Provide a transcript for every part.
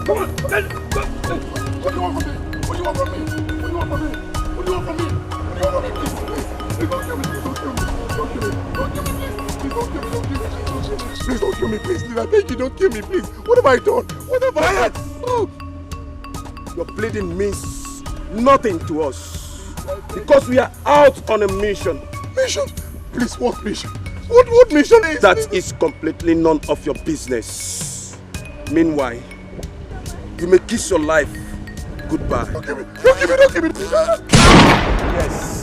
Come on. What do you want from me? What do you want from me? What do you want from me? What do you want from me? What do you want from me? Please don't kill me. Please don't kill me. Don't kill me. Don't kill me, please. Please don't kill me. Don't kill me. Please don't kill me, please. Please, I beg you, don't kill me, please. What have I done? What have I done? Oh. Your pleading means nothing to us. Because we are out on a mission. Mission? Please, what mission? What mission is that? That is completely none of your business. Meanwhile, you may kiss your life goodbye. Don't kill me. Don't kill me. Don't kill me. Yes.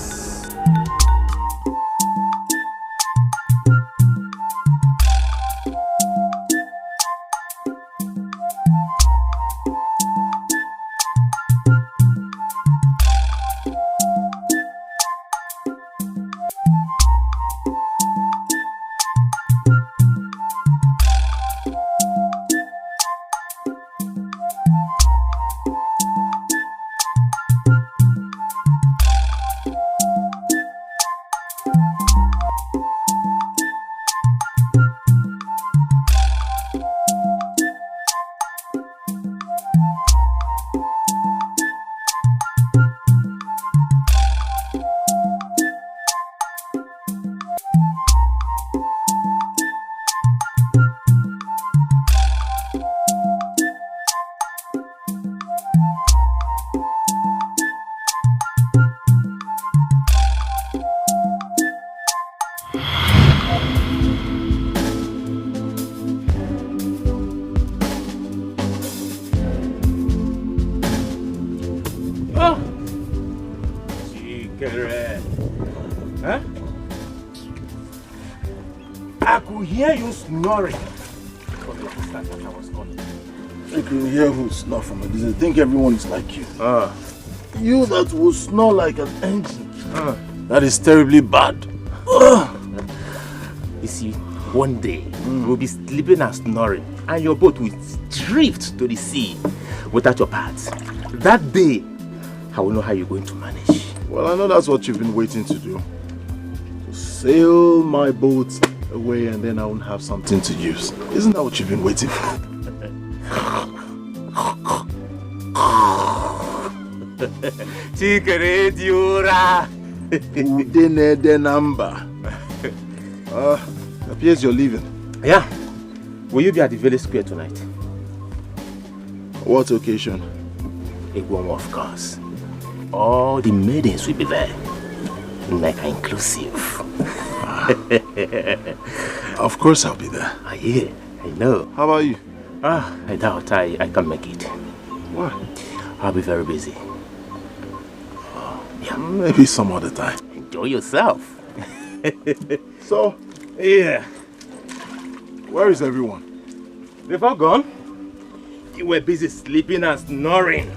Snoring. I can hear who snore from a distance. I think everyone is like you. You that will snore like an engine. That is terribly bad. You see, one day we'll be sleeping and snoring, and your boat will drift to the sea without your parts. That day, I will know how you're going to manage. Well, I know that's what you've been waiting to do. To sail my boat away and then I won't have something to use. Isn't that what you've been waiting for? Appears you're leaving. Yeah. Will you be at the village square tonight? What occasion? Egwon, of course. All the maidens will be there. Like inclusive. Of course I'll be there. Yeah, I know. How about you? I doubt I can make it. Why? I'll be very busy. Yeah. Maybe some other time. Enjoy yourself. So? Yeah. Where is everyone? They've all gone. You were busy sleeping and snoring.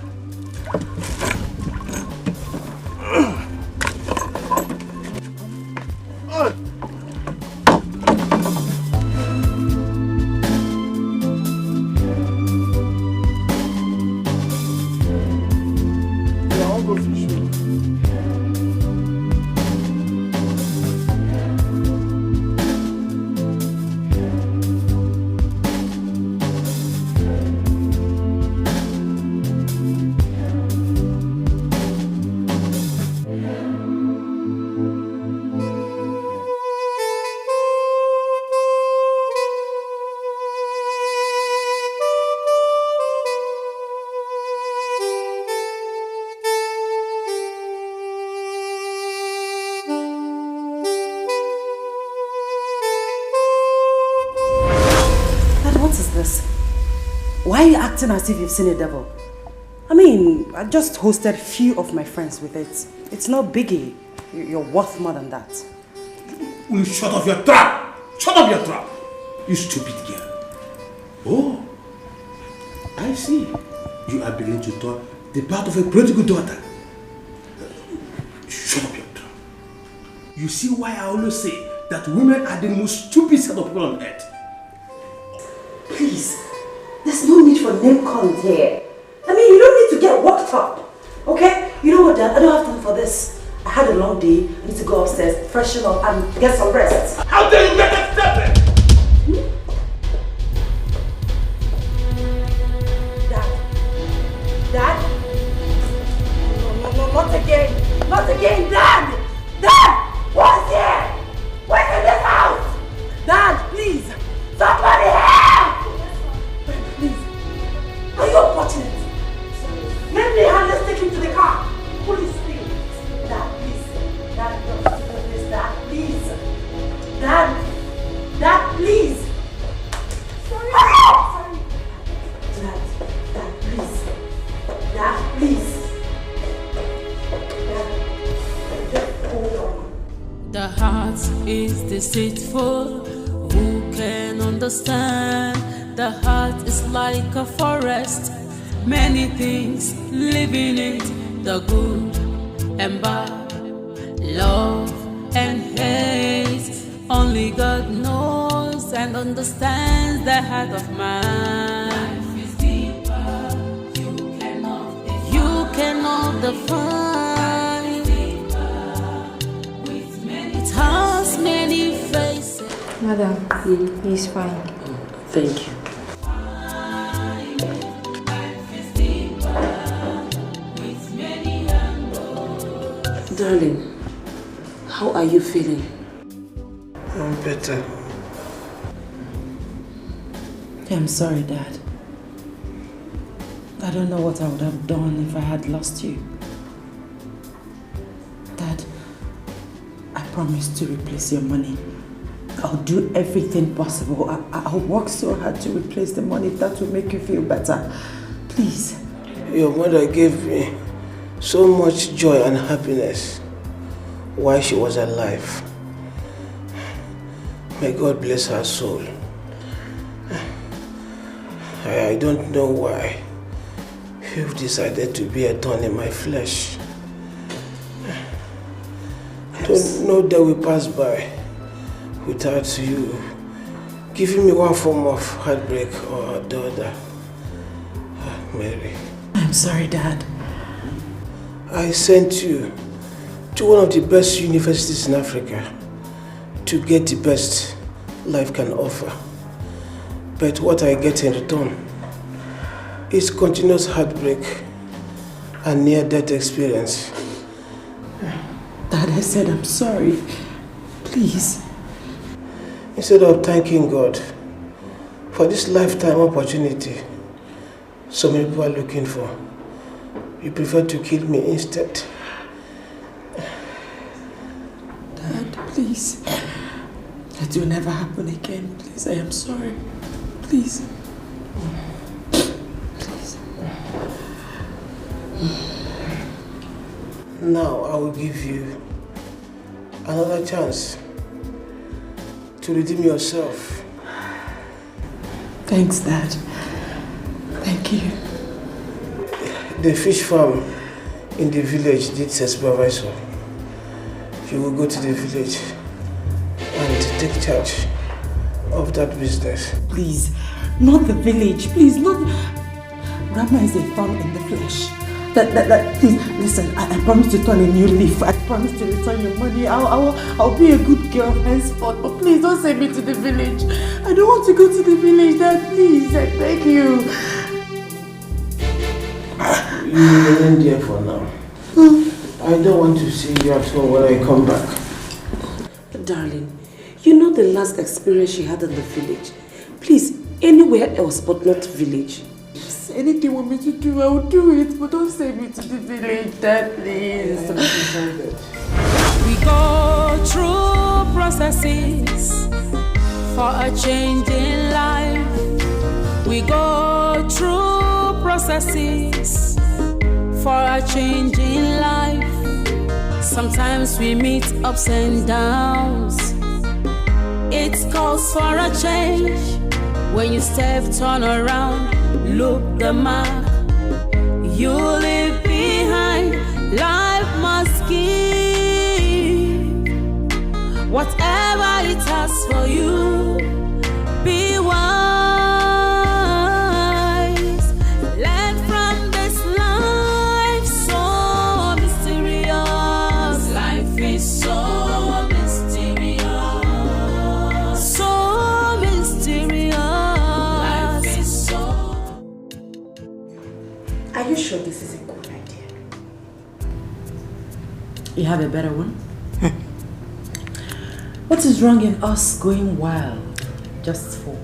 Why are you acting as if you've seen a devil? I mean, I just hosted few of my friends with it. It's no biggie. You're worth more than that. Will you shut off your trap? Shut up your trap! You stupid girl. Oh, I see. You are beginning to talk the part of a prodigal daughter. Shut up your trap. You see why I always say that women are the most stupid set of people on earth. Please, there's no need for name calling here. I mean, you don't need to get worked up, okay? You know what, Dad? I don't have time for this. I had a long day. I need to go upstairs, freshen up, and get some rest. How dare you make that statement? Dad, peaceful. Who can understand? The heart is like a forest, many things living in it, the good and bad, love and hate. Only God knows and understands the heart of man. Life is deeper, you cannot define. It has many faces. Madam, he's fine. Thank you. Darling, how are you feeling? I'm better. I'm sorry, Dad. I don't know what I would have done if I had lost you. Dad, I promise to replace your money. I'll do everything possible. I'll work so hard to replace the money if that will make you feel better. Please. Your mother gave me so much joy and happiness while she was alive. May God bless her soul. I don't know why you've decided to be a thorn in my flesh. I don't know that we pass by without you giving me one form of heartbreak or the other. Mary. I'm sorry, Dad. I sent you to one of the best universities in Africa to get the best life can offer. But what I get in return is continuous heartbreak and near-death experience. Dad, I said I'm sorry. Please. Instead of thanking God for this lifetime opportunity so many people are looking for, you prefer to kill me instead. Dad, please. That will never happen again. Please, I am sorry. Please. Please. Now I will give you another chance to redeem yourself. Thanks, Dad. Thank you. The fish farm in the village needs a supervisor. You will go to the village and take charge of that business. Please, not the village. Please, not. Grandma is a farm in the flesh. Please, listen. I promise to turn a new leaf. I promise to return your money. I'll be a good girl henceforth. But please don't send me to the village. I don't want to go to the village, Dad. Please, I beg you. You remain there for now. I don't want to see you at home when I come back. Darling, you know the last experience she had in the village. Please, anywhere else but not village. Anything you want me to do, I will do it. But don't send me to the village, Dad, please. We go through processes for a change in life. We go through processes for a change in life. Sometimes we meet ups and downs. It calls for a change. When you step, turn around, look the mark you leave behind. Life must give whatever it has for you. Be wise. Learn from this life, so mysterious. Life is so mysterious. So mysterious. Life is so. Are you sure this is a good idea? You have a better one? What is wrong in us going wild just for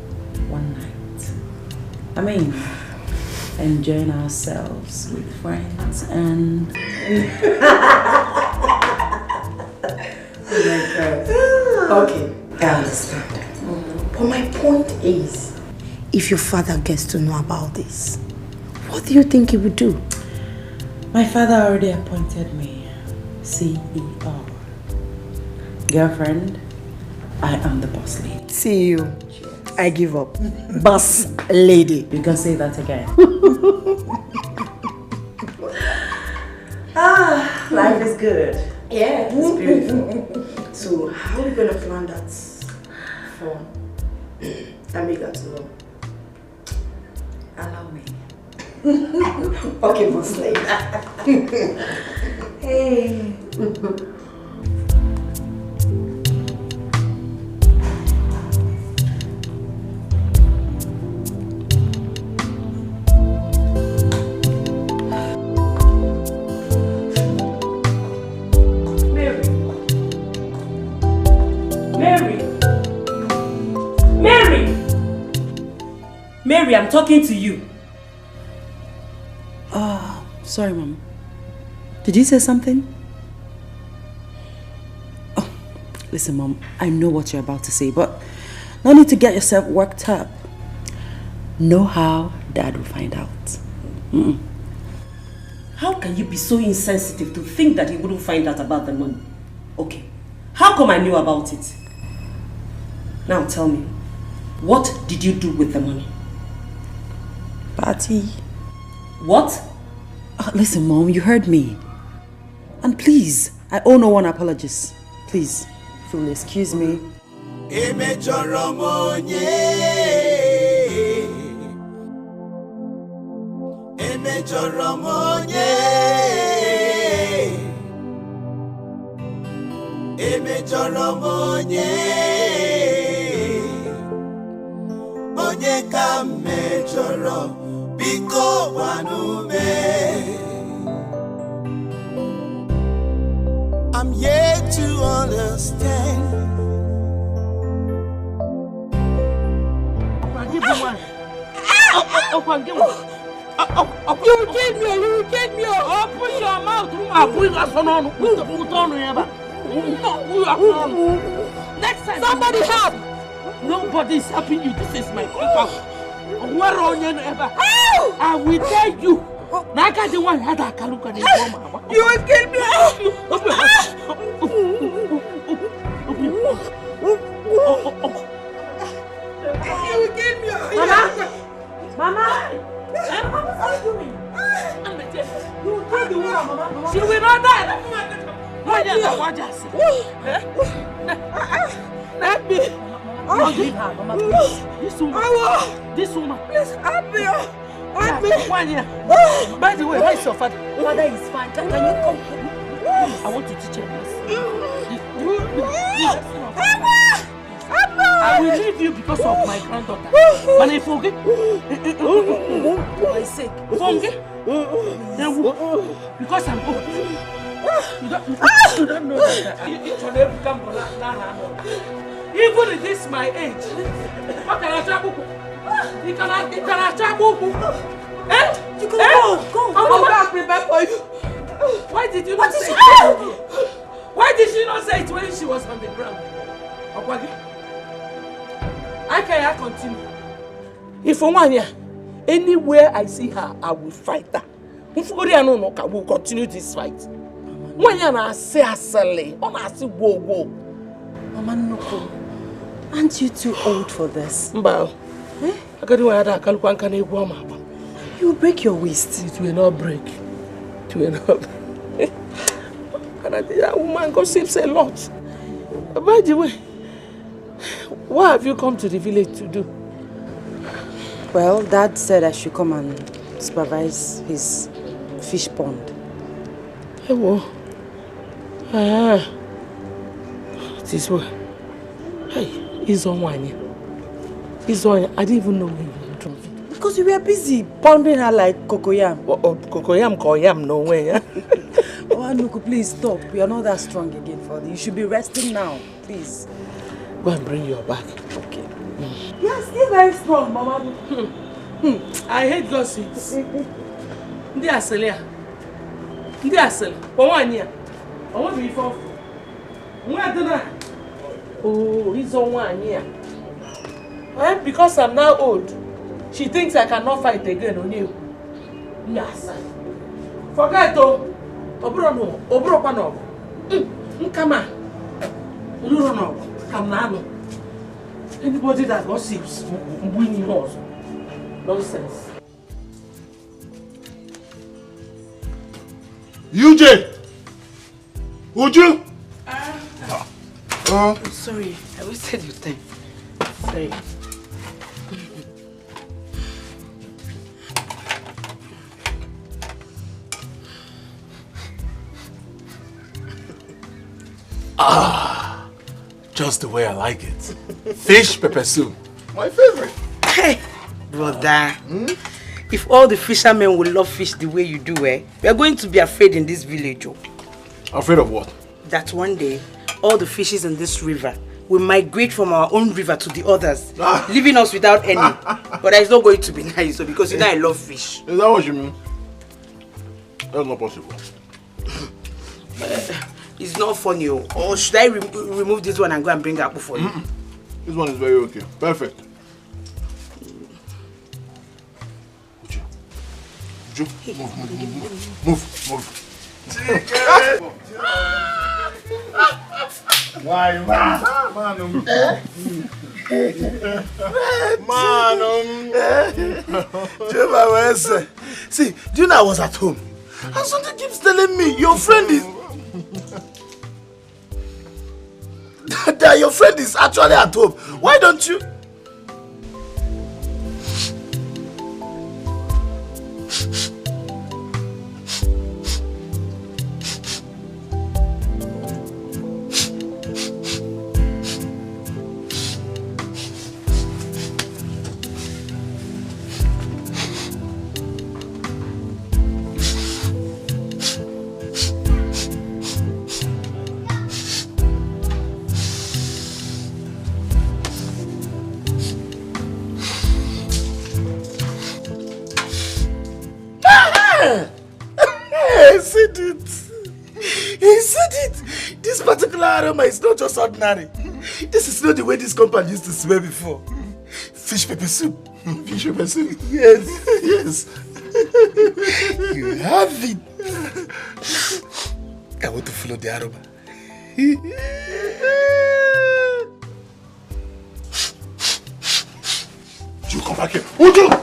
one night? I mean, enjoying ourselves with friends and... Oh my God. Okay, I understand. But my point is, if your father gets to know about this, what do you think he would do? My father already appointed me CEO. Girlfriend, I am the boss lady. See you. Cheers. I give up. Boss lady. You can say that again. Life is good. Yeah, it's beautiful. So, how are we going to plan that for Amiga to allow me? Okay, boss lady. Hey. Mary, I'm talking to you. Sorry, Mom. Did you say something? Oh, listen, Mom. I know what you're about to say, but no need to get yourself worked up. Know how Dad will find out. How can you be so insensitive to think that he wouldn't find out about the money? Okay. How come I knew about it? Now tell me, what did you do with the money? Party. What? Listen, Mom, you heard me. And please, I owe no one apologies. Please, if you'll excuse me. I'm yet to understand. You will kill me, you will kill me. Open your mouth. Next time, somebody help. Nobody is helping you. This is my people. Where are you ever? I will tell you. Naka the one had a kaluka. You will kill me. You will kill me. Mama. What are you doing? You will kill the woman, Mama. She will not die. Let me. Leave her, Mama, please. This woman. Please, help me. Help me. 1 year. By the way, where is your father? Father is fine. Can you come? I want you to check this. I will leave you because of my granddaughter. But I forget. For my sake. Forget. Because I'm old. You don't know that. It will never come to that. Even at this my age. What can I tell you? You cannot travel. Eh? You can go. I'm going to prepare for you. Why did you not say it? Why did she not say it when she was on the ground? I can't continue. If for 1 year, anywhere I see her, I will fight her. If I will continue this fight. 1 year I say asale, I say whoa. Mama, no. Aren't you too old for this? Mbao. You will break your waist. It will not break. It will not break. And that woman gossips a lot. By the way, what have you come to the village to do? Well, Dad said I should come and supervise his fish pond. Hey, whoa. This way. Hey, he's on one here. He's on. I didn't even know we were driving. Because you were busy pounding her like cocoyam. Cocoyam, no way. Oh, Anuku, please stop. We are not that strong again for you. You should be resting now, please. Go and bring your bag. Okay. You are still very strong, Mama. I hate gossips. Ndi asele. For 1 year. I want to be for. Oh, he's on 1 year. Because I'm now old, she thinks I cannot fight again on you. Yes. Forget to. Obro no. Come on. No. Anybody that gossips will win yours. Nonsense. UJ! Would you? Sorry, I wasted your time. Sorry. Just the way I like it. Fish pepper soup. My favorite. Hey, brother. If all the fishermen will love fish the way you do, we are going to be afraid in this village. Oh. Afraid of what? That one day, all the fishes in this river will migrate from our own river to the others, leaving us without any. But it's not going to be nice, because you know I love fish. Is that what you mean? That's not possible. It's not funny. Or should I remove this one and go and bring Apple for you? This one is very okay. Perfect. Move. Why, man? See, do you know I was at home? And something keeps telling me your friend is... that your friend is actually at home. Why don't you... He said it! This particular aroma is not just ordinary. This is not the way this compound used to smell before. Fish pepper soup. Fish pepper soup? Yes. Yes. You have it. I want to follow the aroma. You come back here. Uju!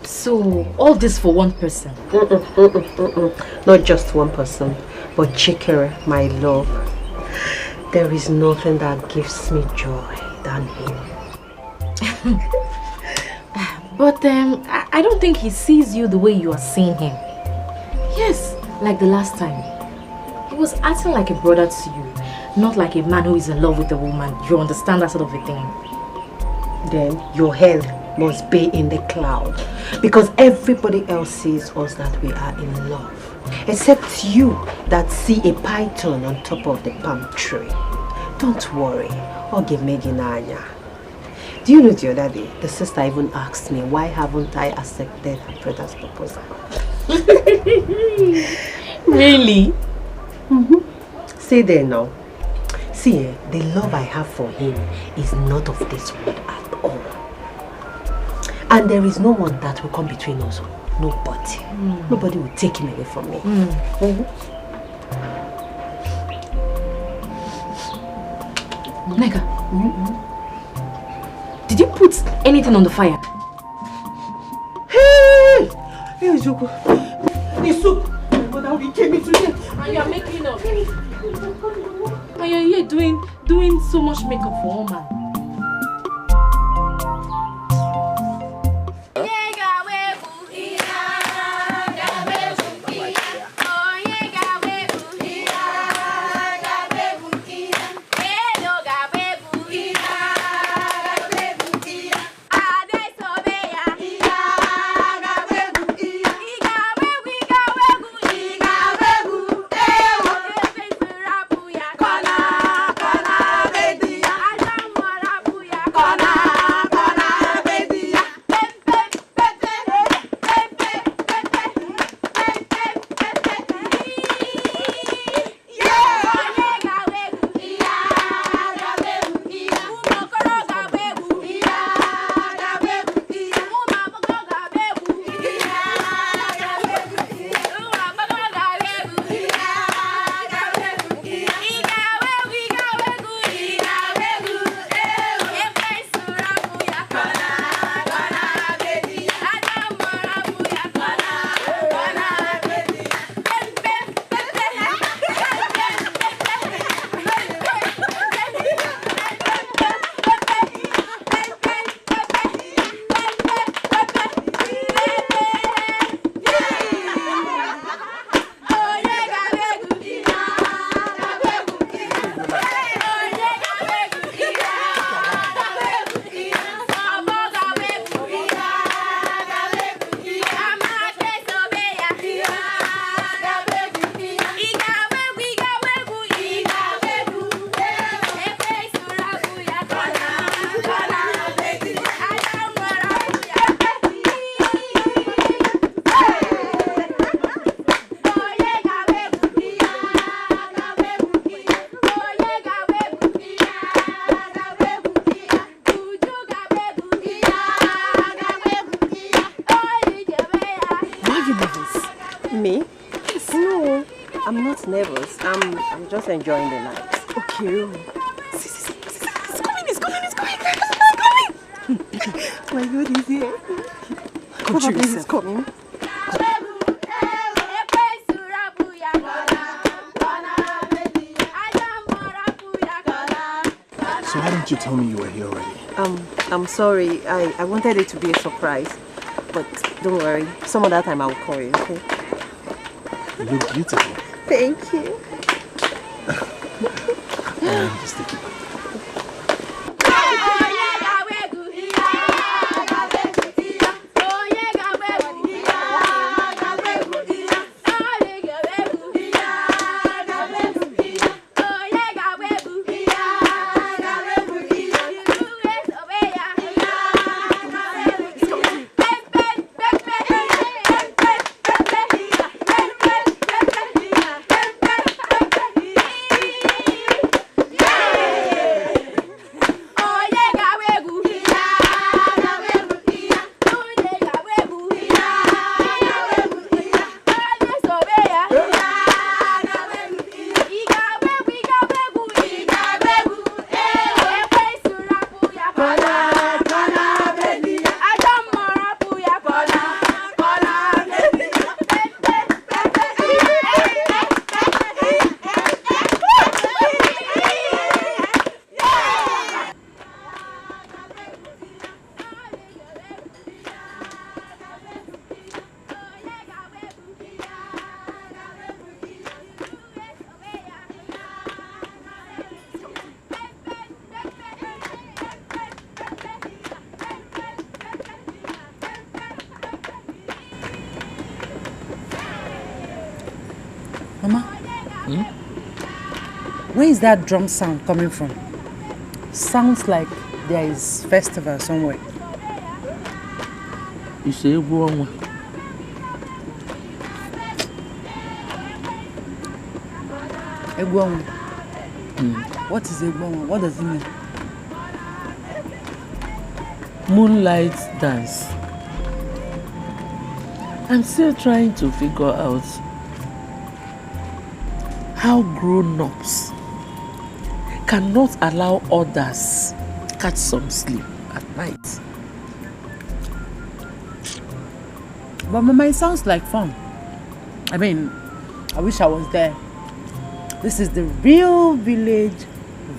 So, all this for one person? Not just one person, but Chikere, my love. There is nothing that gives me joy than him. But I don't think he sees you the way you are seeing him. Yes, like the last time. He was acting like a brother to you, not like a man who is in love with a woman. You understand that sort of a thing? Then your head must be in the cloud, because everybody else sees us that we are in love, except you that see a python on top of the palm tree. Don't worry, Oge Meginanya. Do you know the other day, the sister even asked me, why haven't I accepted her brother's proposal? Really? See there now. See, the love I have for him is not of this world at all. And there is no one that will come between us. Nobody. Nobody will take him away from me. Nega, did you put anything on the fire? Hey! Hey, Joko. The soup. But how he came into here. And you are making up. And you are here doing so much makeup for one man. just neighbors. I'm just enjoying the night. Okay. It's coming. My God, he's here. Control yourself. Coming. So why didn't you tell me you were here already? I'm sorry. I wanted it to be a surprise. But don't worry. Some other time I'll call you, okay? You look beautiful. Thank you. Just take it. Mama, where is that drum sound coming from? Sounds like there is festival somewhere. You say Egwu. Egwu. What is Egwu? What does it mean? Moonlight dance. I'm still trying to figure out how grown-ups cannot allow others catch some sleep at night. But Mama, it sounds like fun. I mean, I wish I was there. This is the real village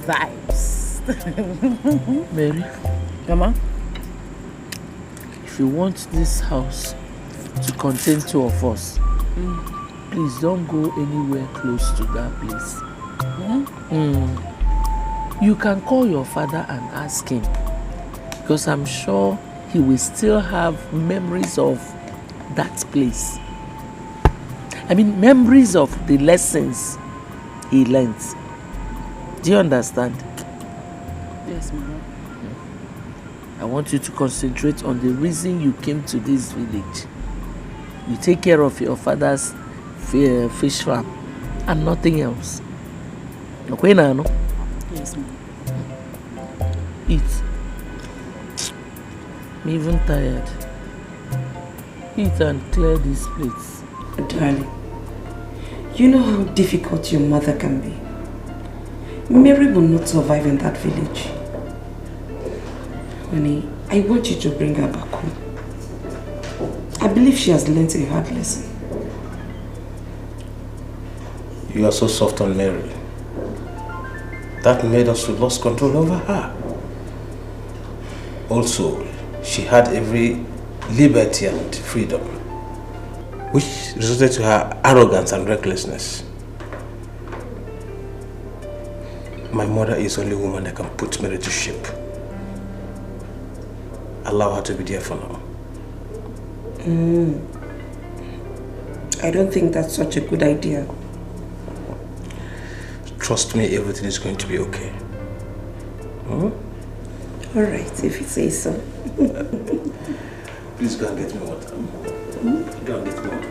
vibes. Mary, Mama, if you want this house to contain two of us, please don't go anywhere close to that place. You can call your father and ask him, because I'm sure he will still have memories of that place. I mean, memories of the lessons he learned. Do you understand? Yes, Mama. I want you to concentrate on the reason you came to this village. You take care of your father's fish farm and nothing else. Okay, Nano? Yes, Mama. Eat. I'm even tired. Eat and clear these plates. Darling, you know how difficult your mother can be. Mary will not survive in that village. Honey, I want you to bring her back home. I believe she has learned a hard lesson. You are so soft on Mary. That made us lose control over her. Also, she had every liberty and freedom, which resulted to her arrogance and recklessness. My mother is the only woman that can put Mary to shame. Allow her to be there for now. I don't think that's such a good idea. Trust me, everything is going to be okay. Alright, if you say so. Please go and get me water. Go and get me water.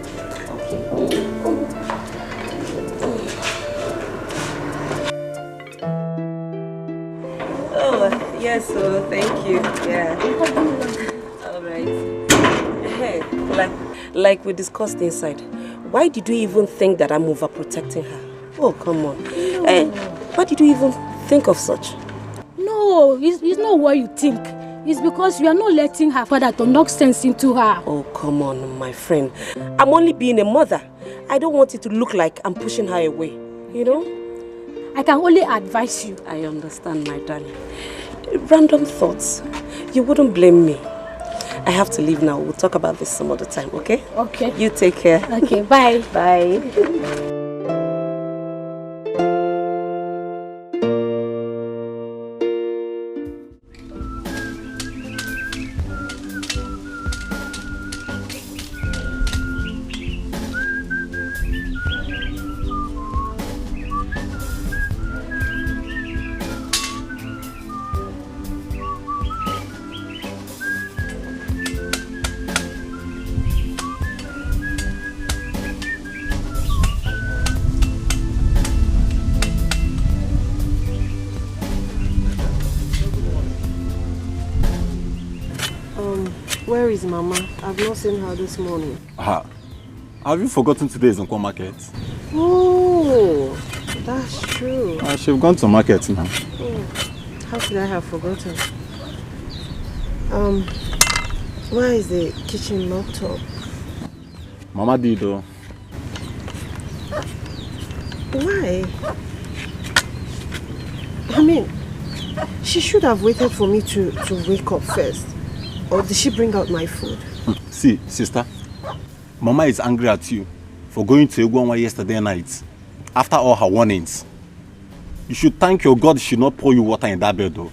Oh, yes, so thank you. Yeah. Alright. Hey, like we discussed inside, why did you even think that I'm overprotecting her? Oh, come on. No. Why did you even think of such? No, it's not what you think. It's because you are not letting her father to knock sense into her. Oh, come on, my friend. I'm only being a mother. I don't want it to look like I'm pushing her away, you know? I can only advise you. I understand, my darling. Random thoughts. You wouldn't blame me. I have to leave now. We'll talk about this some other time, okay? Okay. You take care. Okay, bye. Bye. Where is Mama? I've not seen her this morning. Have you forgotten today's Nkwo market? Oh, that's true. She's gone to market now. Oh, how could I have forgotten? Where is the kitchen locked up? Mama did though. Why? I mean, she should have waited for me to wake up first. Or did she bring out my food? See, sister, Mama is angry at you for going to Egwanwa yesterday night after all her warnings. You should thank your God she should not pour you water in that bed though.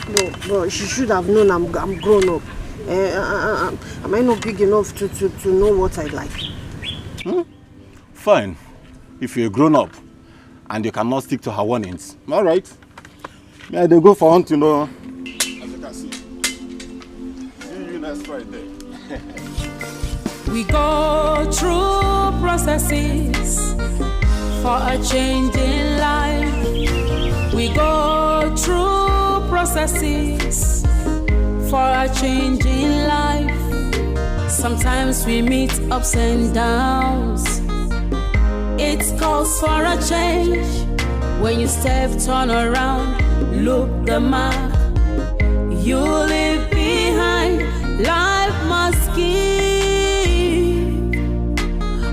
No, but she should have known I'm grown up. Am I not big enough to know what I like? Fine. If you're grown up and you cannot stick to her warnings, all right. Yeah, they go for hunting, though. As you can see. See you next Friday. We go through processes for a change in life. We go through processes for a change in life. Sometimes we meet ups and downs. It calls for a change. When you step, turn around, look the mark you leave behind. Life must give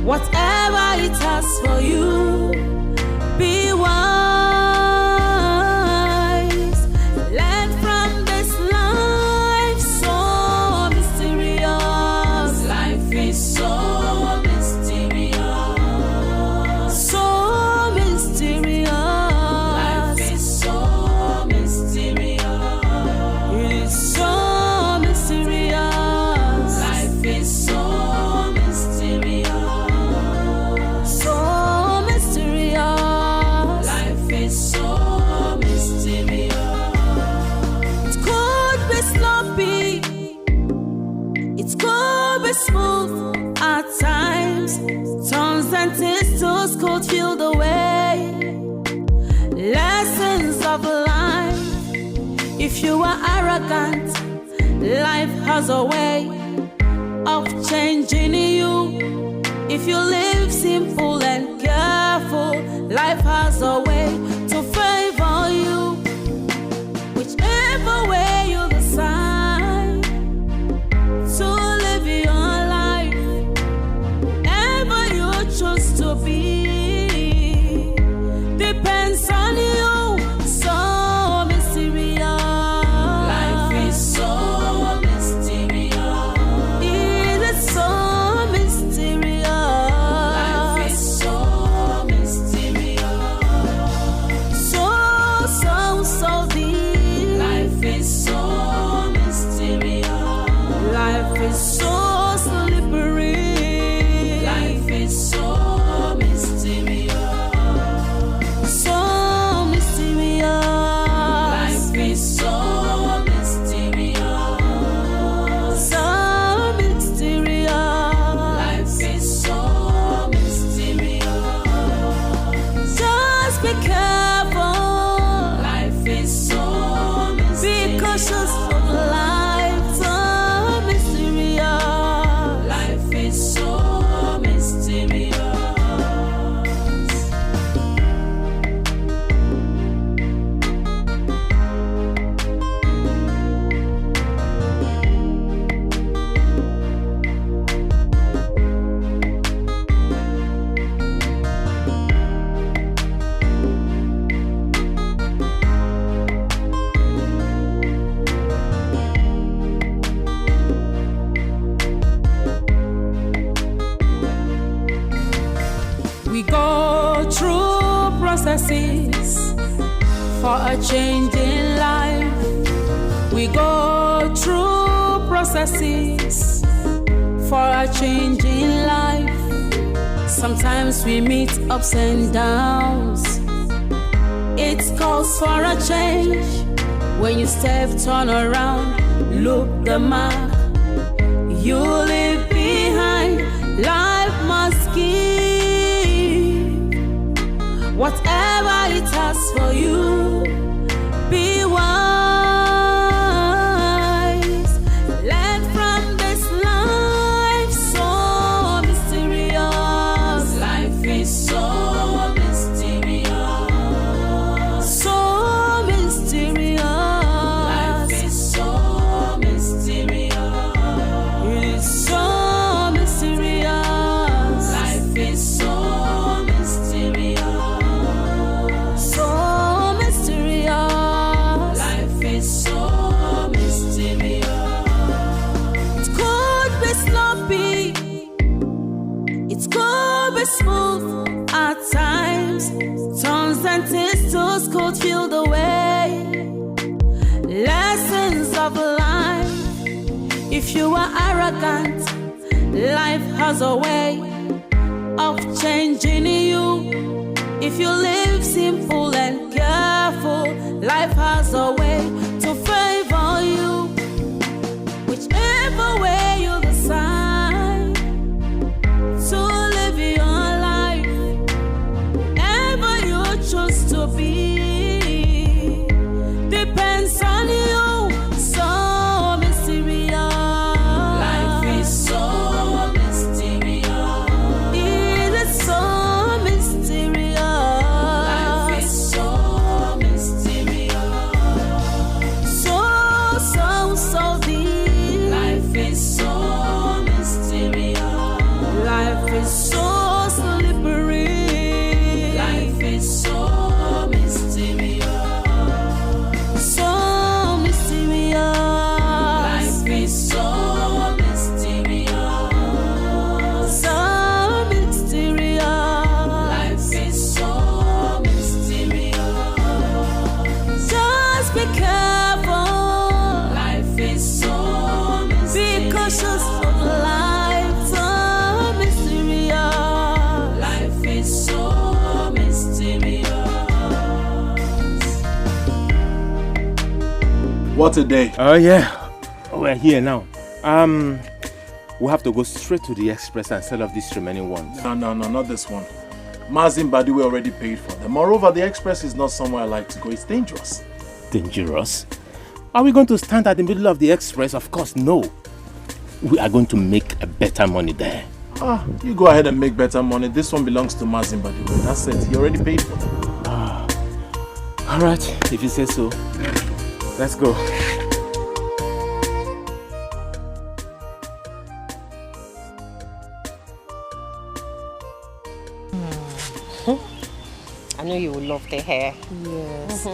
whatever it has for you. Be wise. Learn from this life, so mysterious. Life is so mysterious. So mysterious. Life is so mysterious. It is so mysterious. Life is so mysterious. So mysterious. Life is so mysterious. It could be sloppy. It could be smooth at times. Turns and twists could feel the way. Lessons of life. If you are arrogant, life has a way of changing you. If you live simple and careful, life has a way to favor you. Whichever way you decide to live your life, ever you choose to be, depends on you. So mysterious. Life is so mysterious. It is so mysterious. Life is so mysterious. days. For a change in life, we go through processes. For a change in life, sometimes we meet ups and downs. It calls for a change. When you step, turn around, look the mark you leave behind. Life must give whatever it has for you. Be wise. Learn from this life, so mysterious. Life is so mysterious. So mysterious. Life is so mysterious. It is so mysterious. Life is so mysterious. So mysterious. Life is so mysterious. It could be sloppy. It could be smooth at times. Turns and twists could feel the way. Lessons of life. If you are arrogant, life has a way of changing you. If you live simple and careful, life has a way to favor you. Whichever way you decide to live your life, wherever you choose to be, depends on you. So mysterious. Life is so mysterious. It is so mysterious. Life is so mysterious. So deep. Life is so mysterious. Life is so slippery. Life is so mysterious. So mysterious. Life is so mysterious. So mysterious. Life is so mysterious. Just be careful. Life is so mysterious. Be cautious of life. So mysterious. Life is so mysterious. What a day. Oh yeah, we're here now. We have to go straight to the express and sell off these remaining ones. No, not this one. Mazin Badiwe already paid for them. Moreover, the express is not somewhere I like to go. It's dangerous. Dangerous? Are we going to stand at the middle of the express? Of course, no. We are going to make a better money there. You go ahead and make better money. This one belongs to Mazin Badiwe. That's it. He already paid for them. All right, if you say so. Let's go. I know you will love the hair. Yes.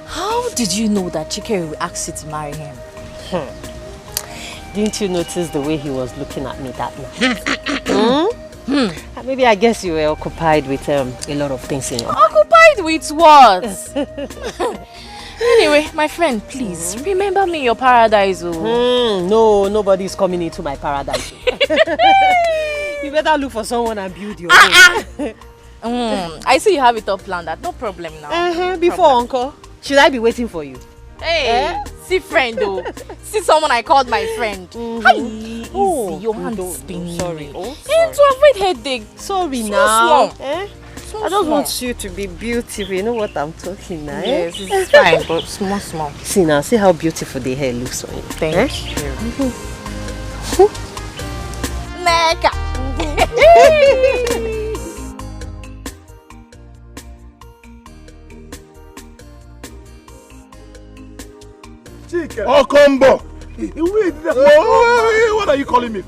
How did you know that Chike will ask you to marry him? Didn't you notice the way he was looking at me that night? Maybe I guess you were occupied with a lot of things in your mind. Occupied with what? Anyway, my friend, please remember me in your paradise. No, nobody's coming into my paradise. You better look for someone and build your own. I see you have it all planned. That no problem now. Before, uncle, should I be waiting for you? Hey, see friend though. See someone I called my friend. Easy, your hand is spinning. Sorry. To avoid headache. Sorry Small. I just want you to be beautiful. You know what I'm talking now? Yes, it's fine, but small. See now, see how beautiful the hair looks on you. Thank you. Mega. Oh, combo! What are you calling me?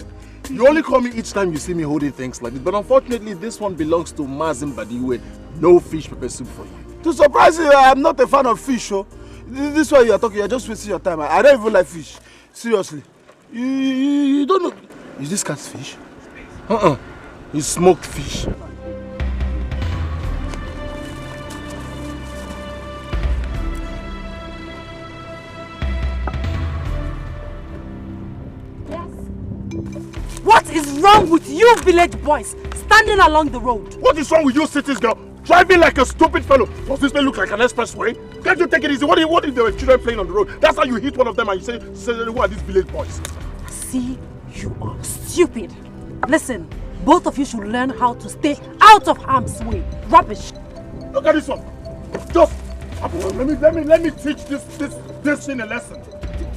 You only call me each time you see me holding things like this. But unfortunately, this one belongs to Mazin Badiwe. No fish pepper soup for you. To surprise you, I'm not a fan of fish. Oh. This way you are talking, you're just wasting your time. I don't even like fish. Seriously. You don't know. Is this cat's fish? It's smoked fish. wrong with you village boys standing along the road? What is wrong with you cities girl? Driving like a stupid fellow. Does this place look like an expressway? Can't you take it easy? What if there were children playing on the road? That's how you hit one of them and you say who are these village boys? See, you are stupid. Listen, both of you should learn how to stay out of harm's way. Rubbish. Look at this one. Just let me teach this thing a lesson.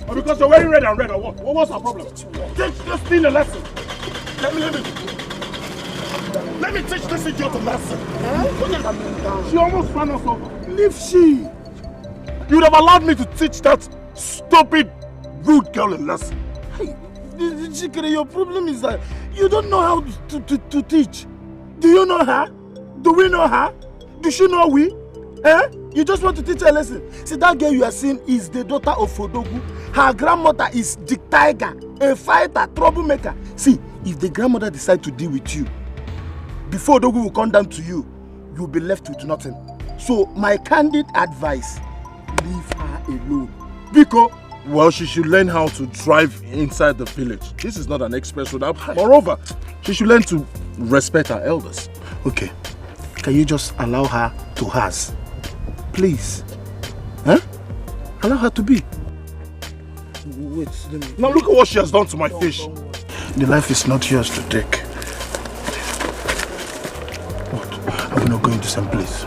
Or because you're wearing red and red or what? What's our problem? Teach this thing a lesson. Let me teach this idiot a lesson. She almost ran us over. Leave she. You would have allowed me to teach that stupid, rude girl a lesson. Hey, Chikere, your problem is that you don't know how to teach. Do you know her? Do we know her? Does she know we? You just want to teach her a lesson. See, that girl you are seeing is the daughter of Odogu. Her grandmother is the tiger, a fighter, troublemaker. See, if the grandmother decides to deal with you, before Odogu will come down to you, you'll be left with nothing. So, my candid advice, leave her alone. Because, well, she should learn how to drive inside the village. This is not an express road. Moreover, she should learn to respect her elders. Okay, can you just allow her to hers? Please. Allow her to be. Wait, now look at what she has done to my fish. The life is not yours to take. What? Are we not going to some place?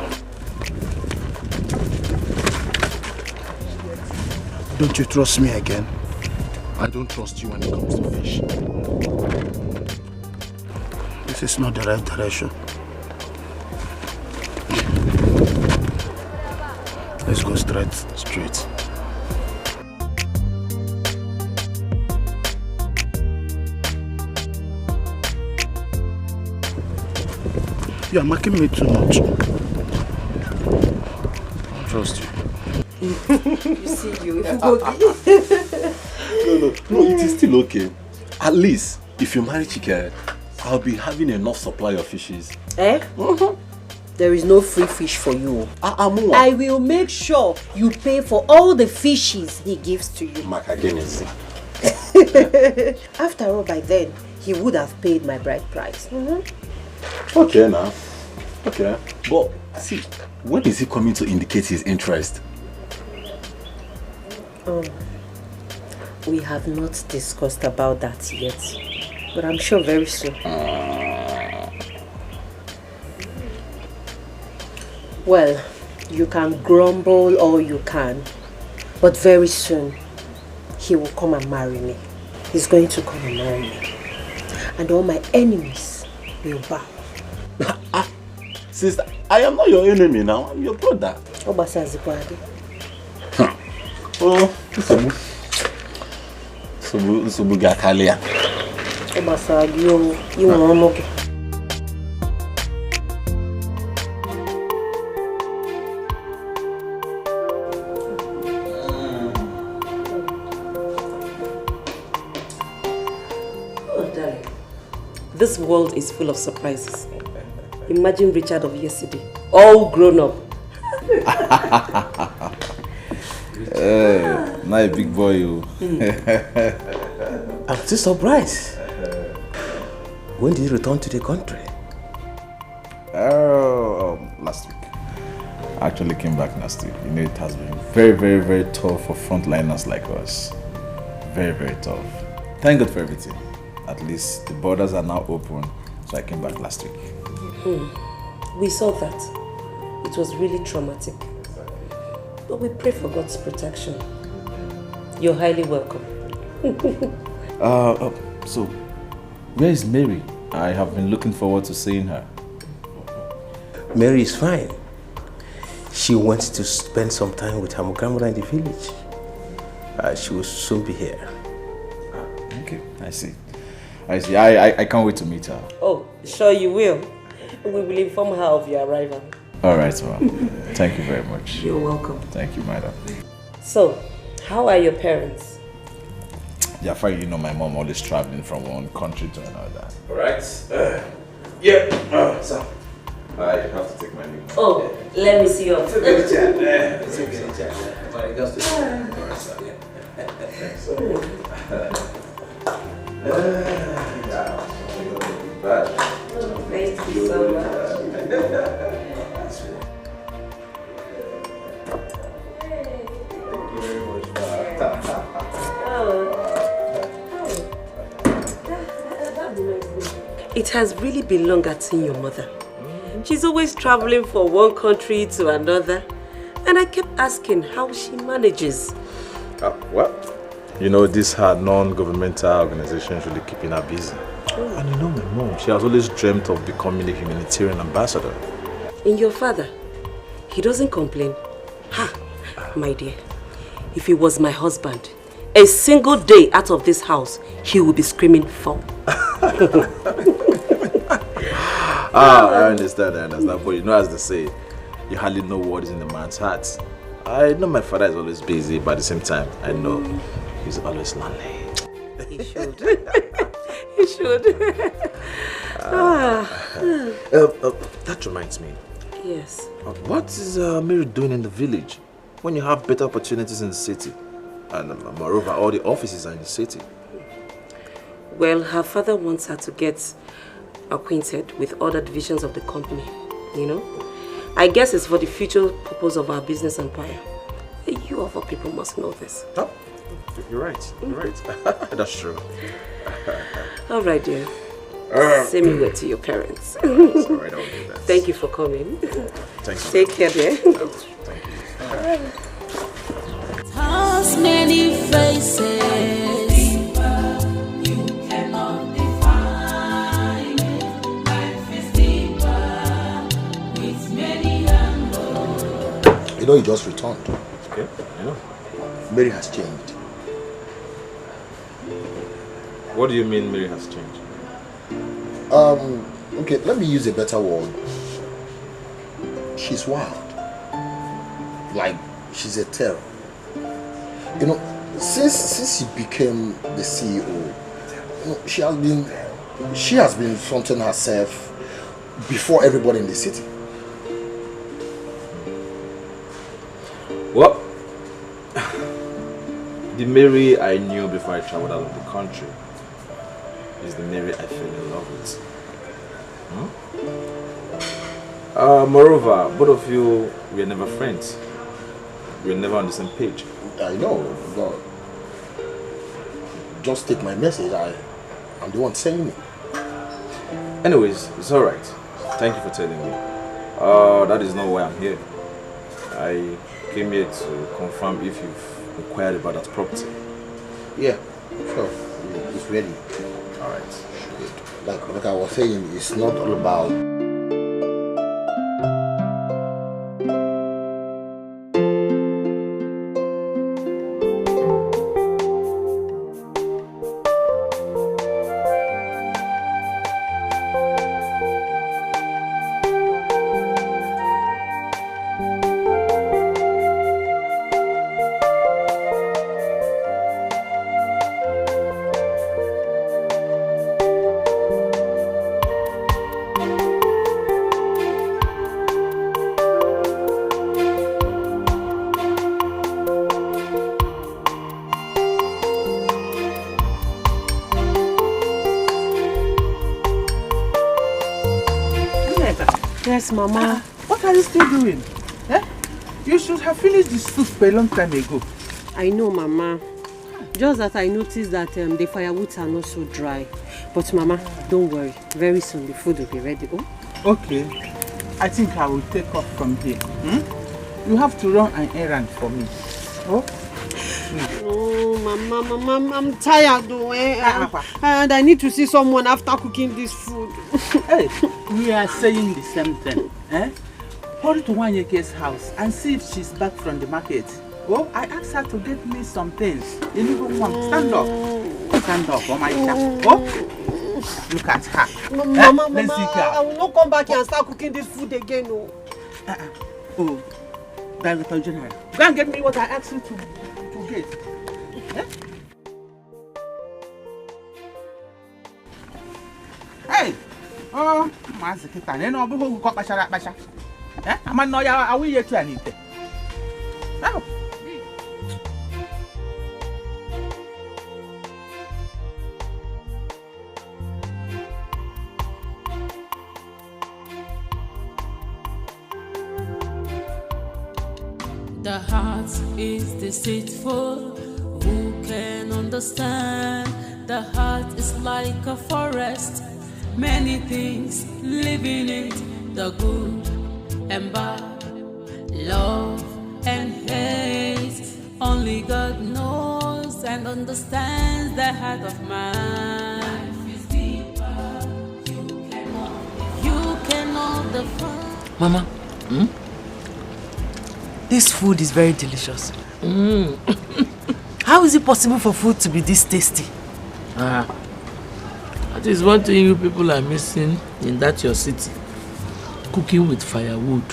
Don't you trust me again? I don't trust you when it comes to fish. This is not the right direction. Let's go straight. You are making me too much. I trust you. You see you. No, it is still okay. At least, if you marry Chike, I'll be having enough supply of fishes. There is no free fish for you. I will make sure you pay for all the fishes he gives to you. After all, by then, he would have paid my bride price. Okay now. Okay. But see, when is he coming to indicate his interest? We have not discussed about that yet. But I'm sure very soon. Well, you can grumble all you can, but very soon he will come and marry me. He's going to come and marry me. And all my enemies will bow. Sister, I am not your enemy now. I'm your brother. Subu Gakalia. This world is full of surprises. Imagine Richard of yesterday, all grown up. Not a big boy, you. I'm still surprised. When did you return to the country? Last week. I actually came back last week. You know, it has been very, very, very tough for frontliners like us. Very, very tough. Thank God for everything. At least the borders are now open, so I came back last week. We saw that. It was really traumatic. But we pray for God's protection. You're highly welcome. So, where is Mary? I have been looking forward to seeing her. Mary is fine. She wants to spend some time with her grandmother in the village. She will soon be here. Okay, I see. I can't wait to meet her. Oh, sure you will. We will inform her of your arrival. All right, well, thank you very much. You're welcome. Thank you, madam. So, how are your parents? Yeah, fine. You know, my mom always traveling from one country to another. All right. So I have to take my leave. Oh, let me see your bad. Thank you so much. It has really been long at seeing your mother. She's always traveling from one country to another. And I kept asking how she manages. Well, you know, these are non-governmental organizations really keeping her busy. And you know my mom, she has always dreamt of becoming a humanitarian ambassador. And your father, he doesn't complain. Ha! My dear, if he was my husband, a single day out of this house, he would be screaming for. I understand. But you know, as they say, you hardly know what is in the man's heart. I know my father is always busy, but at the same time, I know he's always lonely. He should. He should. That reminds me. Yes. What is Mary doing in the village when you have better opportunities in the city? And moreover, all the offices are in the city. Well, her father wants her to get acquainted with other divisions of the company, you know. I guess it's for the future purpose of our business empire. You of all people must know this. Oh, you're right. You're right. That's true. All right, dear. Send me word to your parents. It's all right, I'll do that. Thank you for coming. Thanks. Take care, dear. Thank you. Has many faces. You cannot define it. Life is deeper with many angles. You know, he just returned. Okay, I know. Mary has changed. What do you mean Mary has changed? Okay, let me use a better word. She's wild. Like, she's a terror. You know, since she became the CEO, you know, she has been fronting herself before everybody in the city. Well, the Mary I knew before I traveled out of the country is the Mary I fell in love with. Moreover, both of you were never friends. We were never on the same page. I know, but just take my message. I'm the one saying it. Anyways, it's alright. Thank you for telling me. That is not why I'm here. I came here to confirm if you've inquired about that property. Yeah, sure. It's ready. Alright. Like I was saying, it's not all about Yes, Mama. What are you still doing? Eh? You should have finished the soup a long time ago. I know, Mama. Just that I noticed that the firewoods are not so dry. But Mama, don't worry. Very soon the food will be ready. Oh? Okay. I think I will take off from here. You have to run an errand for me. Oh? Oh, Mama, I'm tired though. And I need to see someone after cooking this food. Hey, we are saying the same thing. Eh? Hurry to Wanyeke's house and see if she's back from the market. Oh, I asked her to get me some things. You need to stand up. Stand up, oh my child. Oh, look at her. Mama, I will not come back here and start cooking this food again. Oh, Director General, go and get me what I asked you to get. Eh? Hey! Oh, Mazikita, you know, who got Basha? Eh? I'm a noya, are we here to anything? Now. The heart is deceitful. Who can understand? The heart is like a forest. Many things live in it. The good and bad, love and hate. Only God knows and understands the heart of man. You cannot define. Mama, this food is very delicious. How is it possible for food to be this tasty? That is one thing you people are missing in that your city. Cooking with firewood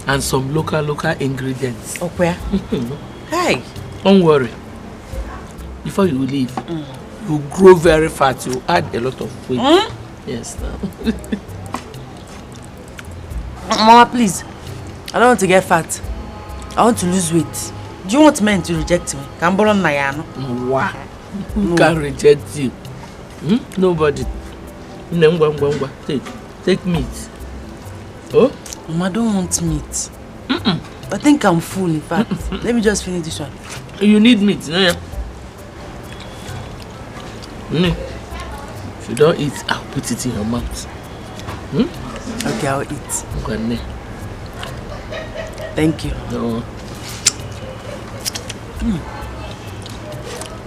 and some local ingredients. Oh, where? Hey! Don't worry. Before you leave, you grow very fat. You add a lot of weight. Yes, now. Mama, please. I don't want to get fat. I want to lose weight. Do you want men to reject me? Can borrow Nayano? Wow. Who can reject you? Nobody. Take meat. Oh? Mama, I don't want meat. I think I'm full, in fact. Let me just finish this one. You need meat, no? If you don't eat, I'll put it in your mouth. Okay, I'll eat. Thank you. No.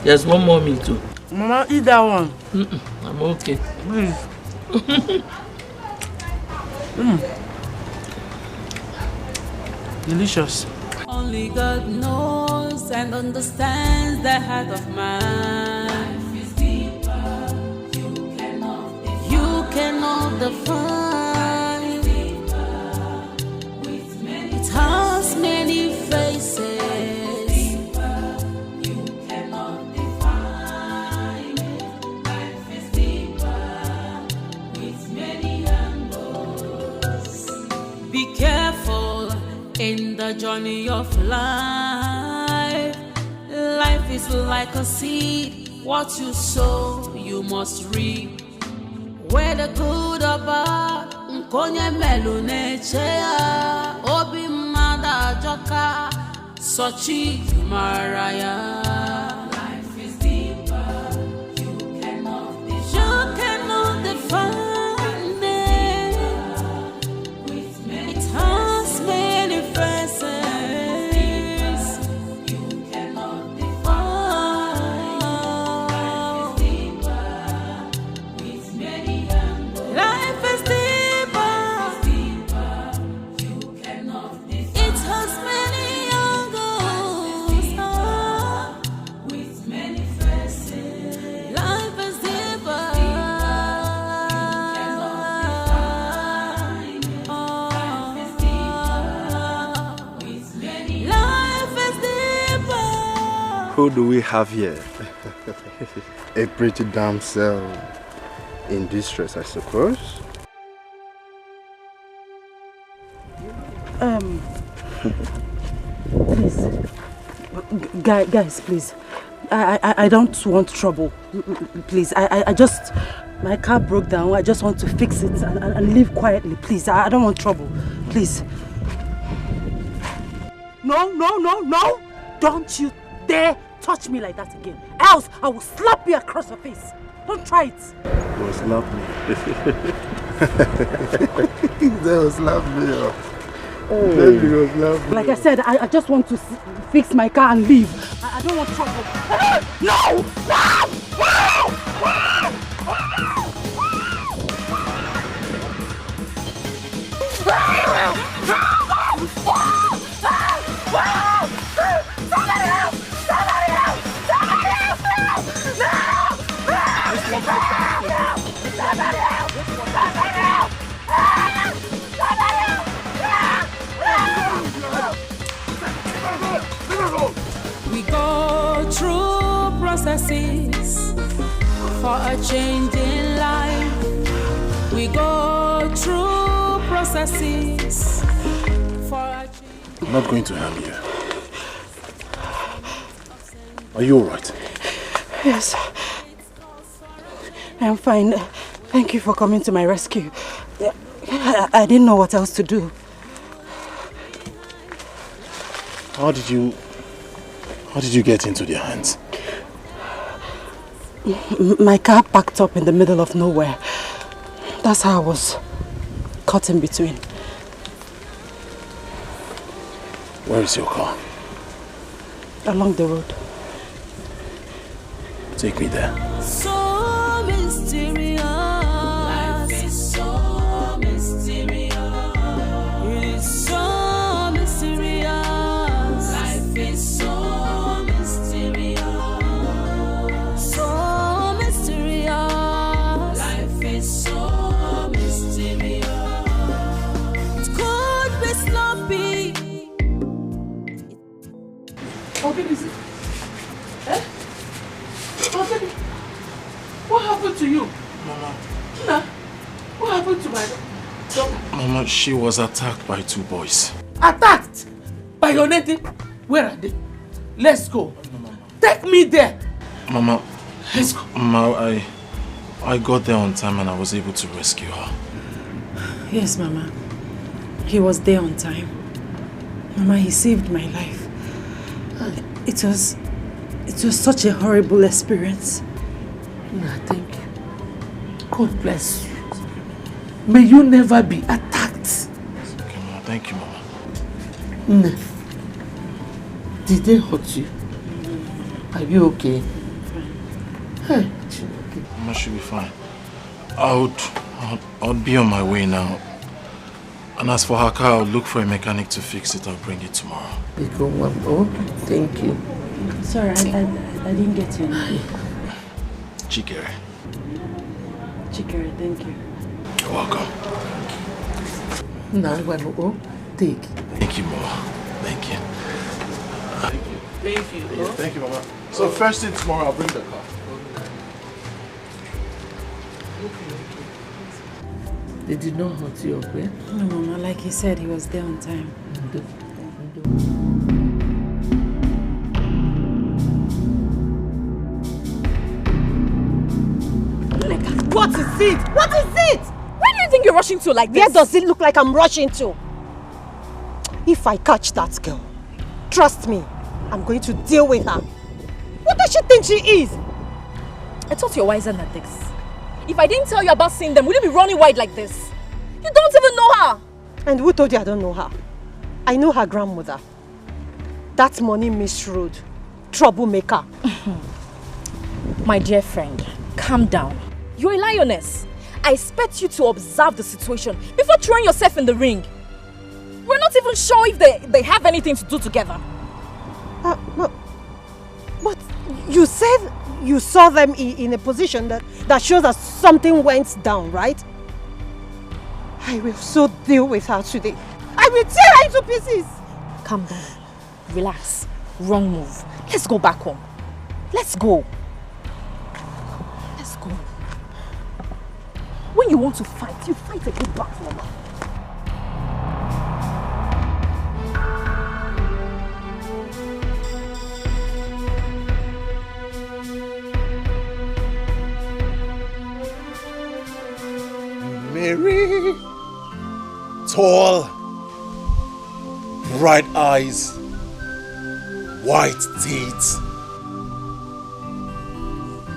There's one more meat too. Mama, eat that one. I'm okay. Delicious. Only God knows and understands the heart of man. You cannot define. It has many faces. Be careful in the journey of life. Life is like a seed. What you sow, you must reap. Whether good or bad, nkonye melune chea. Obi mada joka, sochi maraya. Life is deeper. You cannot define. Who do we have here? A pretty damsel in distress, I suppose. Please. Guys, please. I don't want trouble. Please, I just... My car broke down. I just want to fix it and leave quietly. Please, I don't want trouble. Please. No. Don't you dare touch me like that again. Else, I will slap you across your face. Don't try it. They will slap me. They will slap me. Like I said, I just want to fix my car and leave. I don't want trouble. No! We go through processes for a change in life. We go through processes for a change. I'm not going to harm you. Are you alright? Yes. I'm fine. Thank you for coming to my rescue. I didn't know what else to do. How did you get into their hands? My car packed up in the middle of nowhere. That's how I was caught in between. Where is your car? Along the road. Take me there. So mysterious. Life is so mysterious. It is so mysterious. Life is so mysterious. So mysterious. Life is so mysterious. It could be sloppy. How big is it? Eh? How big? What happened to you? Mama. Nah. What happened to my daughter? Mama, she was attacked by 2 boys. Attacked? By your native? Where are they? Let's go. Take me there. Mama. Let's go. Mama, I got there on time and I was able to rescue her. Yes, Mama. He was there on time. Mama, he saved my life. It was such a horrible experience. Nah, thank you. God bless you. May you never be attacked. Okay, Mama. Thank you, Mama. Nah. Did they hurt you? Are you okay? Hey. Mama should be fine. I'll be on my way now. And as for her car, I'll look for a mechanic to fix it. I'll bring it tomorrow. Oh, thank you. Sorry, I didn't get your name. Chikere. Chikere, thank you. You're welcome. Now, take. Thank you, Mama. Thank you. Thank you. Thank you, Mama. So first thing tomorrow, I'll bring the car. They did not hurt you, okay? No, Mama, like he said, he was there on time. What is it? What is it? Where do you think you're rushing to like this? Where does it look like I'm rushing to? If I catch that girl, trust me, I'm going to deal with her. What does she think she is? I thought you're wiser than this. If I didn't tell you about seeing them, would you be running wide like this? You don't even know her. And who told you I don't know her? I know her grandmother. That money misrode. Troublemaker. My dear friend, calm down. You're a lioness. I expect you to observe the situation before throwing yourself in the ring. We're not even sure if they have anything to do together. But you said you saw them in a position that shows that something went down, right? I will so deal with her today. I will tear her into pieces. Calm down. Relax. Wrong move. Let's go back home. Let's go. Let's go. When you want to fight, you fight a good battle, Mama. Mary, tall, bright eyes, white teeth,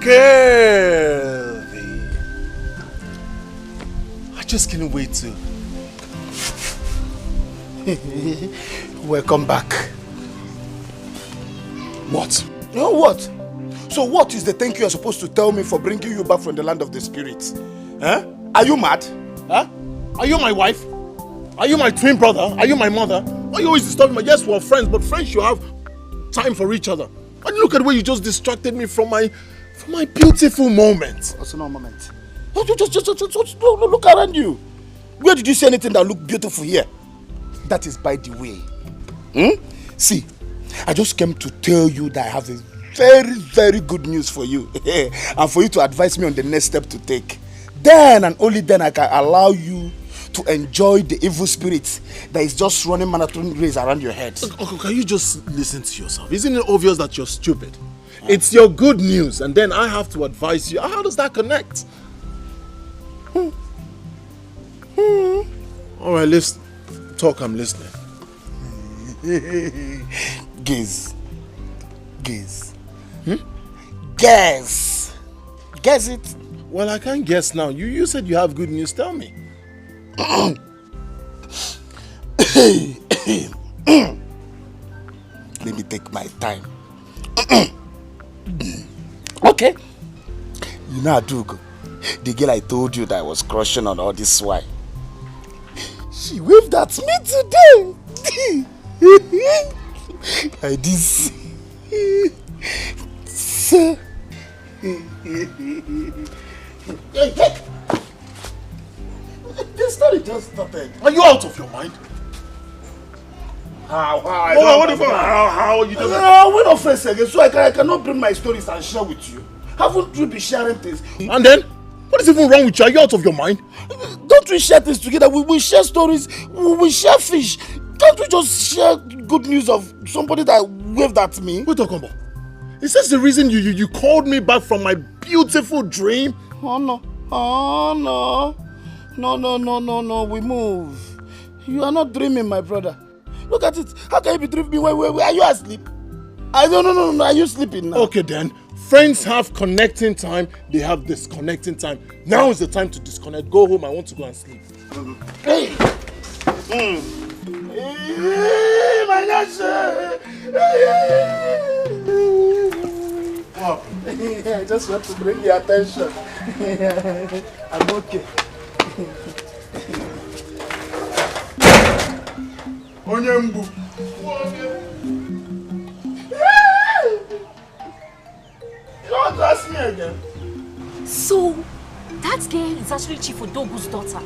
girly. I just can't wait to. Welcome back. What? No, what? So what is the thank you you're supposed to tell me for bringing you back from the land of the spirits? Huh? Are you mad? Huh? Are you my wife? Are you my twin brother? Are you my mother? Why you always disturbing me? Yes, we're friends, but friends should have time for each other. And look at the way you just distracted me from my beautiful moment. What's no moment? Just look around you. Where did you see anything that looked beautiful here? That is by the way. See, I just came to tell you that I have a very, very good news for you. And for you to advise me on the next step to take. Then and only then I can allow you to enjoy the evil spirit that is just running marathon race around your head. Okay, can you just listen to yourself? Isn't it obvious that you're stupid? It's your good news, and then I have to advise you. How does that connect? All right, let's talk. I'm listening. Guess. Guess. Guess it. Well, I can't guess now. You said you have good news. Tell me. Let me take my time. Okay. You know Adugo, the girl I told you that I was crushing on all this while. She waved at me today. Like this. So. This story just started. Are you out of your mind? How you doing? We're not friends again, so I cannot bring my stories and share with you. Haven't you been sharing things? And then? What is even wrong with you? Are you out of your mind? Don't we share things together? We share stories, we share fish. Can't we just share good news of somebody that waved at me? What are you talking about? Is this the reason you called me back from my beautiful dream? Oh no. No, we move. You are not dreaming, my brother. Look at it. How can you be dreaming? Where are you asleep? No. Are you sleeping now? Okay then. Friends have connecting time. They have disconnecting time. Now is the time to disconnect. Go home. I want to go and sleep. Hey, my gosh. I just want to bring your attention. I'm okay. Onyembu. Don't ask me again. So, that girl is actually Chief Odogu's daughter.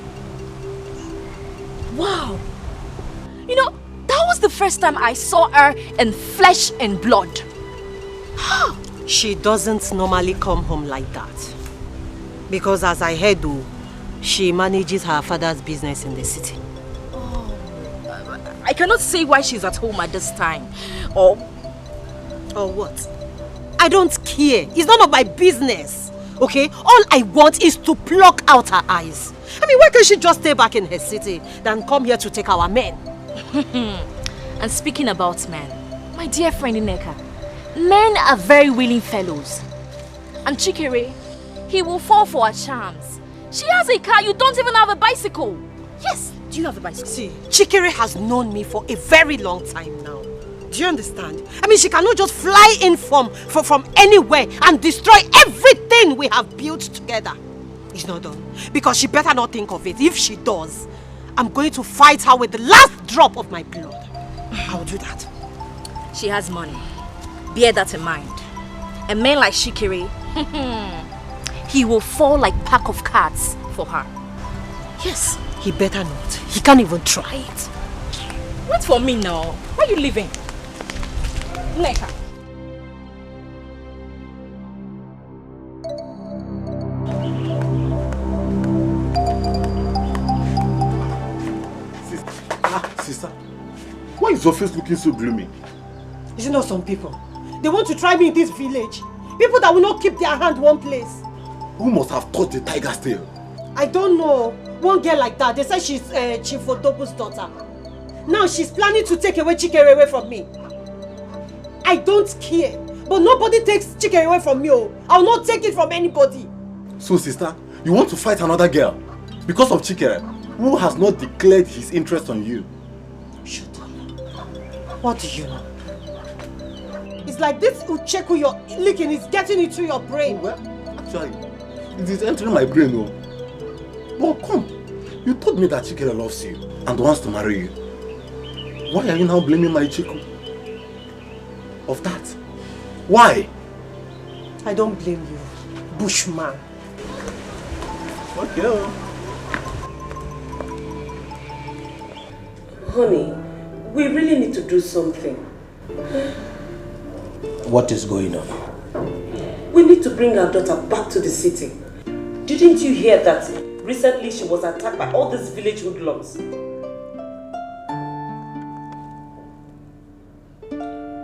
Wow. You know, that was the first time I saw her in flesh and blood. She doesn't normally come home like that. Because as I heard, she manages her father's business in the city. Oh, I cannot say why she's at home at this time. Or what? I don't care. It's none of my business. Okay? All I want is to pluck out her eyes. I mean, why can't she just stay back in her city than come here to take our men? And speaking about men, my dear friend Ineka, men are very willing fellows. And Chikere, he will fall for her charms. She has a car, you don't even have a bicycle. Yes, do you have a bicycle? See, Chikere has known me for a very long time now. Do you understand? I mean, she cannot just fly in from anywhere and destroy everything we have built together. It's not done. Because she better not think of it. If she does, I'm going to fight her with the last drop of my blood. I'll do that. She has money. Bear that in mind. A man like Shikiri, he will fall like a pack of cards for her. Yes, he better not. He can't even try it. Wait for me now. Where are you living? Neka. Sister, why is your face looking so gloomy? Is it not some people? They want to try me in this village. People that will not keep their hand one place. Who must have taught the tiger's tail? I don't know. One girl like that, they say she's Chief Odogu's daughter. Now she's planning to take away Chikere away from me. I don't care. But nobody takes Chikere away from me. I'll not take it from anybody. So sister, you want to fight another girl? Because of Chikere, who has not declared his interest on you? Shut up. What do you know? It's like this ucheku you're licking is getting into your brain. Well, actually, it is entering my brain. Well, come. You told me that Chikere loves you and wants to marry you. Why are you now blaming my Chiku? Of that? Why? I don't blame you, Bushman. Okay. Honey, we really need to do something. What is going on? We need to bring our daughter back to the city. Didn't you hear that recently she was attacked by all these village hoodlums?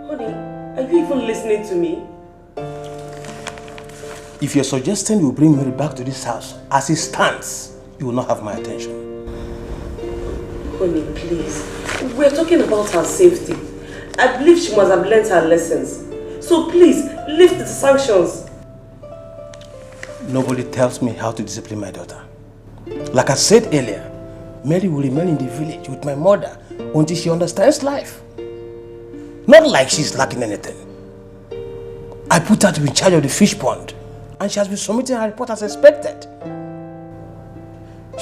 Honey, are you even listening to me? If you're suggesting you bring Mary back to this house, as it stands, you will not have my attention. Honey, please. We're talking about her safety. I believe she must have learned her lessons. So please, lift the sanctions. Nobody tells me how to discipline my daughter. Like I said earlier, Mary will remain in the village with my mother until she understands life. Not like she's lacking anything. I put her to be in charge of the fish pond, and she has been submitting her report as expected.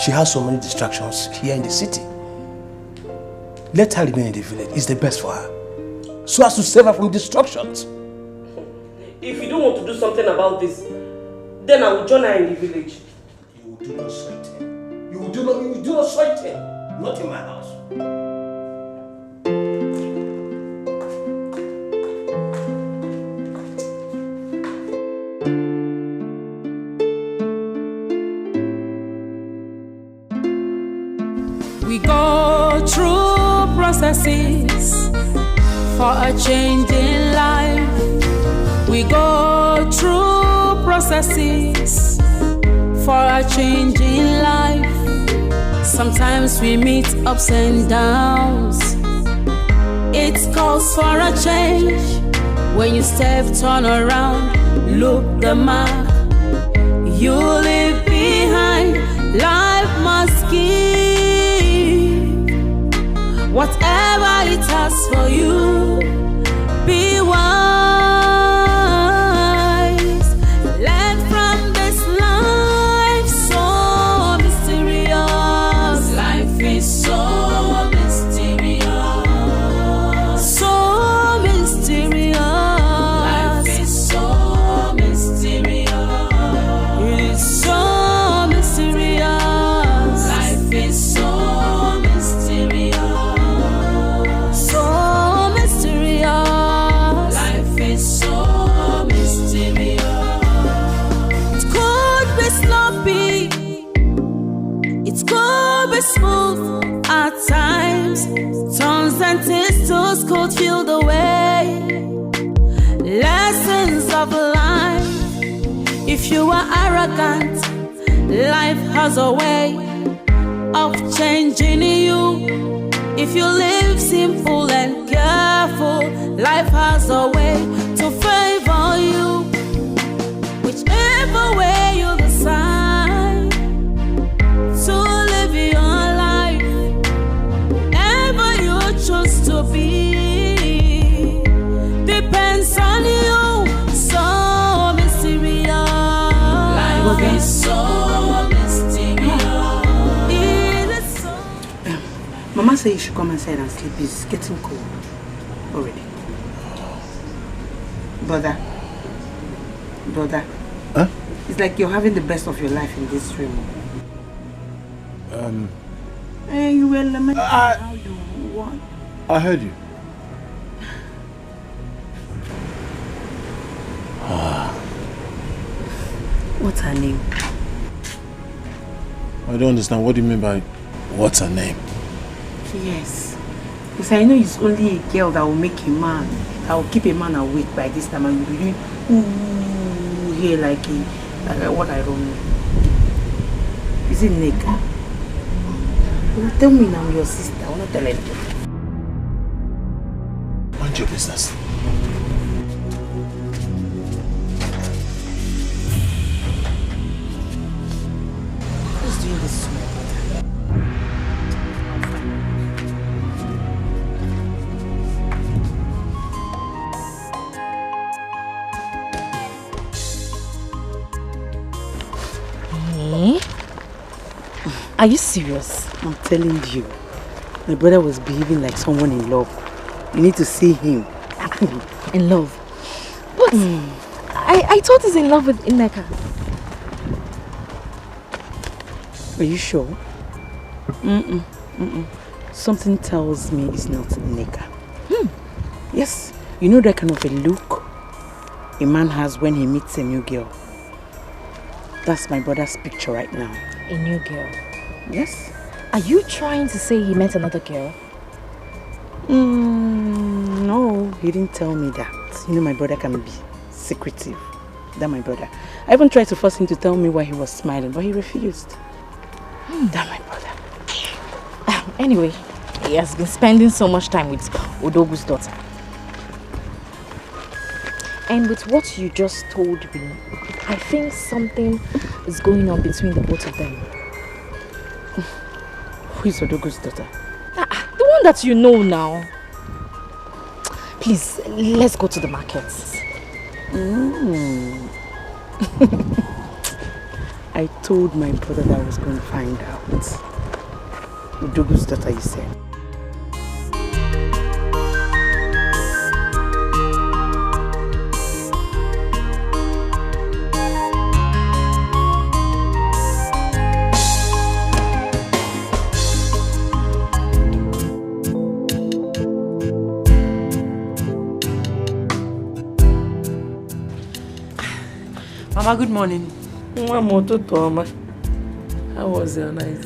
She has so many distractions here in the city. Let her remain in the village. It's the best for her, so as to save her from destructions. If you don't want to do something about this, then I will join her in the village. You will do not sweat him. You do not sweat him. Not in my house. We go through processes for a change in life. We go through processes for a change in life. Sometimes we meet ups and downs. It calls for a change. When you step, turn around, look the mark you leave behind. Life must give whatever it has for you. Be wise. Learn from this life, so mysterious. Life is so mysterious. So mysterious. Life is so mysterious. It is so mysterious. Life is so mysterious. So mysterious. Life is so mysterious. It could be sloppy. It could be smooth at times. Turns and twists could feel the way. Lessons of life. If you are arrogant, life has a way of changing you. If you live simple and careful, life has a way to favor you. Whichever way you decide to live your life, ever you choose to be, depends on you. So mysterious. Life is so mysterious. It is so. Mama said you should come inside and sleep. It's getting cold already. Brother. Huh? It's like you're having the best of your life in this room. Hey, you were lamenting how you want. I heard you. What's her name? I don't understand. What do you mean by what's her name? Yes. Because I know it's only a girl that will make a man, that will keep a man awake by this time, and you'll be doing ooh here like what I don't know. Is it Neka? Well, tell me now, your sister. I want to tell anybody. Mind your business. Who's doing this to my brother? Are you serious? I'm telling you, my brother was behaving like someone in love. You need to see him. In love? What? I thought he's in love with Ineka. Are you sure? Something tells me it's not Ineka. Yes, you know that kind of a look a man has when he meets a new girl. That's my brother's picture right now. A new girl? Yes. Are you trying to say he met another girl? No, he didn't tell me that. You know my brother can be secretive. That my brother. I even tried to force him to tell me why he was smiling, but he refused. That my brother. Anyway, he has been spending so much time with Odogu's daughter. And with what you just told me, I think something is going on between the both of them. Who is Odogu's daughter? The one that you know now. Please, let's go to the market. I told my brother that I was going to find out. Odogu's daughter, you said. Mama, good morning. How was your night?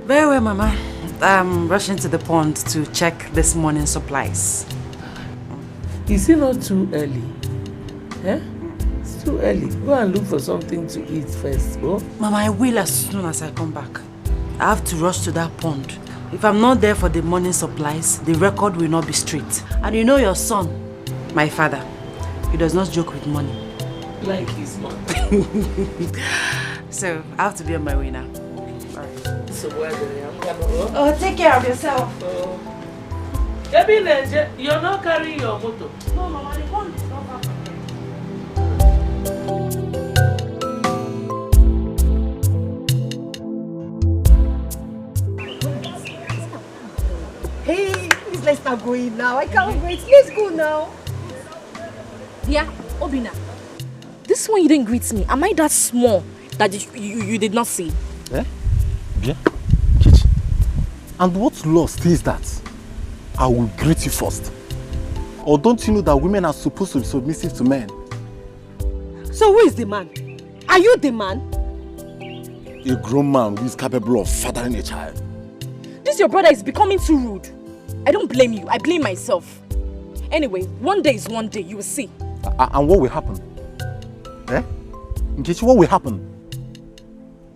Very well, Mama. I'm rushing to the pond to check this morning's supplies. Is it not too early? Eh? It's too early. Go and look for something to eat first, oh? Mama, I will as soon as I come back. I have to rush to that pond. If I'm not there for the morning supplies, the record will not be straight. And you know your son, my father, he does not joke with money. Like his mom. So, I have to be on my way now. Alright. So where do you Oh, take care of yourself. You're not carrying your motor. No, Mama, the pond is not far from Hey, please let's start going now. I can't wait. Let's go now. Yeah, Obina. This one you didn't greet me. Am I that small that you did not see? Eh? Yeah? Chizzy. And what law says that I will greet you first? Or don't you know that women are supposed to be submissive to men? So who is the man? Are you the man? A grown man who is capable of fathering a child. This your brother is becoming too rude. I don't blame you. I blame myself. Anyway, one day is one day. You will see. And what will happen? Eh? Nkechi, what will happen?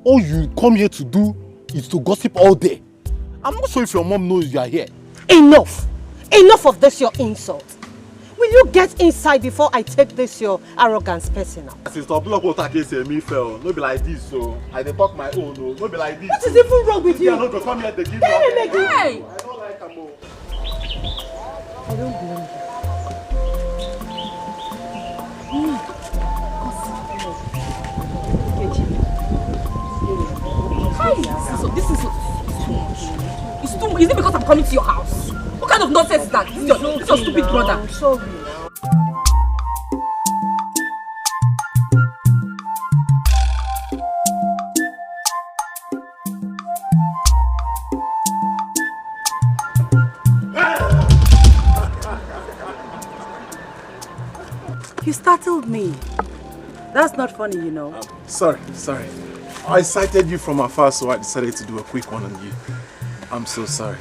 All you come here to do is to gossip all day. I'm not sure if your mom knows you are here. Enough! Enough of this your insult. Will you get inside before I take this your arrogance personal? Sister, block what I can say me fell. No be like this, so I dey talk my own. No be like this. What is even wrong with you? I don't come here to give Tell him again. Hey! I don't like him. I don't blame you. This is too much. It's too much. Is it because I'm coming to your house? What kind of nonsense is that? This is your stupid brother. I'm sorry. You startled me. That's not funny, you know. Sorry. I sighted you from afar, so I decided to do a quick one on you. I'm so sorry.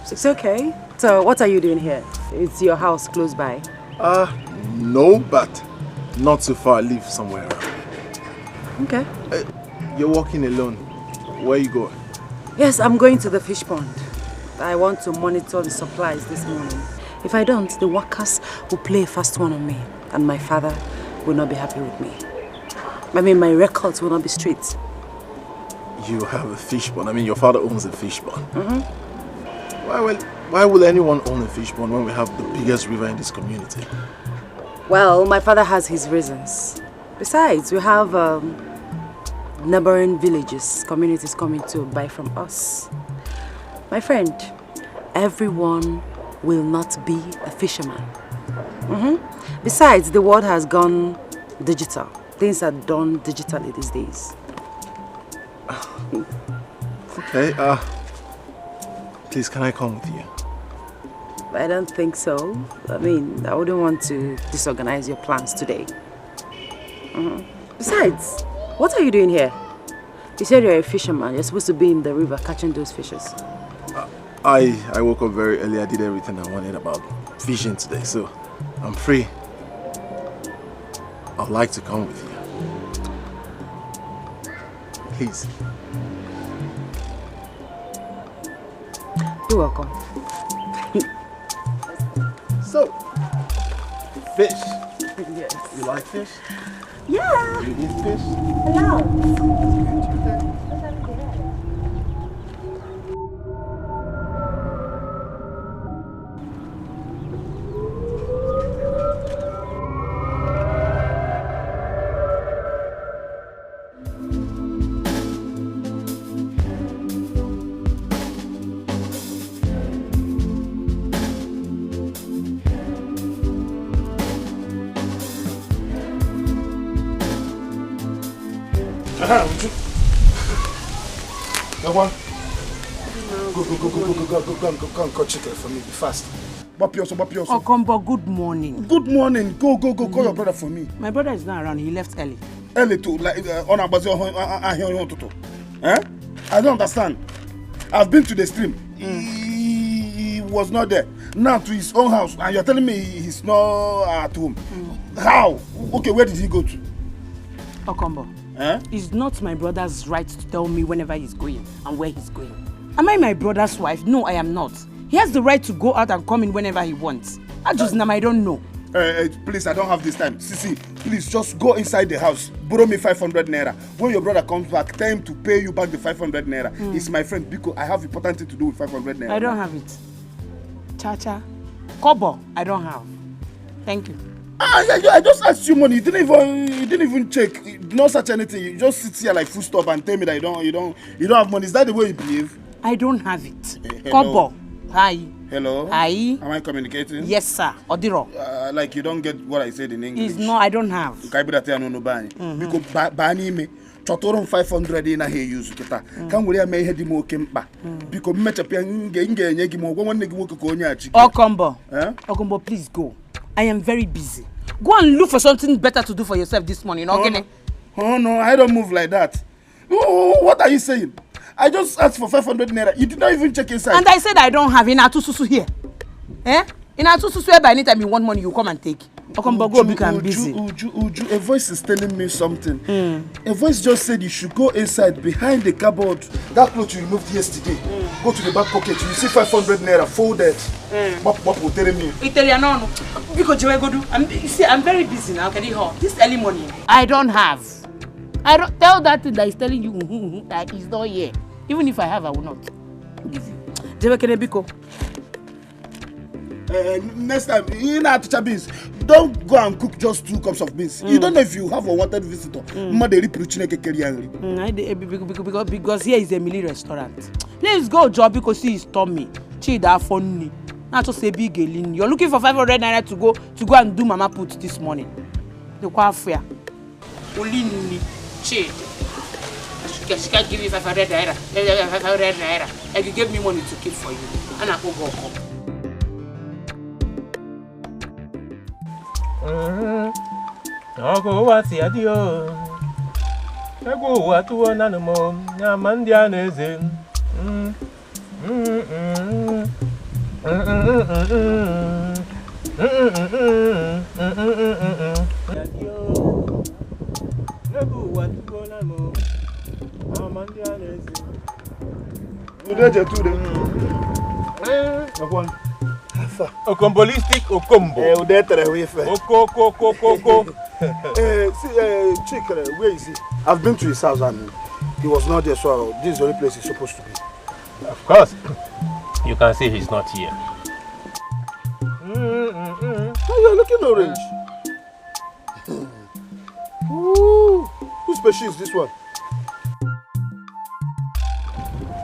It's okay. So, what are you doing here? Is your house close by? No, but not too far. I live somewhere around. Okay. You're walking alone. Where are you going? Yes, I'm going to the fish pond. I want to monitor the supplies this morning. If I don't, the workers will play a fast one on me, and my father will not be happy with me. I mean, my records will not be straight. You have a fish pond. I mean, your father owns a fish pond. Why will anyone own a fish pond when we have the biggest river in this community? Well, my father has his reasons. Besides, we have neighboring villages, communities coming to buy from us. My friend, everyone will not be a fisherman. Besides, the world has gone digital. Things are done digitally these days. Okay, please, can I come with you? I don't think so. I mean, I wouldn't want to disorganize your plans today. Besides, what are you doing here? You said you're a fisherman. You're supposed to be in the river catching those fishes. I woke up very early. I did everything I wanted about fishing today, so I'm free. I'd like to come with you. Please. You're welcome. So, fish. Yes. You like fish? Yeah. You eat fish? Hello. Go, chicken for me. Be fast. Bapioso. Okombo, good morning. Good morning. Go. Call your brother for me. My brother is not around. He left early. Early too, like on Eh? I don't understand. I've been to the stream. He was not there. Now to his own house, and you're telling me he's not at home. How? Okay, where did he go to? Okombo. Eh? It's not my brother's right to tell me whenever he's going and where he's going. Am I my brother's wife? No, I am not. He has the right to go out and come in whenever he wants. I don't know. Please, I don't have this time. Sisi, please just go inside the house. Borrow me 500 naira. When your brother comes back, tell him to pay you back the 500 naira. He's my friend because I have important thing to do with 500 naira. I don't have it. Chacha. Kobo, I don't have. Thank you. I just asked you money. You didn't even check. No such anything. You just sit here like full stop and tell me that you don't have money. Is that the way you behave? I don't have it. Kobo. Hi. Hello. Hi. Am I communicating? Yes, sir. Odiro. Like you don't get what I said in English. No, I don't have. Because bani me. Chotoron 500 in a here use kita. Can we make head mo kempa? Because match up young mo one nigga work Okombo. Okombo, please go. I am very busy. Go and look for something better to do for yourself this morning, okay? Oh no, I don't move like that. What are you saying? I just asked for 500 naira. You did not even check inside. And I said I don't have Inatu Susu here. Eh? Inatu Susu, by any time you want money, you come and take. Okombo, go because I'm busy. Uju, a voice is telling me something. A voice just said you should go inside behind the cupboard. That cloth you removed yesterday. Go to the back pocket. You see 500 naira folded. What will tell me? Italiano. Because you go do. I'm very busy now. Can you hear? This early morning. I don't have. I don't tell that thing that is telling you that is not here. Even if I have, I will not give you. Biko. Next time, you know teacher beans. Don't go and cook just 2 cups of beans. You don't know if you have a wanted visitor. Because here is a Emily restaurant. Let's go, job because he is Tommy. Chida funny. Not just a big alien. You're looking for 500 naira to go and do mama put this morning. The quite fair. Olini. She can't give you 500 naira. 500 naira. And you gave me money to keep for you. And I go home. Ogo wati adio. Ego watu wana no na mandia neze. Okombolistic Okombo. Chick, where is he? I've been to his house and he was not there, so this is the only place he's supposed to be. Of course. You can see he's not here. Oh, you're looking orange. Ooh. Whose species is this one?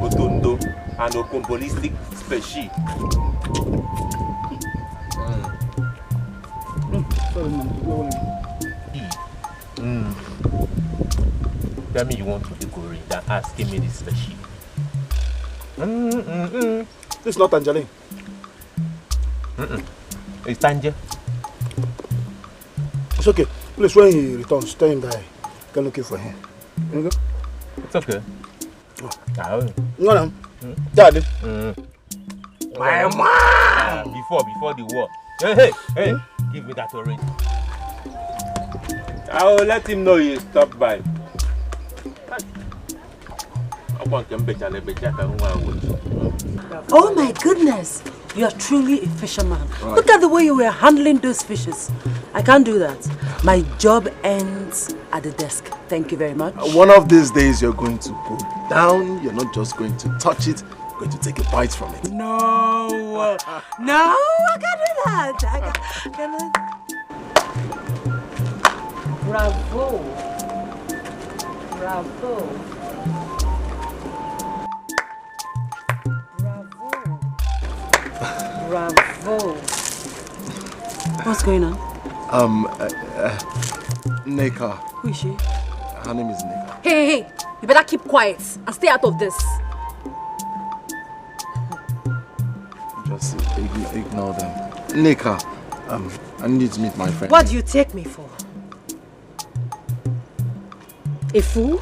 Otondo, an okombolistic species. Sorry, man. Tell me you want to decorate than asking me this species. This is not Tangerine. It's Tanger. It's okay. Please, when he returns, tell him that I can look for him. Okay? It's okay. No. Daddy. My man! Before the war. Hey, give me that orange. I will let him know he stopped by. Oh my goodness! You are truly a fisherman. Right. Look at the way you were handling those fishes. I can't do that. My job ends at the desk. Thank you very much. One of these days you're going to go down. You're not just going to touch it. You're going to take a bite from it. No. No, I can't do that. I can't. Bravo. Bravo. Bravo. What's going on? Nneka. Who is she? Her name is Nneka. Hey, you better keep quiet and stay out of this. Just ignore them. Nneka, I need to meet my friend. What do you take me for? A fool?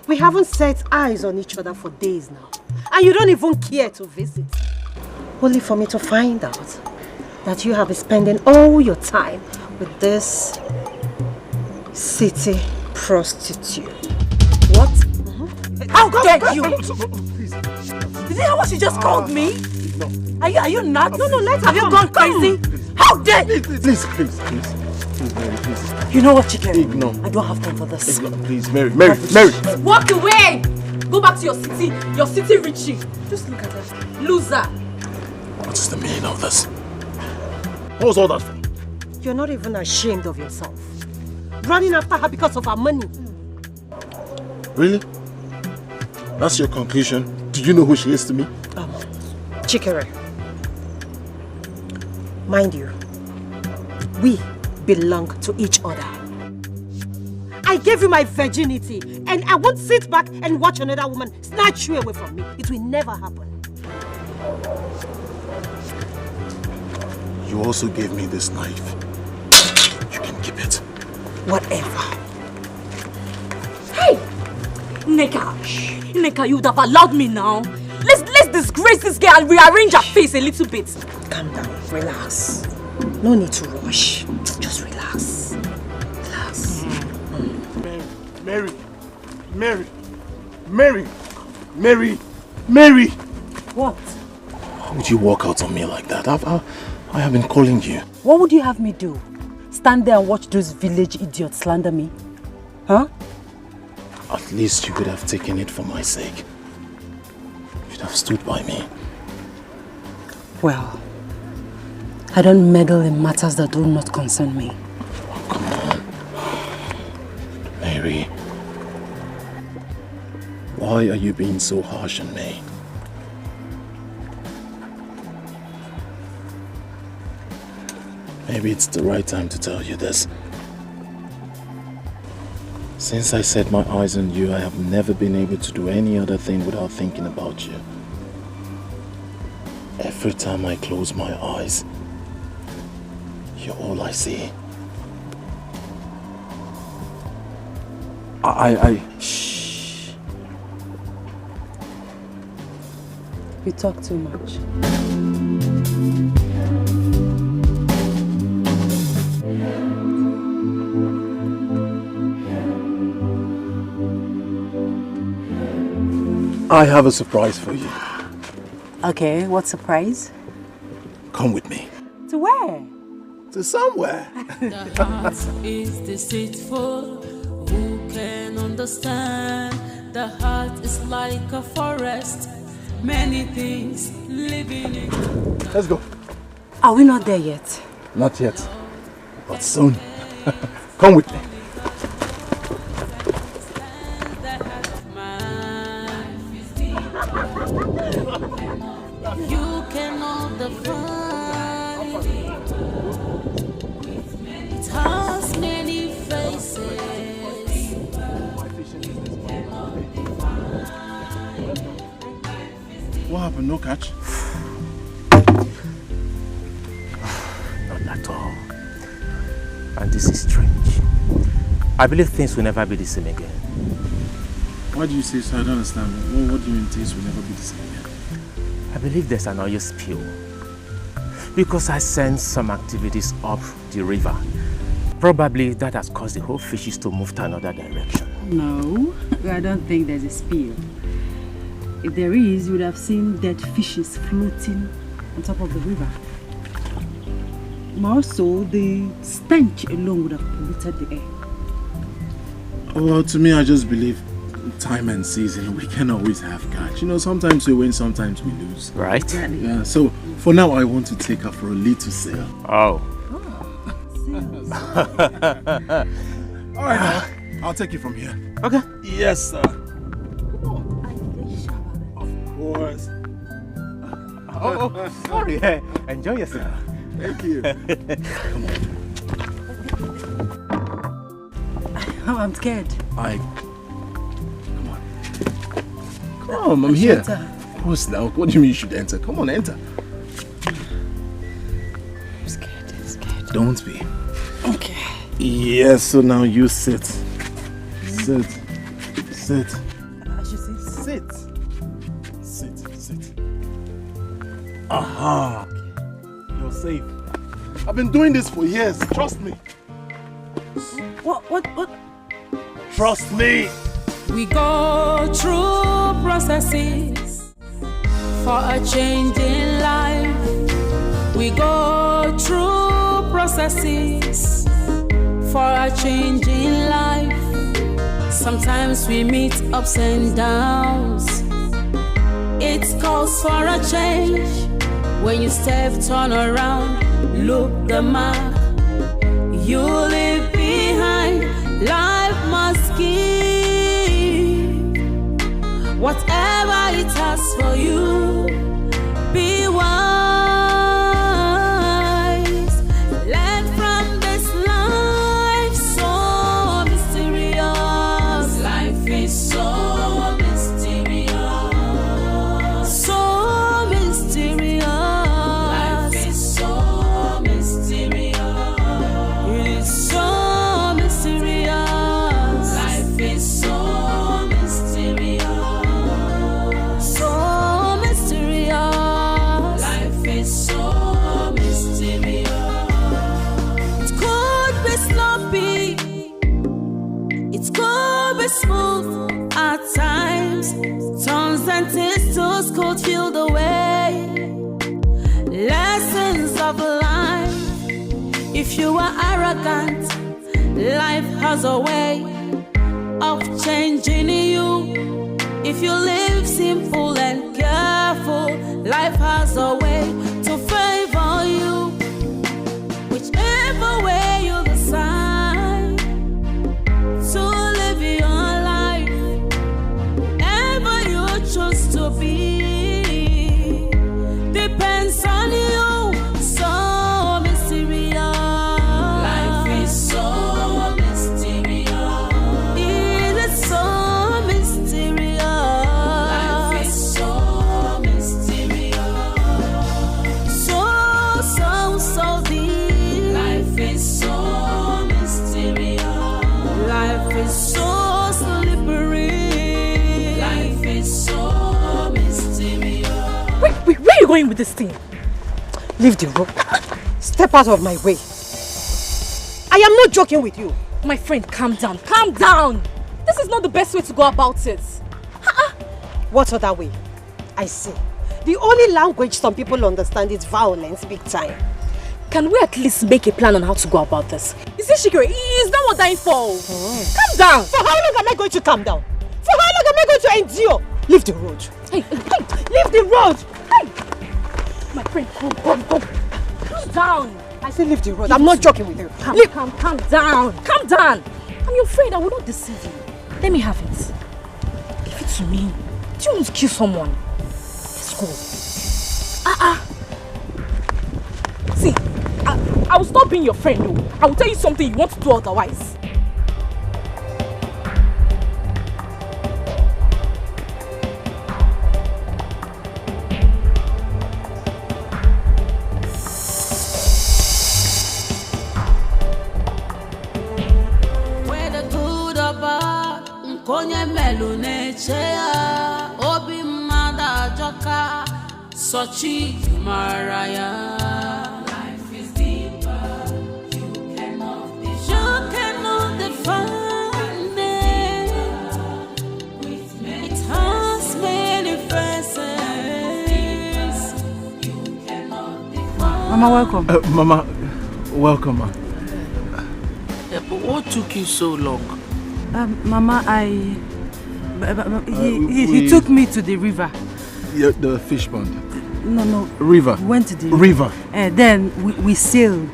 We haven't set eyes on each other for days now. And you don't even care to visit. Only for me to find out that you have been spending all your time with this city prostitute. What? How dare you? Please. Did you hear what she just called me? No. Are you nuts? No, let her Have you gone crazy? How dare you? Please, Mary, please. You know what, Chike? Ignore. I don't have time for this. Ignore, please, Mary. Walk away! Go back to your city Richie. Just look at her. Loser. What is the meaning of this? What was all that for? You're not even ashamed of yourself. Running after her because of her money. Really? That's your conclusion? Do you know who she is to me? Chikere. Mind you, we belong to each other. I gave you my virginity and I won't sit back and watch another woman snatch you away from me. It will never happen. You also gave me this knife. You can keep it. Whatever. Hey! Nneka, you would have allowed me now. Let's disgrace this girl and rearrange her face a little bit. Calm down, relax. No need to rush. Just relax. Relax. Mary! What? How would you walk out on me like that? I have been calling you. What would you have me do? Stand there and watch those village idiots slander me? Huh? At least you could have taken it for my sake. You'd have stood by me. Well, I don't meddle in matters that do not concern me. Oh, come on. Mary. Why are you being so harsh on me? Maybe it's the right time to tell you this. Since I set my eyes on you, I have never been able to do any other thing without thinking about you. Every time I close my eyes, you're all I see. Shh. You talk too much. I have a surprise for you. Okay, what surprise? Come with me. To where? To somewhere. The heart is deceitful. Who can understand? The heart is like a forest. Many things living in it. Let's go. Are we not there yet? Not yet, but soon. Come with me. You cannot define it. It has many faces. What happened? No catch? Not at all. And this is strange. I believe things will never be the same again. Why do you say so? I don't understand. What do you mean things will never be the same again? I believe there's an oil spill. Because I sense some activities up the river. Probably that has caused the whole fishes to move to another direction. No, I don't think there's a spill. If there is, you would have seen dead fishes floating on top of the river. More so, the stench alone would have polluted the air. Well, to me, I just believe time and season, we can always have catch. You know, sometimes we win, sometimes we lose. Right? Exactly. Yeah, so for now, I want to take her for a little sail. Oh. Alright, I'll take you from here. Okay. Yes, sir. Of course. Oh, sorry. Enjoy yourself. Thank you. Come on. Oh, I'm scared. Come on. Come, I'm here. Enter. Of course now. What do you mean you should enter? Come on, enter. I'm scared. Don't be. Okay. Yes, so now you sit. Sit. I should sit. Sit. Aha. You're safe. I've been doing this for years. Trust me. What? Trust me. We go through processes for a change in life. We go through processes for a change in life. Sometimes we meet ups and downs. It calls for a change. When you step, turn around, look the mark. You leave behind. Life must give whatever it has for you. Be wise. Learn from this life so mysterious. Life is so mysterious. So mysterious. Life is so mysterious. It is so mysterious. Life is so mysterious. So mysterious. Life is so mysterious. It could be sloppy. It could be smooth at times. Turns and twists could feel the way. Lessons of life. If you are arrogant, life has a way of changing you. If you live simple and careful, life has a way to favor you. Whichever way you decide to live your life, ever you choose to be, depends on you. So mysterious. Life is so mysterious. It is so mysterious. Life is so mysterious. So deep. Life is so mysterious. Life is so slippery. Life is so mysterious. Where are you going with this thing? Leave the road. Step out of my way. I am not joking with you. My friend, calm down. Calm down. This is not the best way to go about it. What other way? I see. The only language some people understand is violence, big time. Can we at least make a plan on how to go about this? You see, Shikiri, it's not what dying for. Calm down. For how long am I going to calm down? For how long am I going to endure? Leave the road. Hey, leave the road. Hey. My friend, come. Calm down. I say leave the road. I'm not joking with you. Calm down. Calm down. I'm your friend. I will not deceive you. Let me have it. Give it to me. Do you want to kill someone? Let's go. See, I will stop being your friend, though. I will tell you something you want to do otherwise. Whether good or bad, nkonye melu nechea. Obi mada joka, sochi maraya. Life is deeper, you cannot define it. It has many Mama, welcome. Mama, welcome, ma. Yeah, but what took you so long? Mama, he took me to the river. Yeah, the fish pond. No. River. We went to the river. Then we sailed.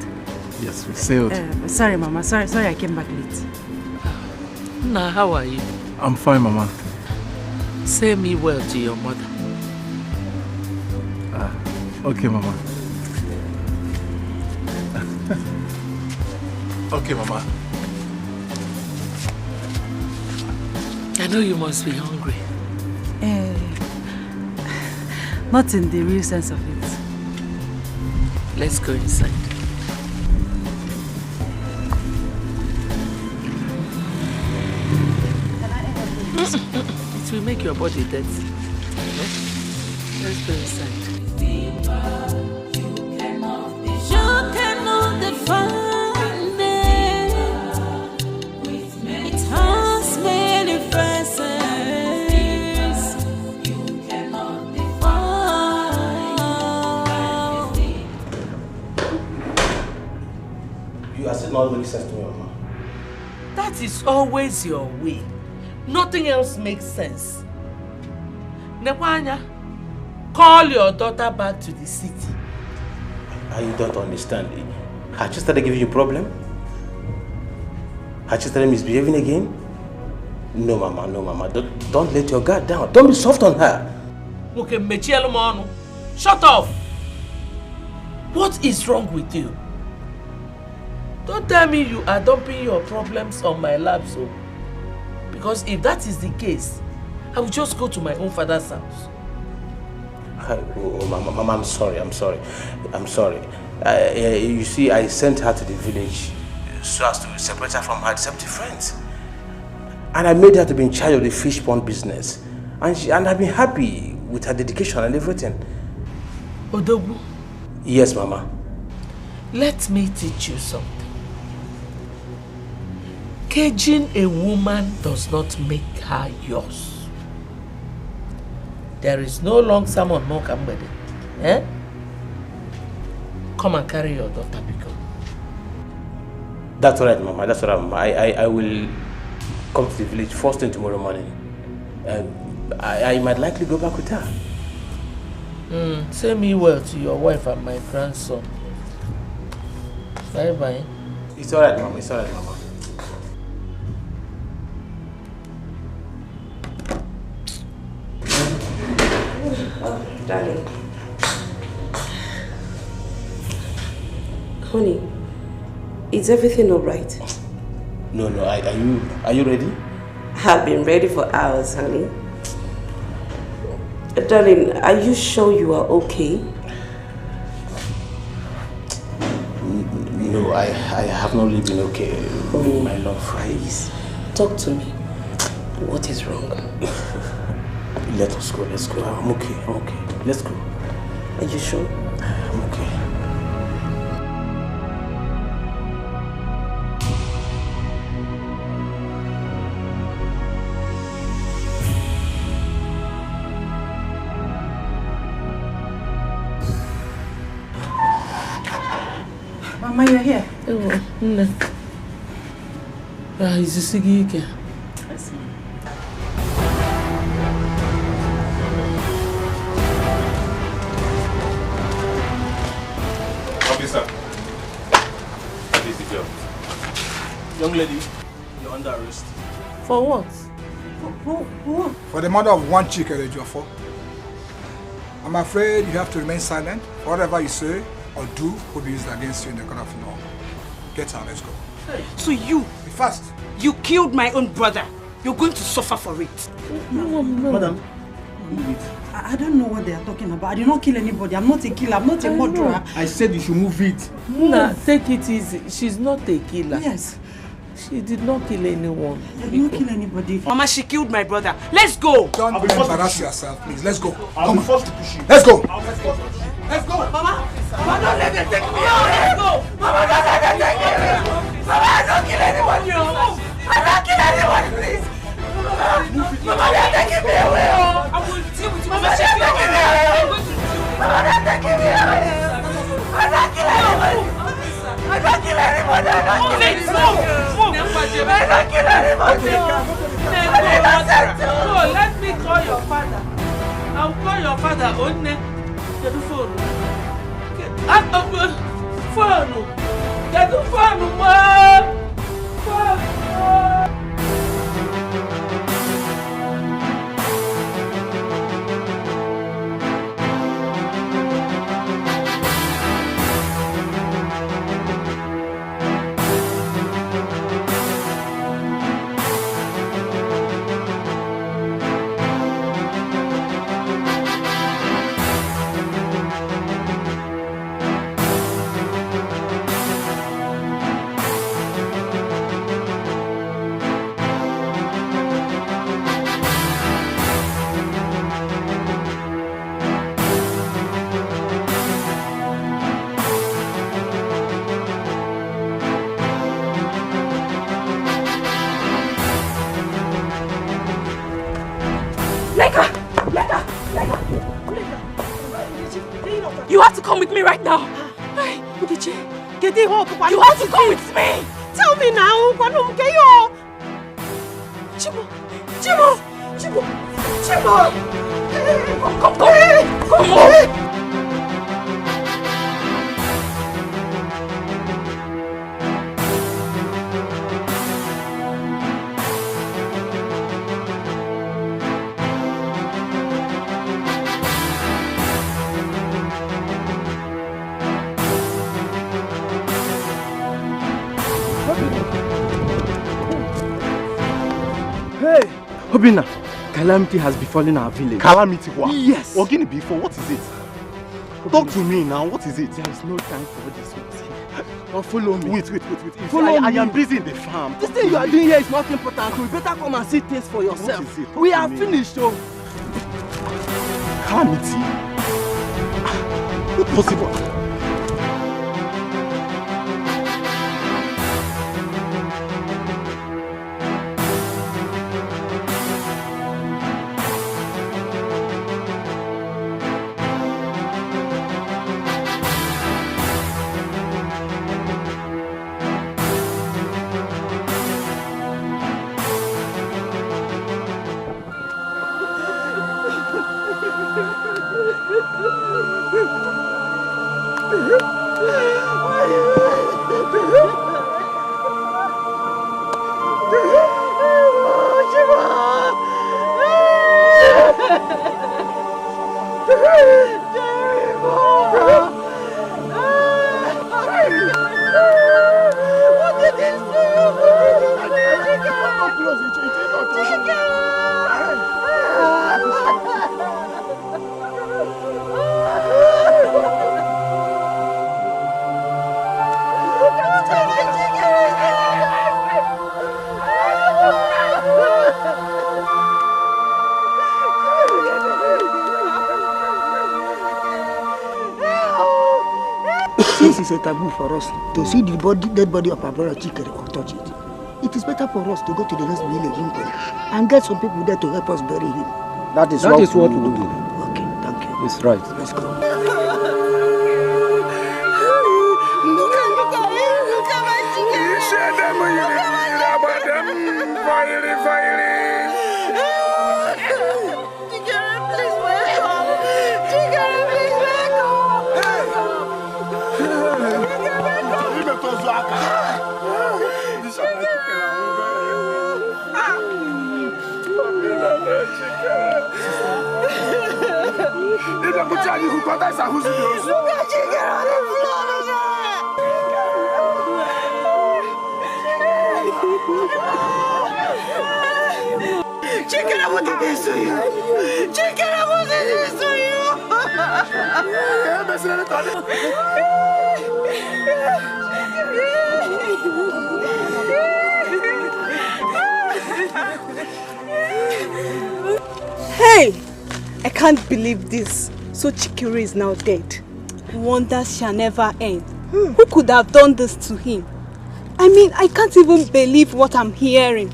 Yes, we sailed. Sorry, Mama. Sorry, I came back late. Now, how are you? I'm fine, Mama. Say me well to your mother. Okay, Mama. Okay, Mama. I know you must be hungry. Not in the real sense of it. Let's go inside. It will make your body dirty. Let's go inside. You cannot define it. It has many faces. You cannot define. You are still not making sense to me, Mama. That is always your way. Nothing else makes sense. Nekwanya, call your daughter back to the city. You don't understand. Has she started giving you a problem? Has she started misbehaving again? No, Mama, no, Mama. Don't let your guard down. Don't be soft on her. Okay, shut up. What is wrong with you? Don't tell me you are dumping your problems on my lap, so. Because if that is the case, I will just go to my own father's house. Mama, I'm sorry. You see, I sent her to the village so as to separate her from her deceptive friends. And I made her to be in charge of the fish pond business. And I've been happy with her dedication and everything. Odogu? Yes, Mama. Let me teach you something. Caging a woman does not make her yours. There is no long sermon, no kambede. Come and carry your daughter, Biko. That's all right, Mama. That's all right, Mama. I will come to the village first thing tomorrow morning. I might likely go back with her. Say me well to your wife and my grandson. Bye-bye. It's all right, Mama. It's all right, Mama. Darling. Honey, is everything all right? No. Are you ready? I've been ready for hours, honey. Darling, are you sure you are okay? No, I have not really been okay. My love. Please, talk to me. What is wrong? Let us go. Let's go. I'm okay. Let's go. Are you sure? I'm okay. Mama, you're here. Oh, no. Is this again? Officer, that is the girl. Young lady, you're under arrest. For what? For the murder of one chick, Edochie. I'm afraid you have to remain silent. Whatever you say or do will be used against you in the court of law. Get her, let's go. So you, be fast. You killed my own brother. You're going to suffer for it. No. Madam, I don't know what they are talking about. I did not kill anybody. I'm not a killer. I'm not a murderer. I said you should move it. Nah, take it easy. She's not a killer. Yes. She did not kill anyone. I did not kill anybody. Mama, she killed my brother. Let's go. Don't embarrass yourself, please. Let's go. I'll be forced to push you. Let's go. Let's go. Mama, don't let them take me away. Let's go. Mama, don't let them take me away. Mama, I don't kill anyone. I don't kill anyone, please. Mama, they're taking me away. I will deal with you. Mama, they're taking me away. Mama, they're taking me away. I'm not killing Go, let me call your father. I'll call your father. Only get the phone. Get the phone. Get the phone, Mom. Phone. You have to come with me right now. You have to come with me. Tell me now. Chimo. Come on. Obina, calamity has befallen our village. Calamity what? Yes. Ogini before, what is it? Talk to me now, what is it? There is no time for this. Now follow me. Wait. Follow me. I am busy in the farm. This thing you are doing here is not important. You better come and see things for yourself. What is it? We are finished, oh. Calamity? Not possible. Since it's a taboo for us to see the dead body of our brother Chikere or touch it, it is better for us to go to the next village and get some people there to help us bury him. That is what we will do. Okay, thank you. It's right. Let's go. Chikere, what did they do you? Chikere, what did they do you? Hey! I can't believe this. So Chikere is now dead. Wonders shall never end. Who could have done this to him? I mean, I can't even believe what I'm hearing.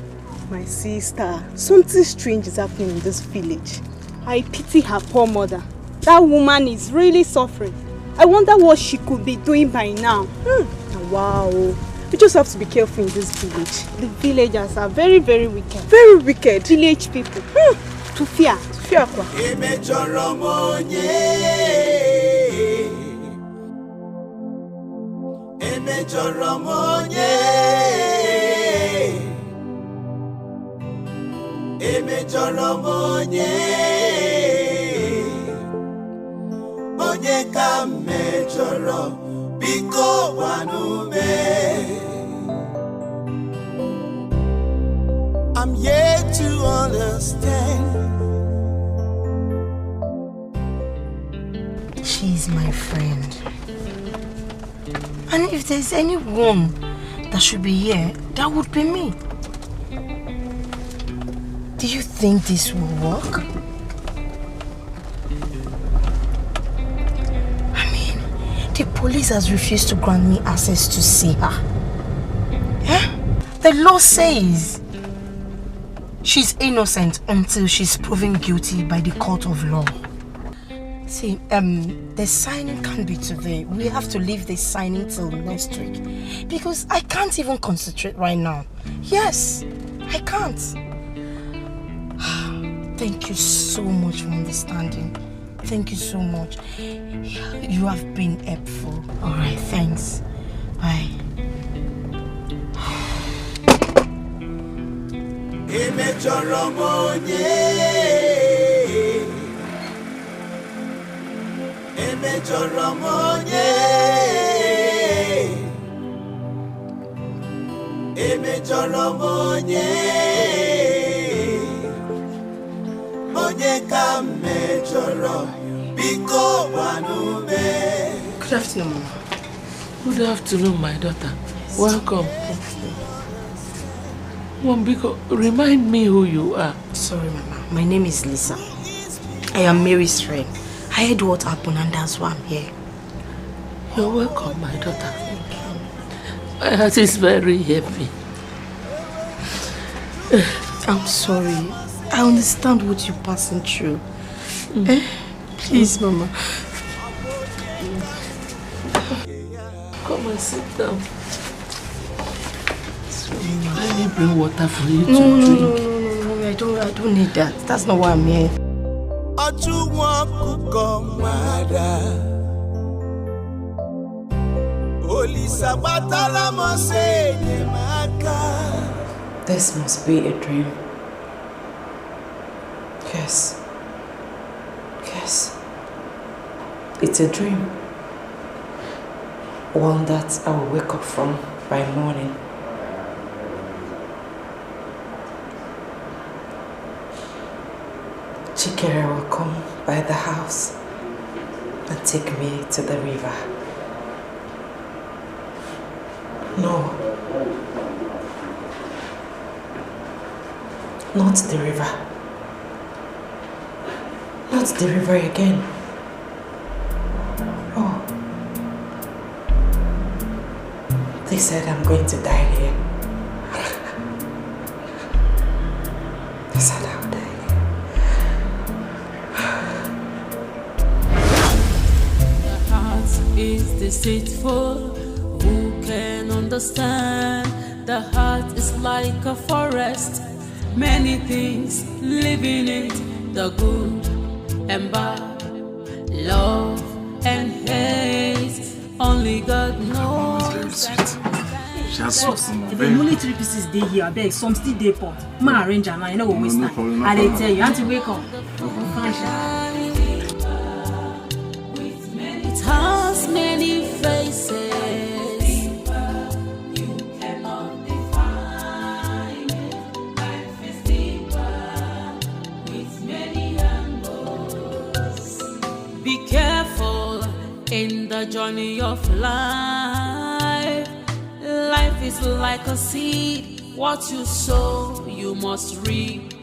My sister, something strange is happening in this village. I pity her poor mother. That woman is really suffering. I wonder what she could be doing by now. Wow. We just have to be careful in this village. The villagers are very, very wicked. Very wicked. Village people. To fear. To fear. I'm yet to understand. She's my friend. And if there's anyone that should be here, that would be me. Do you think this will work? I mean, the police has refused to grant me access to see her. Yeah? The law says she's innocent until she's proven guilty by the court of law. See, the signing can't be today. We have to leave this signing till next week. Because I can't even concentrate right now. Yes, I can't. Thank you so much for understanding. Thank you so much. You have been helpful. Alright, thanks. Bye. Good afternoon. Good afternoon, my daughter. Welcome. Mom, Biko, remind me who you are. Sorry, Mama. My name is Lisa. I am Mary's friend. I heard what happened and that's why I'm here. You're welcome, my daughter. My heart is very heavy. I'm sorry. I understand what you're passing through. Please, Mama. Come and sit down. Let me bring water for you to drink. No, I don't need that. That's not why I'm here. This must be a dream. Yes. Yes. It's a dream. One that I will wake up from by morning. Chikere will come by the house and take me to the river. No. Not the river. Not the river again. Oh. They said I'm going to die here. They said I'll die here. The heart is deceitful. Who can understand? The heart is like a forest. Many things live in it. The good and bad, love and hate. Only God knows. If the only 3 pieces they here, I beg some still they pot. Ma arrange and I know we waste time. I tell you, auntie wake up. It has many faces. Be careful in the journey of life. Life is like a seed. What you sow, you must reap.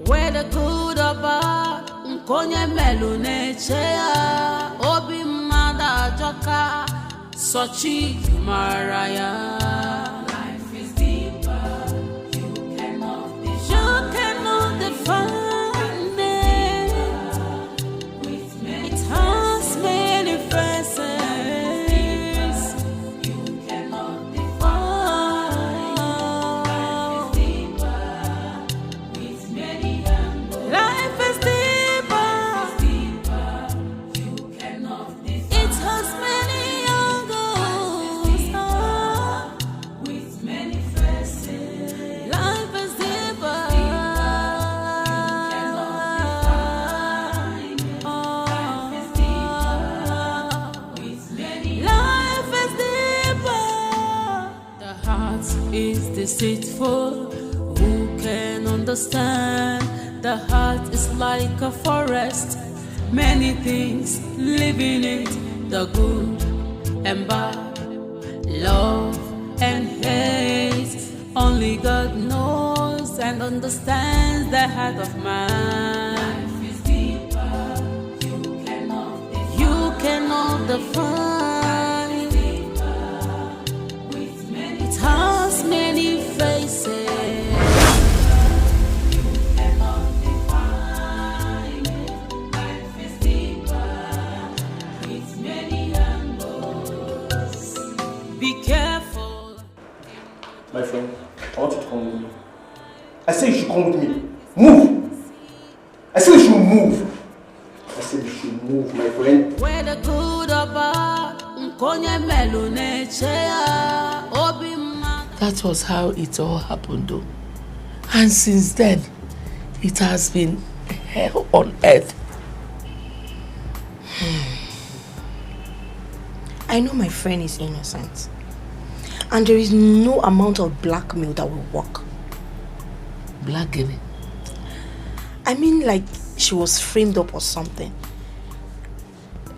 Whether good or bad, nkonye melune chea. Obi mada joka, sochi maraya. Life is deeper. You cannot define. Many faces, you cannot define. deceitful. Who can understand? The heart is like a forest. Many things live in it, the good and bad, love and hate. Only God knows and understands the heart of man. Life is deeper, you cannot define. It has many faces. Be careful. My friend, I want you to come with me. I say you should come with me. Move! I say you should move. I said you should move, my friend. Where the good or bad, that was how it all happened though. And since then, it has been hell on earth. I know my friend is innocent. And there is no amount of blackmail that will work. Blackmail? I mean like she was framed up or something.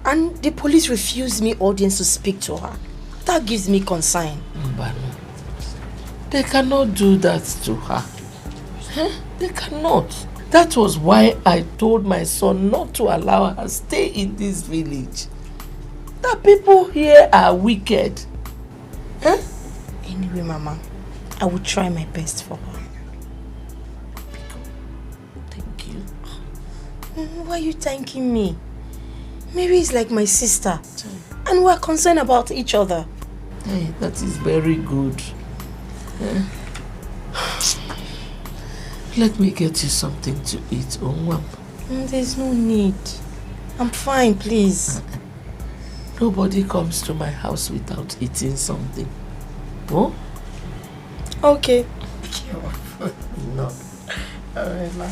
And the police refused me audience to speak to her. That gives me concern. Mbano, they cannot do that to her. Huh? They cannot. That was why I told my son not to allow her stay in this village. The people here are wicked. Huh? Anyway, Mama, I will try my best for her. Thank you. Why are you thanking me? Mary is like my sister. And we're concerned about each other. Hey, that is very good. Let me get you something to eat, Onwam. There's no need. I'm fine, please. Nobody comes to my house without eating something. Oh? Okay. No. Alright, ma.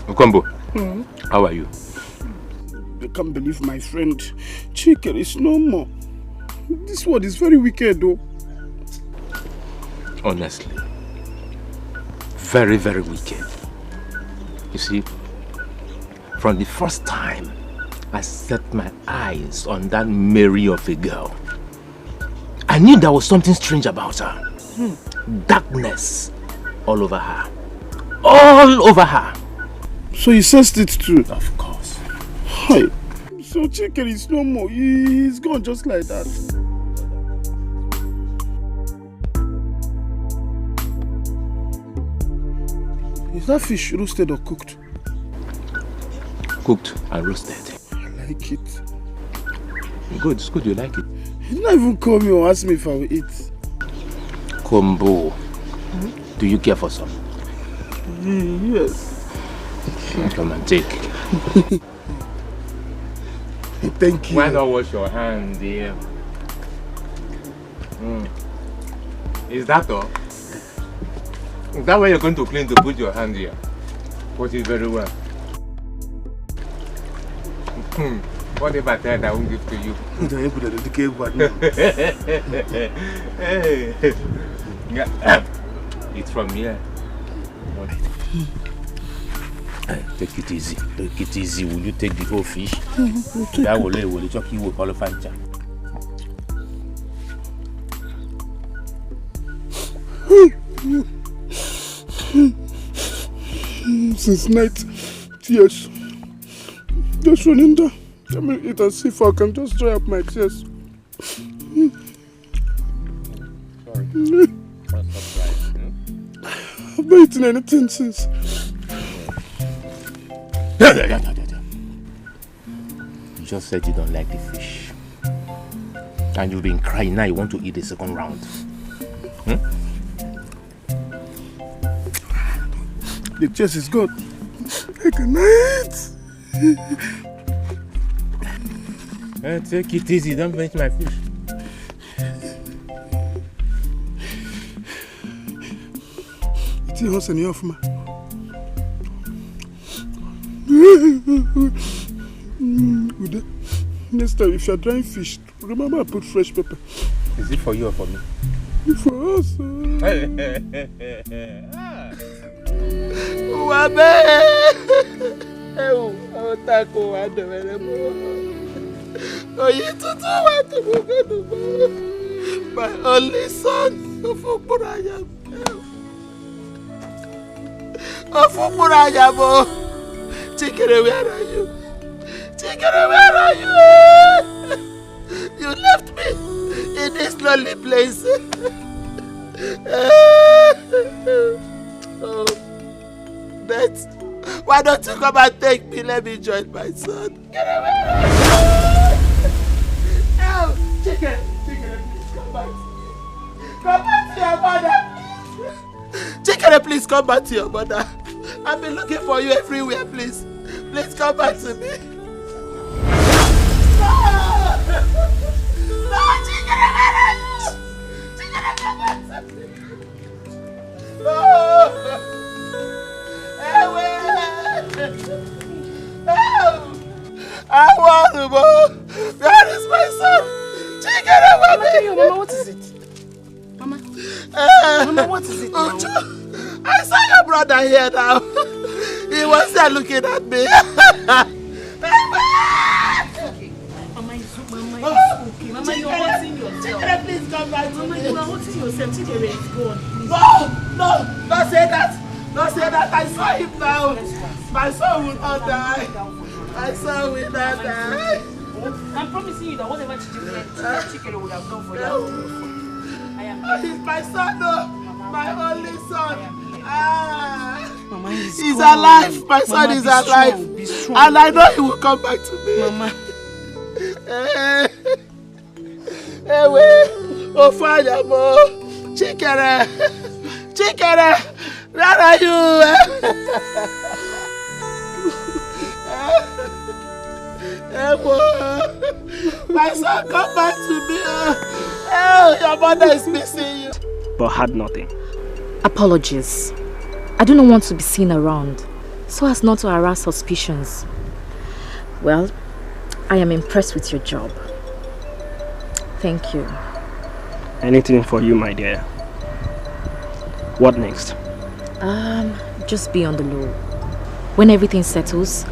Ukombo, how are you? I can't believe my friend Chike is no more. This world is very wicked though. Honestly, very, very wicked. You see, from the first time I set my eyes on that Mary of a girl, I knew there was something strange about her. Darkness all over her. All over her. So you sensed it too? Of course. Hi. So Chike is no more. He's gone just like that. Is that fish roasted or cooked? Cooked and roasted. I like it. Good, it's good you like it. You didn't even call me or ask me if I will eat. Combo. Do you care for some? Yes. Come and take. Thank you. Why not wash your hands, dear? Is that all? Is that where you're going to clean to put your hand here? Put it very well. What if I tell that I won't give to you? Don't put it in the cave, but hey. It's from here. Take it easy. Take it easy. Will you take the whole fish? That will you talk you with all of Fanta. Since night, tears. Just running down. Let me eat and see if I can just dry up my tears. Sorry. I've not eaten anything since. You just said you don't like the fish. And you've been crying, now you want to eat the second round. The chest is good. I can eat. Take it easy, don't finish my fish. Tea house and off, ma. Next time, if you're drying fish, remember I put fresh pepper. Is it for you or for me? For us. My only son, Chikere, where are you? Chikere, where are you? You left me in this lonely place. Oh, but why don't you come and take me? Let me join my son. Get away! Oh, Chikere, please come back. Come back to your mother. Chikere, please come back to your mother. I've been looking for you everywhere, please. Please come back to me. No! No, Chikere, where are you? Chikere, come back to me. No! I want to go. Where is my son? Chikere, where are you? Mama, what is it? Mama? Mama, what is it now? I saw your brother here now. He was there looking at me. Okay. Mama, it's okay. Mama, you're hurting yourself. Chikere, please come back to me. Mama, you are hurting yourself. Chikere is gone. No, don't say that. Don't say that. I saw him now. My son will not die. My son will not die. I'm promising you that whatever Chikere would have done for you. I am. He's my son, no. My only son. Mama, he's alive. My son is alive. And I know he will come back to me. Mama. Oh, fire, mo. Chikere. Chikere. Where are you? My son, come back to me. Oh, your mother is missing you. But had nothing. Apologies. I do not want to be seen around, so as not to harass suspicions. Well, I am impressed with your job. Thank you. Anything for you, my dear. What next? Just be on the low. When everything settles,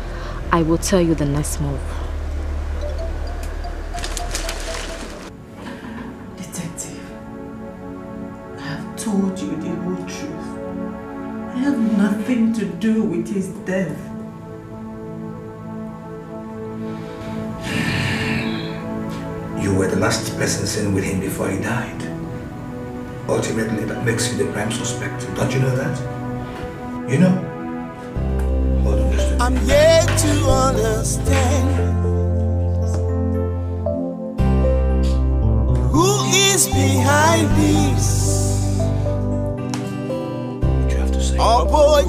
I will tell you the next move. Detective, I have told you the whole truth. I have nothing to do with his death. You were the last person seen with him before he died. Ultimately, that makes you the prime suspect. Don't you know that? You know? Hold on just a minute. I'm yet to understand who is behind this. What you have to say? Oh, boy,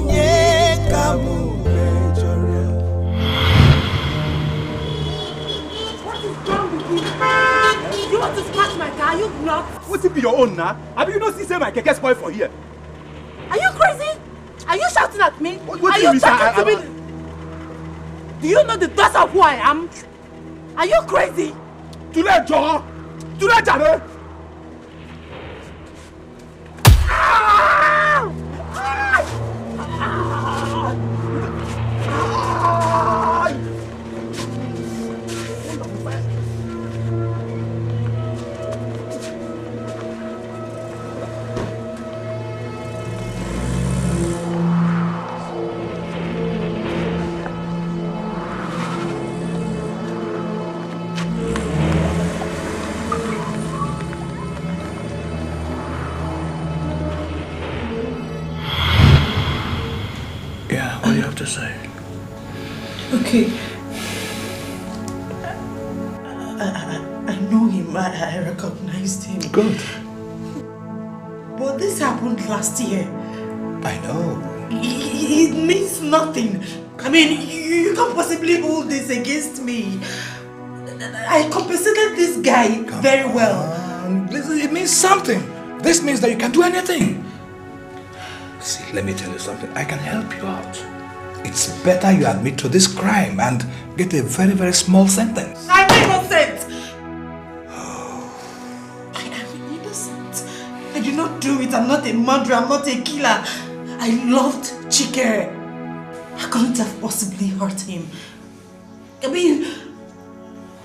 You want to scratch my car? You not? What's it be your own now? Have you not seen my keke spoil for here? Are you crazy? Are you shouting at me? What are you talking to me? Do you know the dust of who I am? Are you crazy? Tule Joe! Tule Jare! To say. Okay. I know him. I recognized him. Good. But this happened last year. I know. It means nothing. I mean, you can't possibly hold this against me. I compensated this guy very well. It means something. This means that you can do anything. See, let me tell you something. I can help you out. It's better you admit to this crime and get a very, very small sentence. I'm innocent! I am innocent. I did not do it. I'm not a murderer. I'm not a killer. I loved Chike. I couldn't have possibly hurt him. I mean,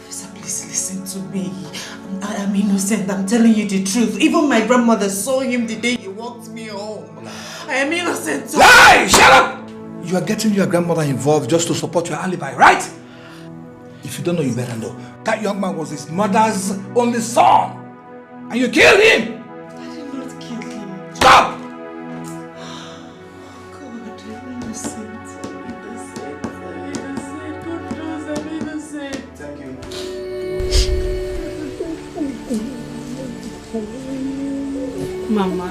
officer, please listen to me. I'm innocent. I'm telling you the truth. Even my grandmother saw him the day he walked me home. I am innocent. Lie! Shut up! You are getting your grandmother involved just to support your alibi, right? If you don't know, you better know. That young man was his mother's only son. And you killed him! I did not kill him. Stop! God, I'm innocent. I'm innocent. I'm innocent. God knows I'm innocent. Thank you. Mama,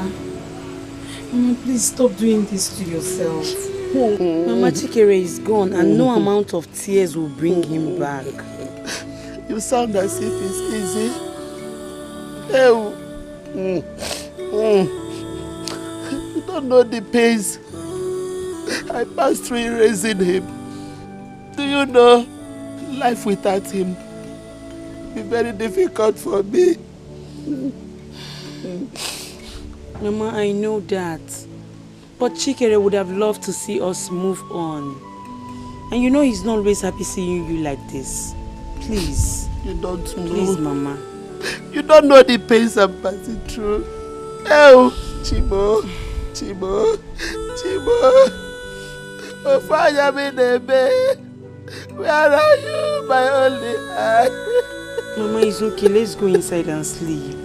please stop doing this to yourself. Mama, Chikere is gone and no amount of tears will bring him back. You sound as if it's easy. You don't know the pains I passed through in raising him. Do you know, life without him will be very difficult for me. Mama, I know that. But Chikere would have loved to see us move on. And you know he's not always happy seeing you like this. Please. You don't know. Please, Mama. You don't know the pains I'm passing through. Oh, Chibo. Oh, fire me, baby. Where are you, my only eye? Mama, it's okay. Let's go inside and sleep.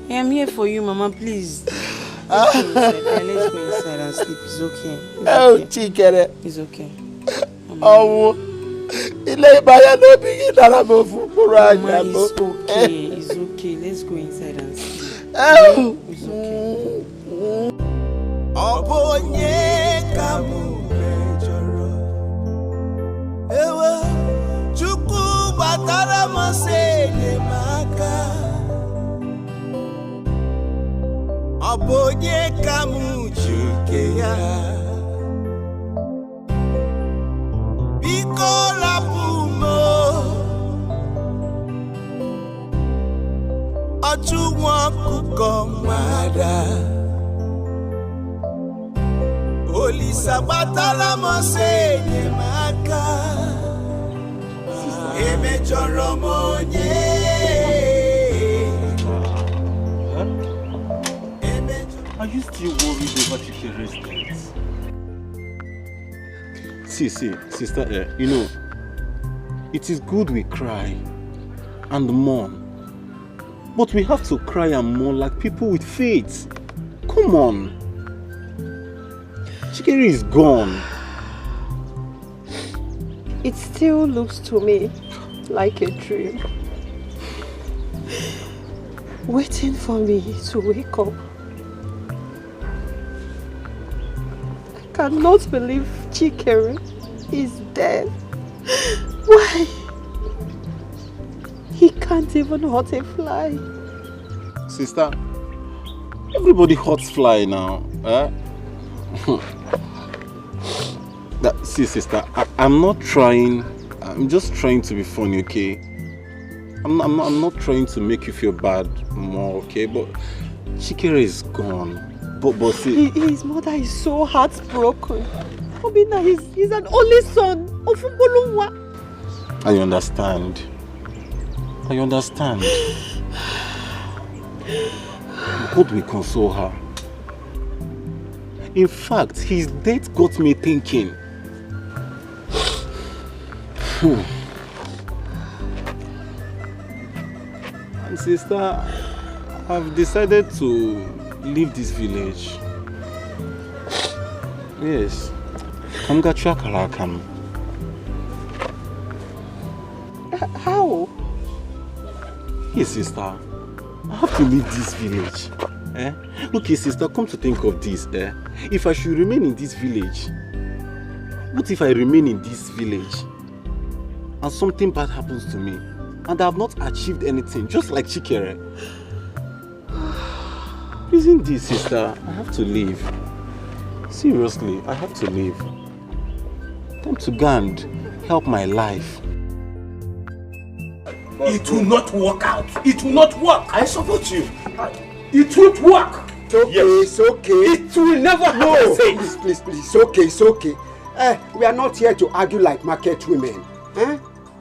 I am here for you, Mama. Please. Let's go inside and sleep. It's okay. Chikere. It's okay. Oh, Mama, it's okay. It's okay. Let's go inside and sleep. It's Are you still worried over Chikere's death? See, sister, you know, it is good we cry and mourn. But we have to cry and mourn like people with faith. Come on. Chikere is gone. It still looks to me like a dream. Waiting for me to wake up. I cannot believe Chikere is dead. Why? He can't even hurt a fly. Sister, everybody hurts fly now. See, sister, I'm not trying. I'm just trying to be funny, okay? I'm not trying to make you feel bad more, okay? But Chikere is gone. But see, his mother is so heartbroken. Obina, he's an only son of Mbolungwa. I understand. God will console her. In fact, his death got me thinking. And sister, I've decided to leave this village. Yes. How? Yes, sister. I have to leave this village. Okay, sister, come to think of this. If I should remain in this village, what if I remain in this village and something bad happens to me and I have not achieved anything, just like Chikere? Isn't this, sister? I have to leave. Seriously, I have to leave. Time to go and help my life. It will not work out. It will not work. I support you. It won't work. It's okay, it's okay. It will never happen. No, please, it's okay, it's okay. We are not here to argue like market women.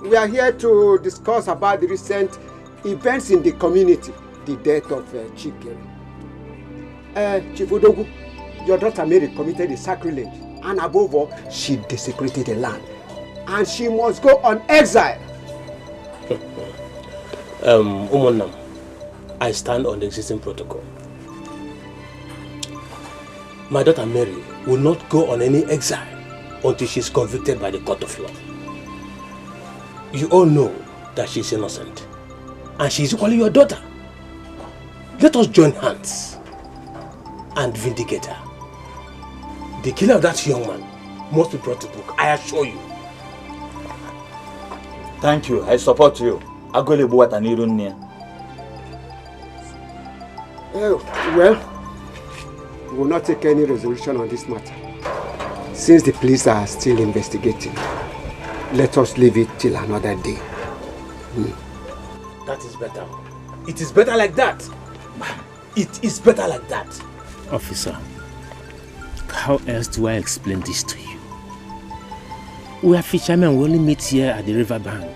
We are here to discuss about the recent events in the community. The death of Chikere. Chief Odogu, your daughter Mary committed a sacrilege. And above all, she desecrated the land. And she must go on exile. Umunam, I stand on the existing protocol. My daughter Mary will not go on any exile until she is convicted by the court of law. You all know that she is innocent. And she is equally your daughter. Let us join hands and vindicate her. The killing of that young man must be brought to book, I assure you. Thank you. I support you. Well, we will not take any resolution on this matter. Since the police are still investigating, let us leave it till another day. That is better. It is better like that. It is better like that. Officer, how else do I explain this to you? We are fishermen, we only meet here at the river bank.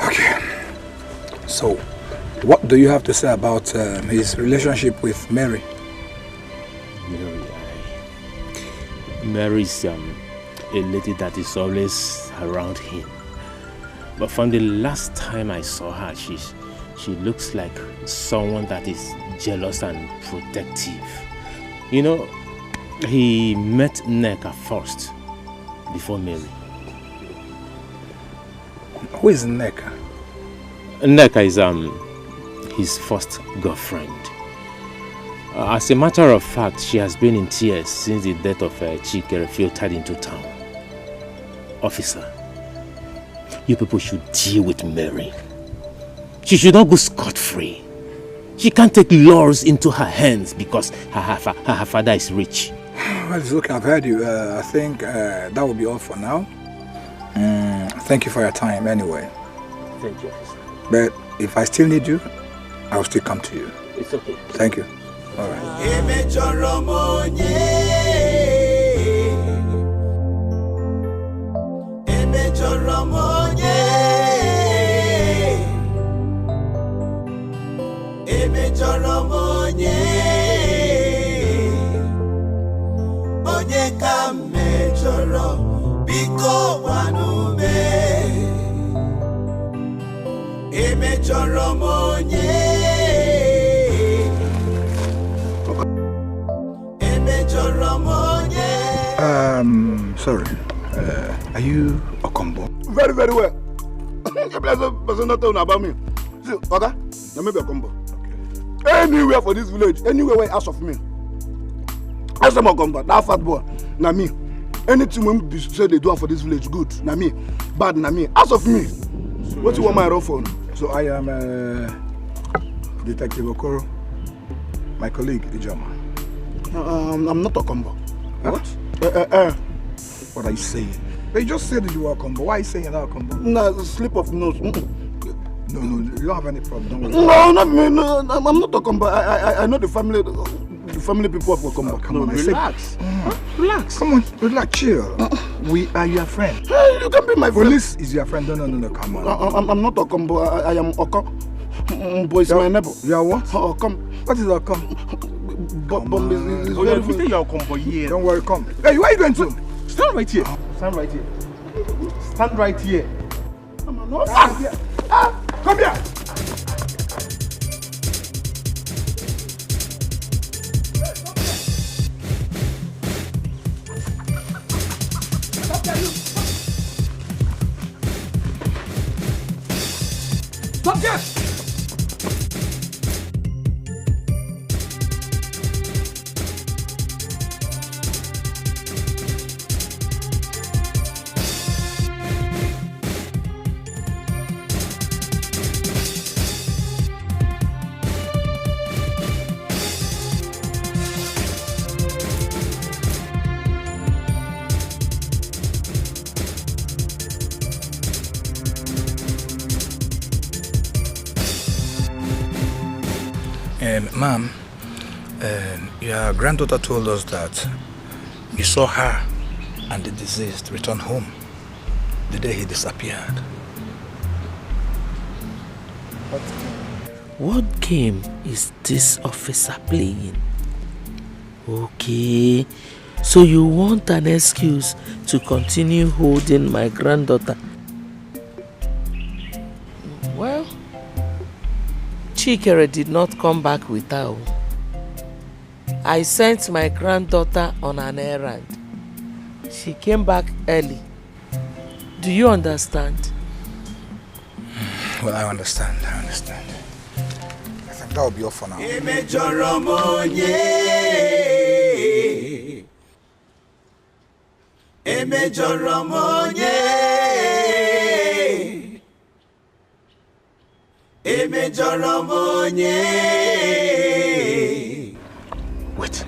Okay. So, what do you have to say about his relationship with Mary? Mary is a lady that is always around him. But from the last time I saw her, she looks like someone that is jealous and protective. You know, he met Neka first, before Mary. Who is Neka? Neka is his first girlfriend. As a matter of fact, she has been in tears since the death of Chikere filtered into town. Officer, you people should deal with Mary. She should not go scot-free. She can't take laws into her hands because her father is rich. Well, look, I've heard you. I think that will be all for now. Thank you for your time anyway. Thank you, officer. But if I still need you, I will still come to you. It's okay. Thank you. All right. Sorry. Are you Okombo? Very, very well. Person not telling about me. See, okay? Now maybe Okombo. Okay. Anywhere for this village, anywhere where ask of me. Ask them Okombo, that fat boy. Now me. Anything when say they do for this village, good. Now me. Bad, now me. Ask of me. So what you want my run for? So I am Detective Okoro. My colleague, Ijoma. I'm not Okombo. What? What are you saying? They just said that you are Okombo. Why are you saying that Okombo? No, slip of nose. No, you don't have any problem. Don't worry. No, not me. No, I'm not Okombo. I know the family people of Okombo. Come on, relax. Relax. Come on, relax, chill. We are your friend. Hey, you can be my friend. Police is your friend. No, come on. I'm not Okombo. I am Oko. Boys, my neighbor. You are what? Okom. What is Okom? Bomb is very good. You are Okombo here. Don't worry, come. Hey, where are you going to? Stand right here. Stand right here. Stand right here. Come on, come here. Stop here. Ma'am, your granddaughter told us that you saw her and the deceased return home the day he disappeared. What game is this officer playing? Okay, so you want an excuse to continue holding my granddaughter? Well, Chikere did not come back with her. I sent my granddaughter on an errand. She came back early. Do you understand? Well, I understand. I think that will be all for now. Wait,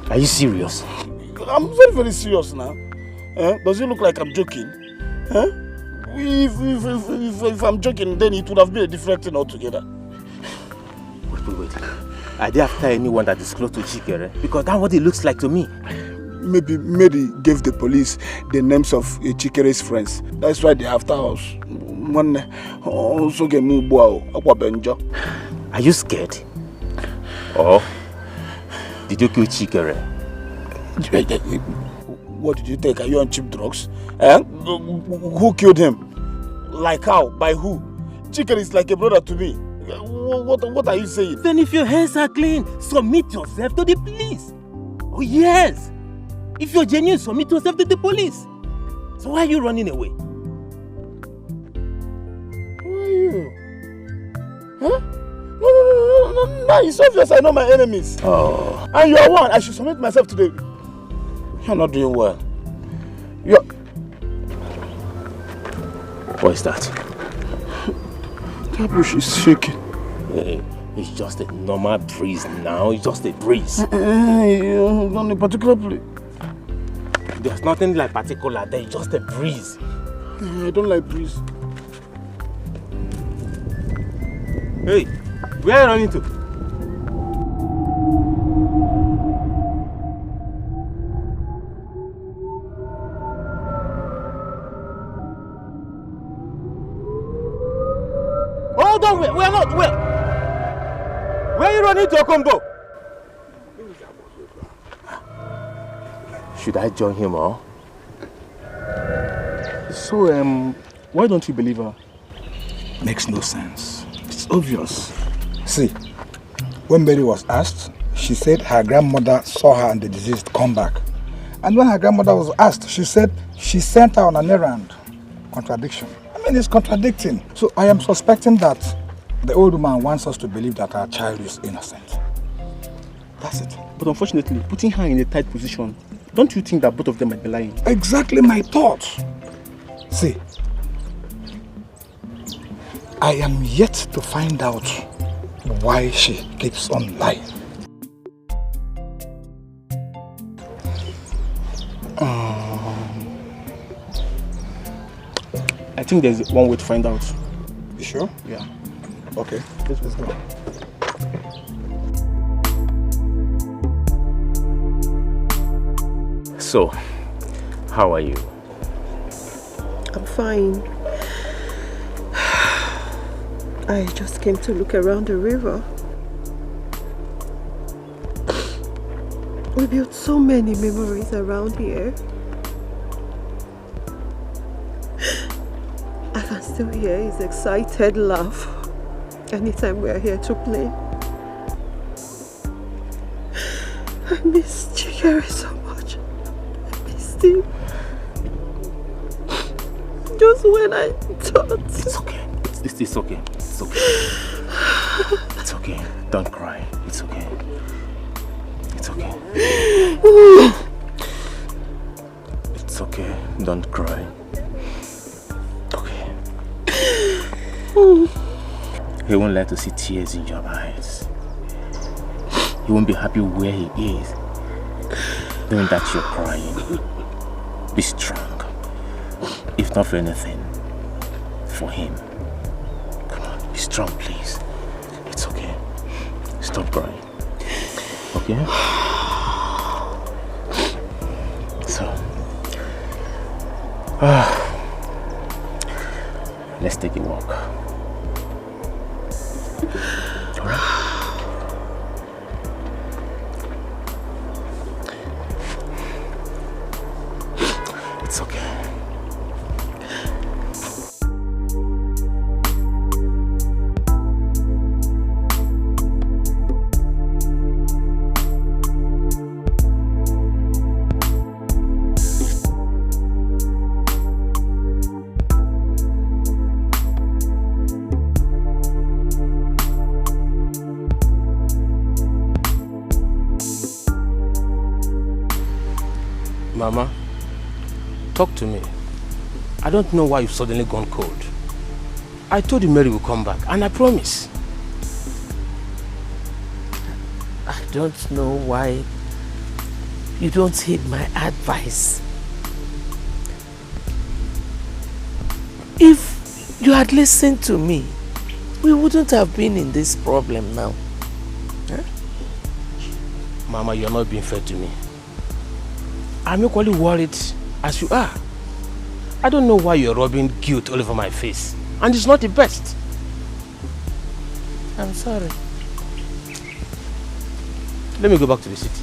are you serious? I'm very, very serious now. Does it look like I'm joking? If I'm joking, then it would have been a different thing altogether. Wait. Are they after anyone that is close to Chikere? Because that's what it looks like to me. Maybe Mary gave the police the names of Chikere's friends. That's why they're after us. Are you scared? Or did you kill Chikere? What did you take? Are you on cheap drugs? Who killed him? Like how? By who? Chikere is like a brother to me. What are you saying? Then if your hands are clean, submit yourself to the police. Oh yes! If you're genuine, submit yourself to the police. So why are you running away? Who are you? Huh? No, it's obvious I know my enemies. Oh. And you are one. I should submit myself to the... You're not doing well. What is that? That bush is shaking. It's just a normal breeze now. It's just a breeze. Not a particular place. There's nothing like particular there. It's just a breeze. I don't like breeze. Hey, where are you running to? Hold on, we are not. Where are you running to, Okombo? Should I join him or? So, why don't you believe her? Makes no sense. It's obvious. See, when Mary was asked, she said her grandmother saw her and the deceased come back. And when her grandmother was asked, she said she sent her on an errand. Contradiction. I mean, it's contradicting. So I am suspecting that the old woman wants us to believe that our child is innocent. That's it. But unfortunately, putting her in a tight position, don't you think that both of them might be lying? Exactly my thoughts. See, I am yet to find out why she keeps on lying. I think there's one way to find out. You sure? Yeah. Okay, let's go. So, how are you? I'm fine. I just came to look around the river. We built so many memories around here. I can still hear his excited laugh anytime we are here to play. I miss Chikere so much. I missed him. Just when I thought... It's okay. It's okay. It's okay. It's okay. Don't cry. It's okay. It's okay. It's okay. Don't cry. Okay. He won't like to see tears in your eyes. He won't be happy where he is, knowing that you're crying. Be strong. If not for anything, for him. Come on, be strong, please. It's okay. It's stop crying. Okay? So, let's take a walk. Alright? It's okay. Mama, talk to me. I don't know why you've suddenly gone cold. I told you Mary will come back, and I promise. I don't know why you don't heed my advice. If you had listened to me, we wouldn't have been in this problem now. Huh? Mama, you're not being fair to me. I'm equally worried as you are. I don't know why you're rubbing guilt all over my face. And it's not the best. I'm sorry. Let me go back to the city.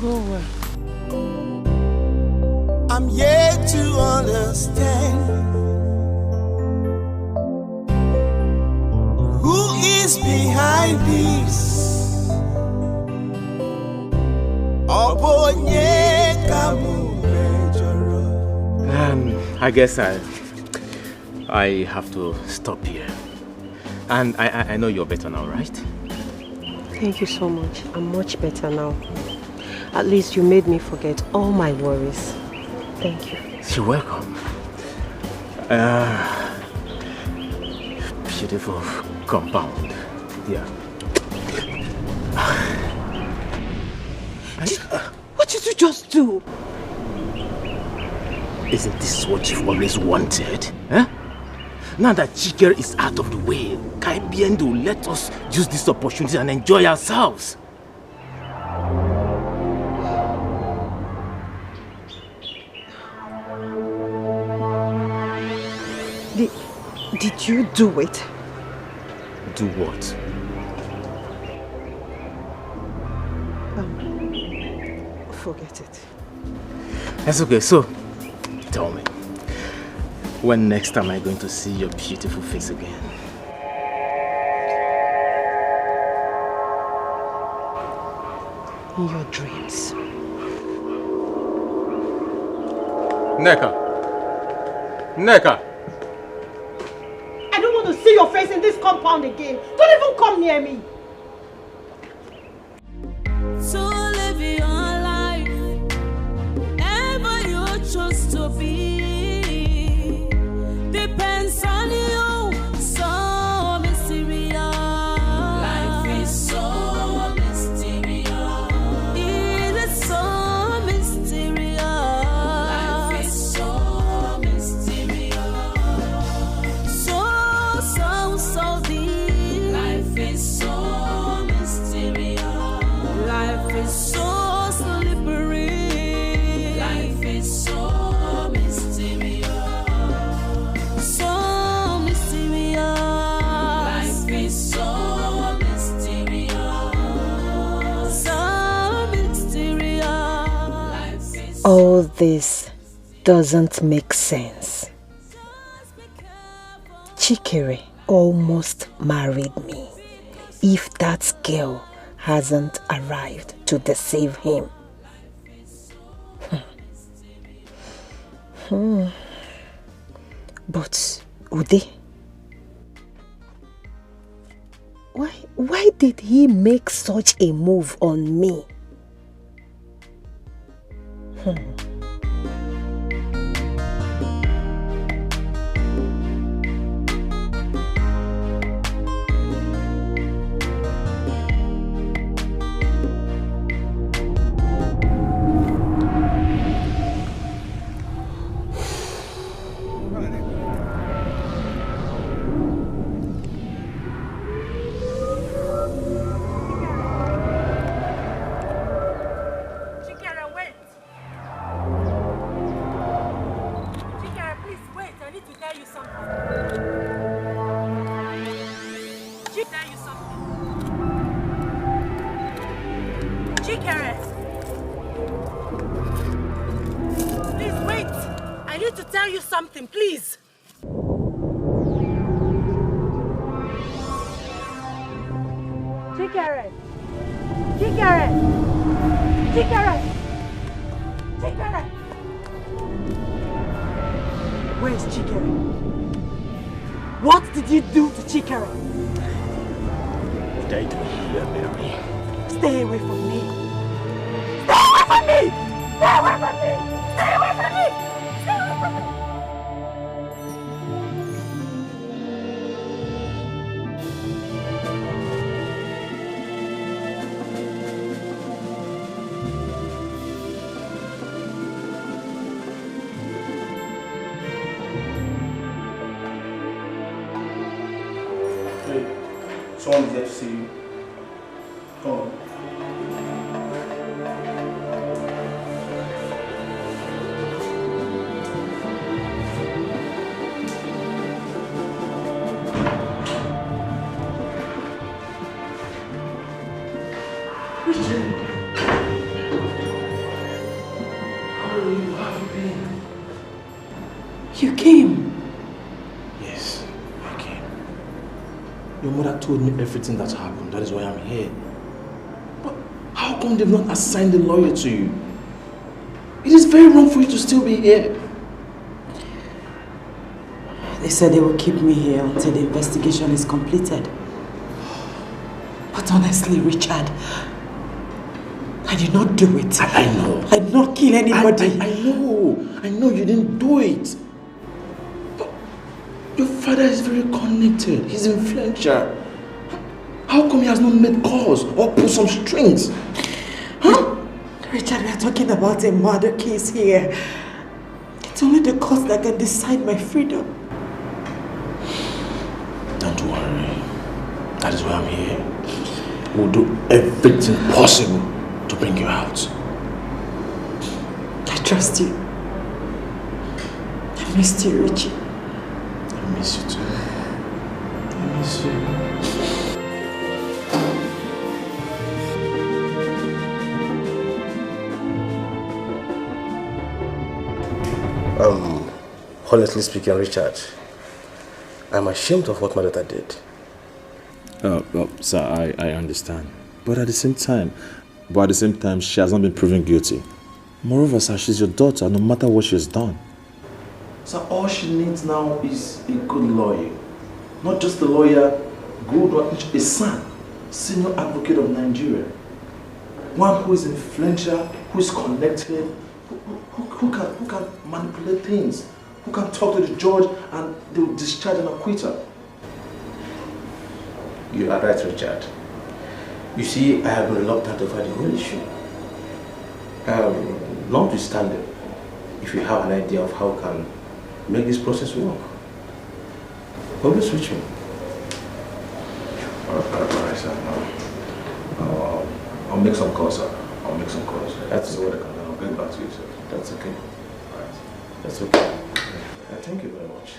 Go where? I'm yet to understand who is behind this. I guess I have to stop here. And I know you're better now, right? Thank you so much. I'm much better now. At least you made me forget all my worries. Thank you. You're welcome. Beautiful compound. Yeah. What did you just do? Isn't this what you've always wanted? Huh? Now that Chikere is out of the way, Kaibiendo will let us use this opportunity and enjoy ourselves. Did you do it? Do what? Forget it. That's okay, so tell me, when next time am I going to see your beautiful face again? In your dreams. Nneka! I don't want to see your face in this compound again. Don't even come near me. So live your life, ever you choose to be, depends on you. So mysterious. Life is so mysterious. It is so mysterious. Life is so mysterious. So deep. Life is so mysterious. Life is so slippery. Life is so mysterious. So mysterious. Life is so mysterious. So mysterious. Life is All this doesn't make sense. Chikere almost married me if that girl hasn't arrived to deceive him. But Ude, why did he make such a move on me? I need to tell you something. Chike, tell you something. Chikere! Please wait! I need to tell you something, please! Chikere! Chikere! Chikere! Chikere! Where is Chikere? What did you do to Chikere? What did I do here, Mary? Stay away from me! Stay away from me! Stay away from me! Stay away from me! Stay away from me! Someone is there to see you. Come on. Richard! How have you been? You came. Yes, I came. Your mother told me everything that's happened. That is why I'm here. But how come they've not assigned a lawyer to you? It is very wrong for you to still be here. They said they will keep me here until the investigation is completed. But honestly, Richard, I did not do it. I know. I did not kill anybody. I know you didn't do it. But your father is very connected. He's influential. How come he has not made calls or pulled some strings? Huh? Richard, we are talking about a murder case here. It's only the court that can decide my freedom. Don't worry. That is why I'm here. We'll do everything possible to bring you out. I trust you. I missed you, Richie. I miss you too. I miss you. Honestly speaking, Richard, I'm ashamed of what my daughter did. Sir, I understand. But at the same time, she has not been proven guilty. Moreover, sir, she's your daughter, no matter what she has done. So all she needs now is a good lawyer. Not just a lawyer, good one, a son, senior advocate of Nigeria. One who is influential, who is connected, who can manipulate things, who can talk to the judge and they will discharge an acquittal. You are right, Richard. You see, I have been reluctant over the whole issue. Notwithstanding, if you have an idea of how we can make this process work, always reach me. Alright, sir. I'll make some calls, sir. That's what I can. I'll get back to you, sir. That's okay. Alright. That's okay. Thank you very much.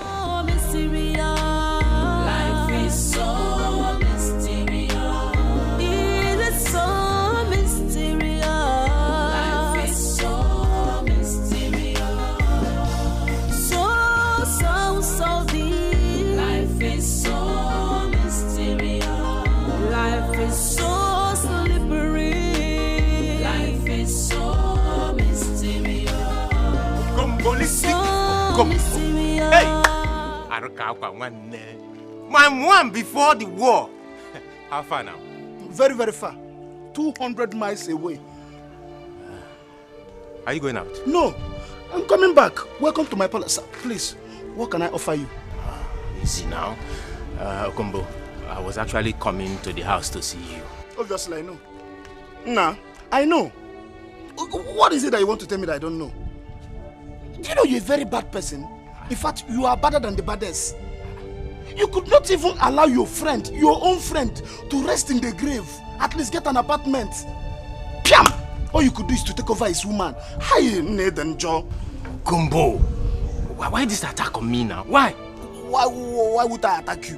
Oh, mysterious. Life is so mysterious. It is so mysterious. Life is so mysterious. So deep. Life is so mysterious. Life is so slippery. Life is so mysterious. Come. Hey! My one before the war. How far now? Very, very far. 200 miles away. Are you going out? No, I'm coming back. Welcome to my palace. Please, what can I offer you? Easy now. Okombo, I was actually coming to the house to see you. Obviously, I know. Nah, I know. What is it that you want to tell me that I don't know? Do you know you're a very bad person? In fact, you are badder than the baddest. You could not even allow your friend, your own friend, to rest in the grave. At least get an apartment. Piam! All you could do is to take over his woman. Hi, Nathan Joe. Kumbo, Why this attack on me now? Why? Why would I attack you?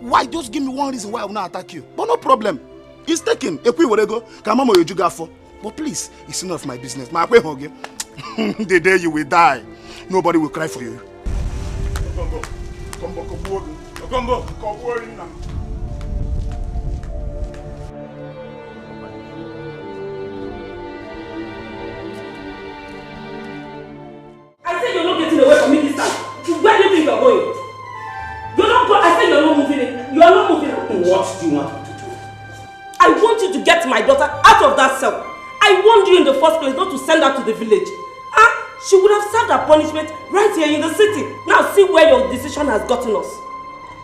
Why? Just give me one reason why I will not attack you. But no problem. It's taken. If we were to go, Kamamo Yojugafo. But please, it's none of my business. My way hug. The day you will die, nobody will cry for you. Come worry now. I said you're not getting away from me this time. Where do you think you're going? You're not going. I said you're not moving. You are not moving. What do you want me to do? I want you to get my daughter out of that cell. I warned you in the first place not to send her to the village. She would have served her punishment right here in the city. Now see where your decision has gotten us.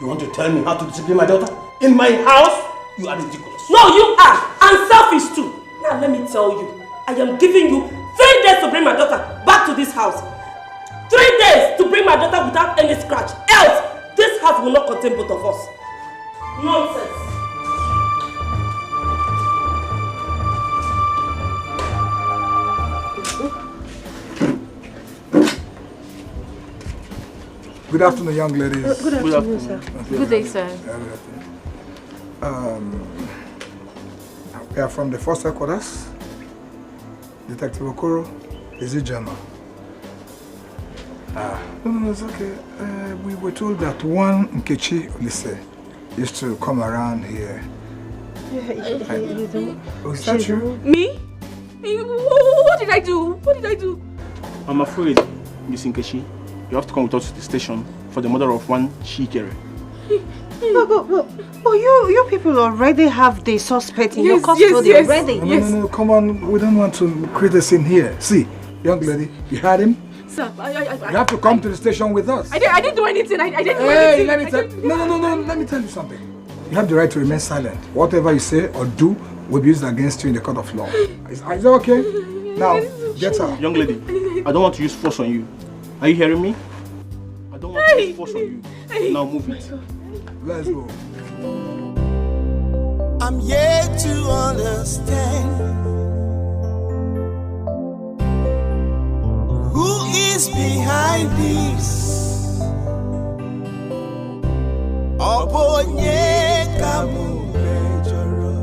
You want to tell me how to discipline my daughter? In my house? You are ridiculous. No, you are. And selfish too. Now let me tell you. I am giving you 3 days to bring my daughter back to this house. 3 days to bring my daughter without any scratch. Else, this house will not contain both of us. Nonsense. Good afternoon, young ladies. Good afternoon, sir. Good day, sir. We are from the first headquarters. Detective Okoro is the general. No, it's okay. We were told that one Nkechi Olise used to come around here. Is that true? Me? What did I do? What did I do? I'm afraid, Miss Nkechi, you have to come with us to the station for the murder of one Chikere. But you people already have the suspect in your custody already. No, come on. We don't want to create a scene here. See, young lady, you had him. Sir, You have to come to the station with us. I didn't do anything. I didn't do Hey, anything. No. Let me tell you something. You have the right to remain silent. Whatever you say or do will be used against you in the court of law. Is that okay? Now, get out. Young lady, I don't want to use force on you. Are you hearing me? I don't want to use force on you. Now move it. Let's go. I'm yet to understand who is behind this. Obonye kamu mejoro.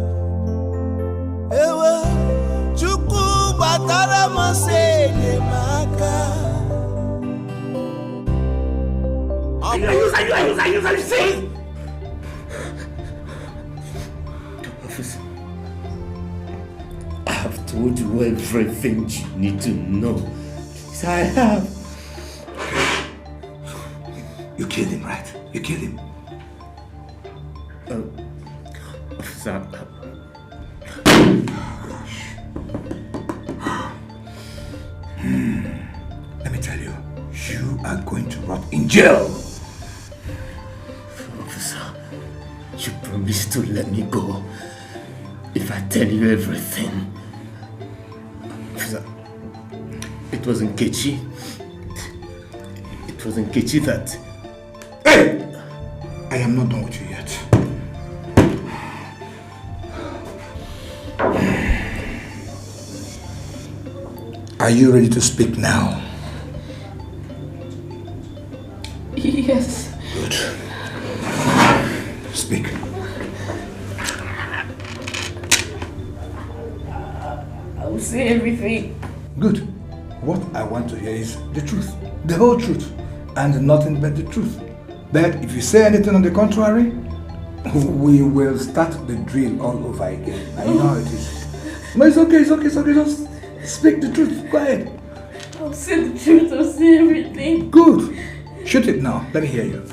Ewa chuku batara mosene maka. Are you see? Officer, I have told you everything you need to know. Yes, I have. You killed him, right? You killed him. Officer, Let me tell you, you are going to rot in jail. Officer, you promised to let me go if I tell you everything. Officer, it was Nkechi. It was Nkechi that... Hey! I am not done with you yet. Are you ready to speak now? Yes. Good. Speak. I will say everything. Good. What I want to hear is the truth. The whole truth. And nothing but the truth. But if you say anything on the contrary, we will start the drill all over again. I know how it is. No, it's okay. Just speak the truth. Go ahead. I'll say the truth. I'll say everything. Good. Shoot it now. Let me hear you.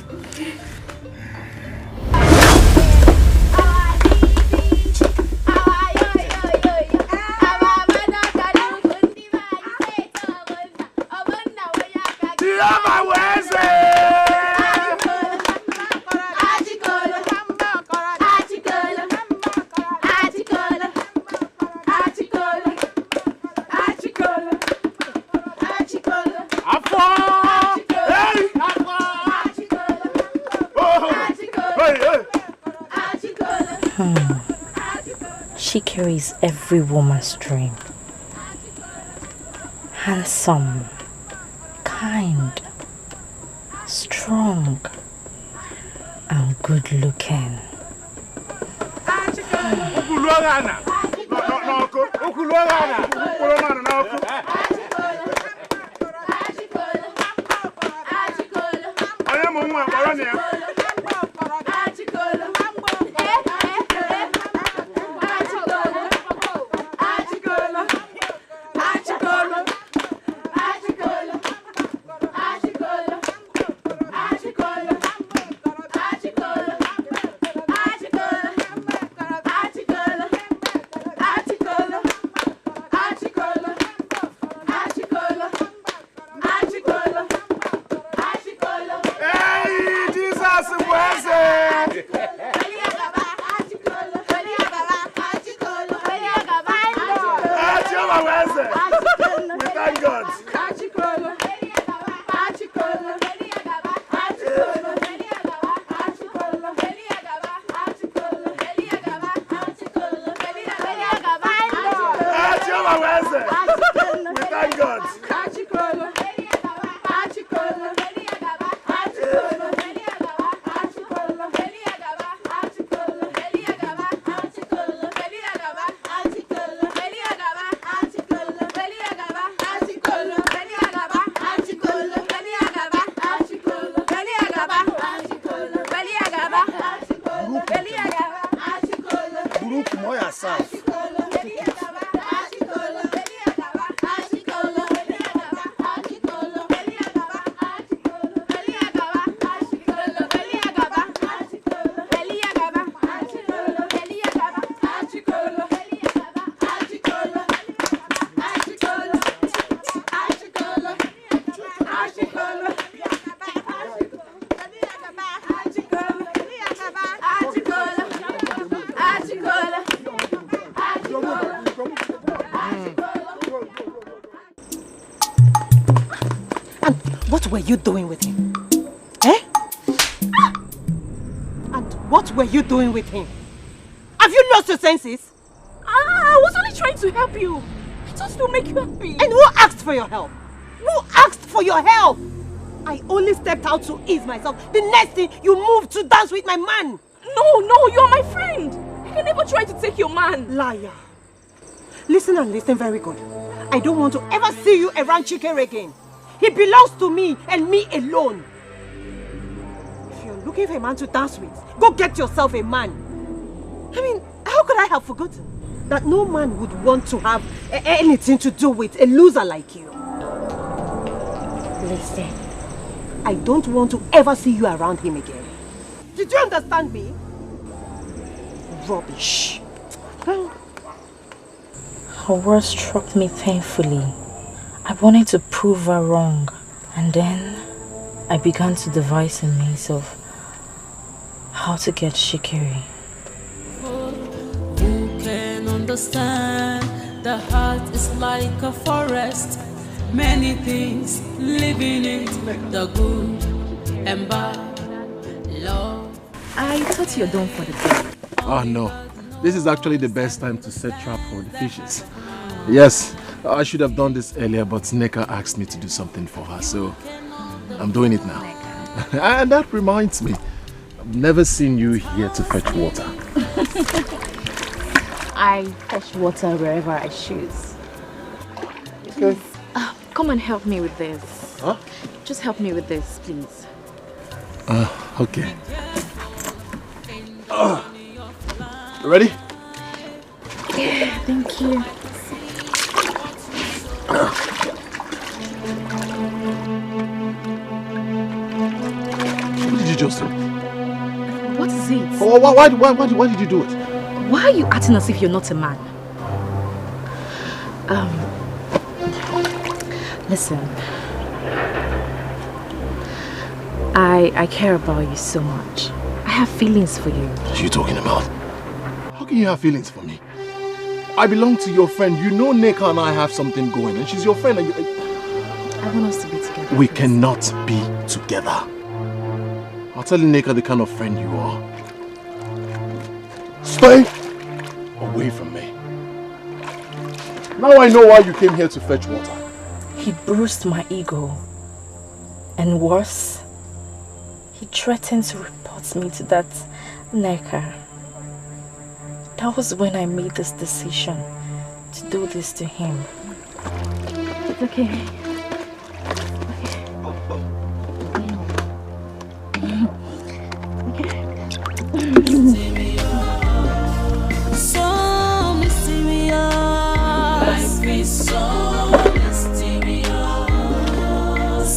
She carries every woman's dream. Handsome, kind, strong, and good looking. What were you doing with him? Eh? And what were you doing with him? Have you lost your senses? I was only trying to help you. I just to make you happy. And who asked for your help? Who asked for your help? I only stepped out to ease myself. The next thing, you moved to dance with my man. No, you're my friend. I can never try to take your man. Liar. Listen and listen very good. I don't want to ever see you around Chikere again. He belongs to me and me alone. If you're looking for a man to dance with, go get yourself a man. I mean, how could I have forgotten that no man would want to have anything to do with a loser like you? Listen, I don't want to ever see you around him again. Did you understand me? Rubbish. Her words struck me painfully. I wanted to prove her wrong, and then I began to devise a means of how to get Shikiri. Who can understand? The heart is like a forest, many things live in it, the good and bad, love. I thought you were done for the day. Oh no, this is actually the best time to set trap for the fishes. Yes, I should have done this earlier, but Nneka asked me to do something for her, so I'm doing it now. And that reminds me, I've never seen you here to fetch water. I fetch water wherever I choose. Okay. Come and help me with this. Huh? Just help me with this, please. Okay. Ready? Yeah, thank you. What did you just do? What is it? Oh, why did you do it? Why are you acting as if you're not a man? Listen. I care about you so much. I have feelings for you. What are you talking about? How can you have feelings for me? I belong to your friend. You know Nneka and I have something going, and she's your friend. And I want us to be together. We cannot be together. I'll tell Nneka the kind of friend you are. Stay away from me. Now I know why you came here to fetch water. He bruised my ego. And worse, He threatened to report me to that necker. That was when I made this decision to do this to him. It's okay. So mysterious. Life is so mysterious.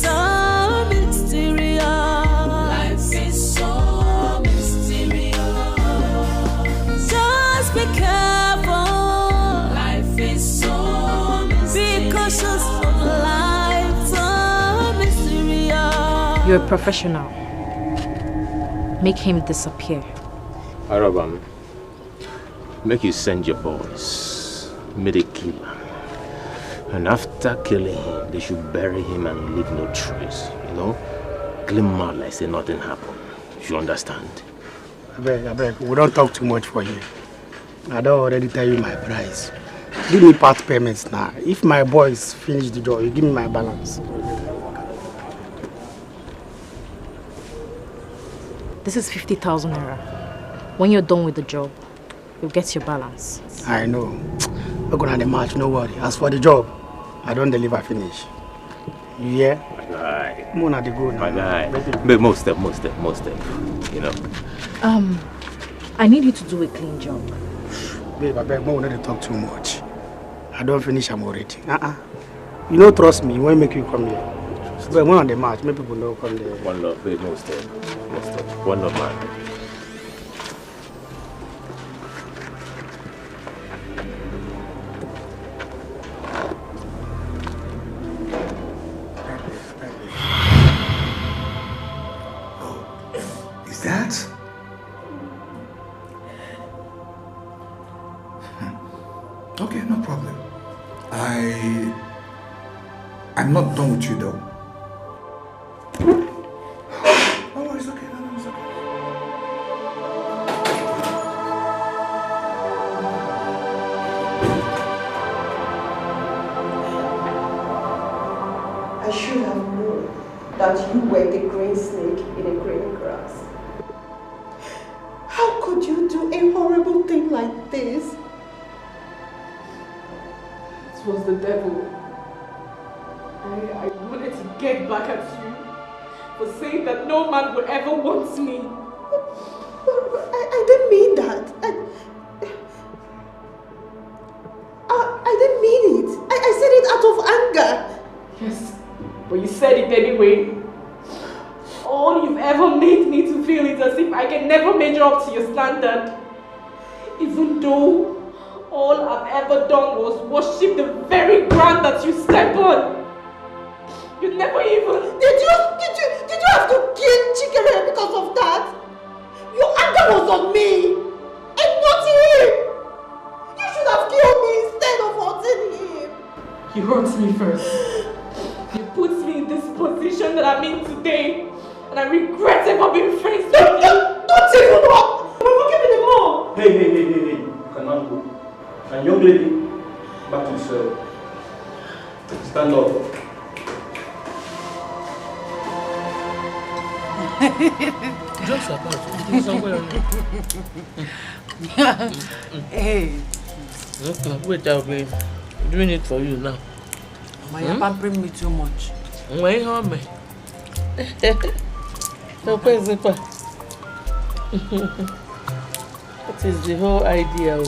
So mysterious. Life is so mysterious. Just be careful. Life is so mysterious. Be cautious of life. So mysterious. You're a professional. Make him disappear. Arabam, make you send your boys, meet a killer. And after killing him, they should bury him and leave no trace. You know? Kill him out like say nothing happened. You understand? I beg, we don't talk too much for you. I don't already tell you my price. Give me part payments now. If my boys finish the job, you give me my balance. This is 50,000 naira. When you're done with the job, you'll get your balance. I know. We're going to the match, no worry. As for the job, I don't deliver finish. You hear? My guy. Come on, the go now. My guy. But most step. You know. I need you to do a clean job. Babe, I beg, we don't talk too much. I don't finish, I'm already. You don't trust me when I make you come here. But one on the match, many people don't come there. One love, babe, most step. One love, man. Is that? Okay, no problem. I'm not done with you though. Oh, it's okay. No, it's okay. I should have known that you were the green snake in the green grass. How could you do a horrible thing like this? It was the devil. I wanted to get back at you for saying that no man would ever want me. I didn't mean that. I didn't mean it. I said it out of anger. Yes, but you said it anyway. All you've ever made me to feel is as if I can never measure up to your standard. Even though all I've ever done was worship the very ground that you step on. You never even... Did you have to kill Chikere because of that? Your anger was on me and not him. You should have killed me instead of hurting him. You hurt me first. You put me in this position that I'm in today. And I regret ever being friends with you. Don't even walk. Forgive me the more. Hey. You cannot go. And young lady, back to the cell. Stand up. Jokes apart. Hey. Wait, I'll be doing it for you now. Mama, you're pampering me too much. Wait, homie. What is the whole idea?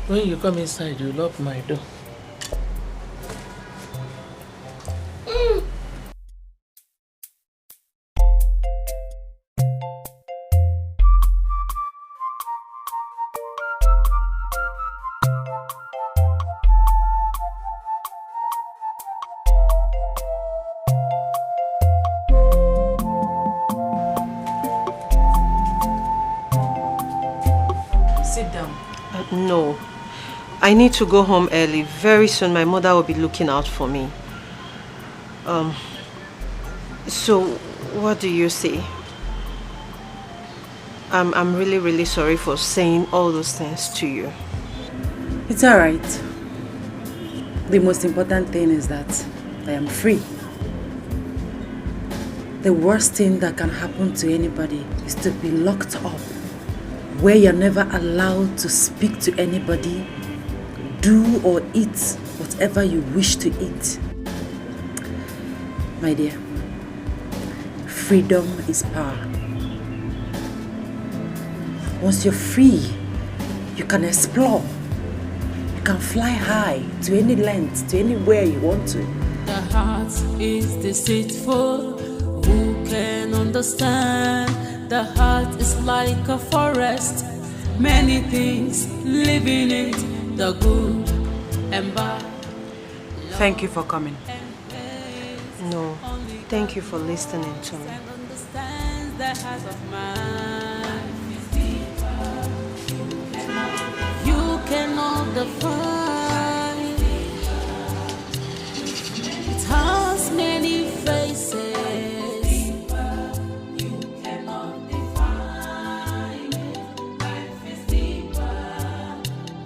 When you come inside, you lock my door. Sit down. No. I need to go home early. Very soon my mother will be looking out for me. So, what do you say? I'm really, really sorry for saying all those things to you. It's alright. The most important thing is that I am free. The worst thing that can happen to anybody is to be locked up, where you're never allowed to speak to anybody, do or eat whatever you wish to eat. My dear, freedom is power. Once you're free, you can explore. You can fly high to any length, to anywhere you want to. The heart is deceitful. Who can understand? The heart is like a forest. Many things live in it. The good and bad. Thank you for coming. No, thank you for listening to me. The heart of man. You cannot define. It has many faces. You cannot define. Life is deeper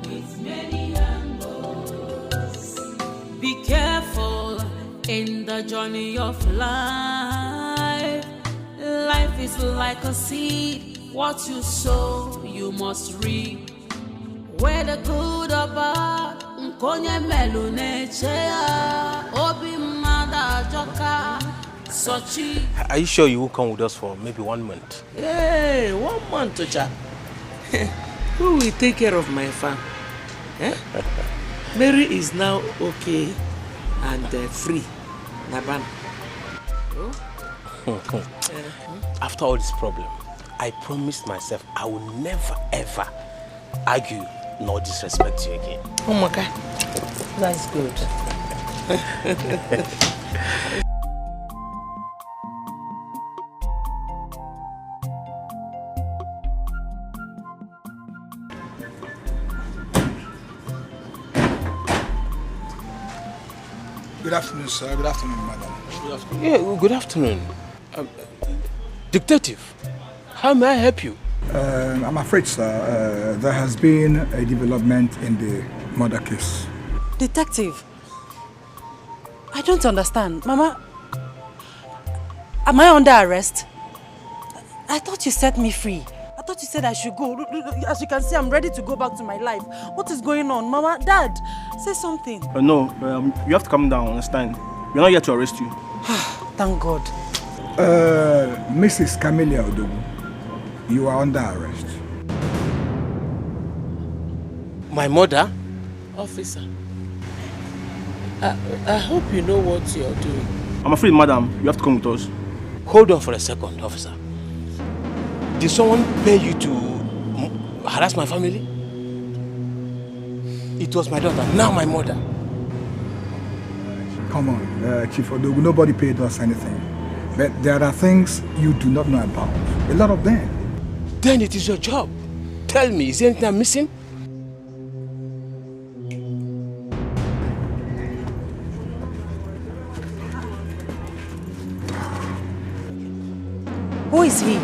with many angles. Be careful in the journey of life. Life is like a seed. What you sow, you must reap. Whether good or bad, nkonye melune chea. Obi mada joka sochi. Are you sure you will come with us for maybe 1 month? Hey, 1 month, Ocha. Who will take care of my farm? Eh? Mary is now okay and free. Naban. After all this problem, I promised myself I will never ever argue nor disrespect you again. Oh my God, that's good. Good afternoon, sir. Good afternoon, madam. Good afternoon. Yeah, good afternoon. Detective, how may I help you? I'm afraid, sir, there has been a development in the murder case. Detective, I don't understand. Mama, am I under arrest? I thought you set me free. I thought you said I should go. As you can see, I'm ready to go back to my life. What is going on? Mama, Dad, say something. No, you have to calm down, understand? We're not here to arrest you. Thank God. Mrs. Camelia Odogu, you are under arrest. My mother? Officer, I hope you know what you're doing. I'm afraid, madam, you have to come with us. Hold on for a second, officer. Did someone pay you to harass my family? It was my daughter, now my mother. Come on, Chief Odogu, nobody paid us anything. But there are things you do not know about. A lot of them. Then it is your job. Tell me, is there anything I'm missing? Who is he?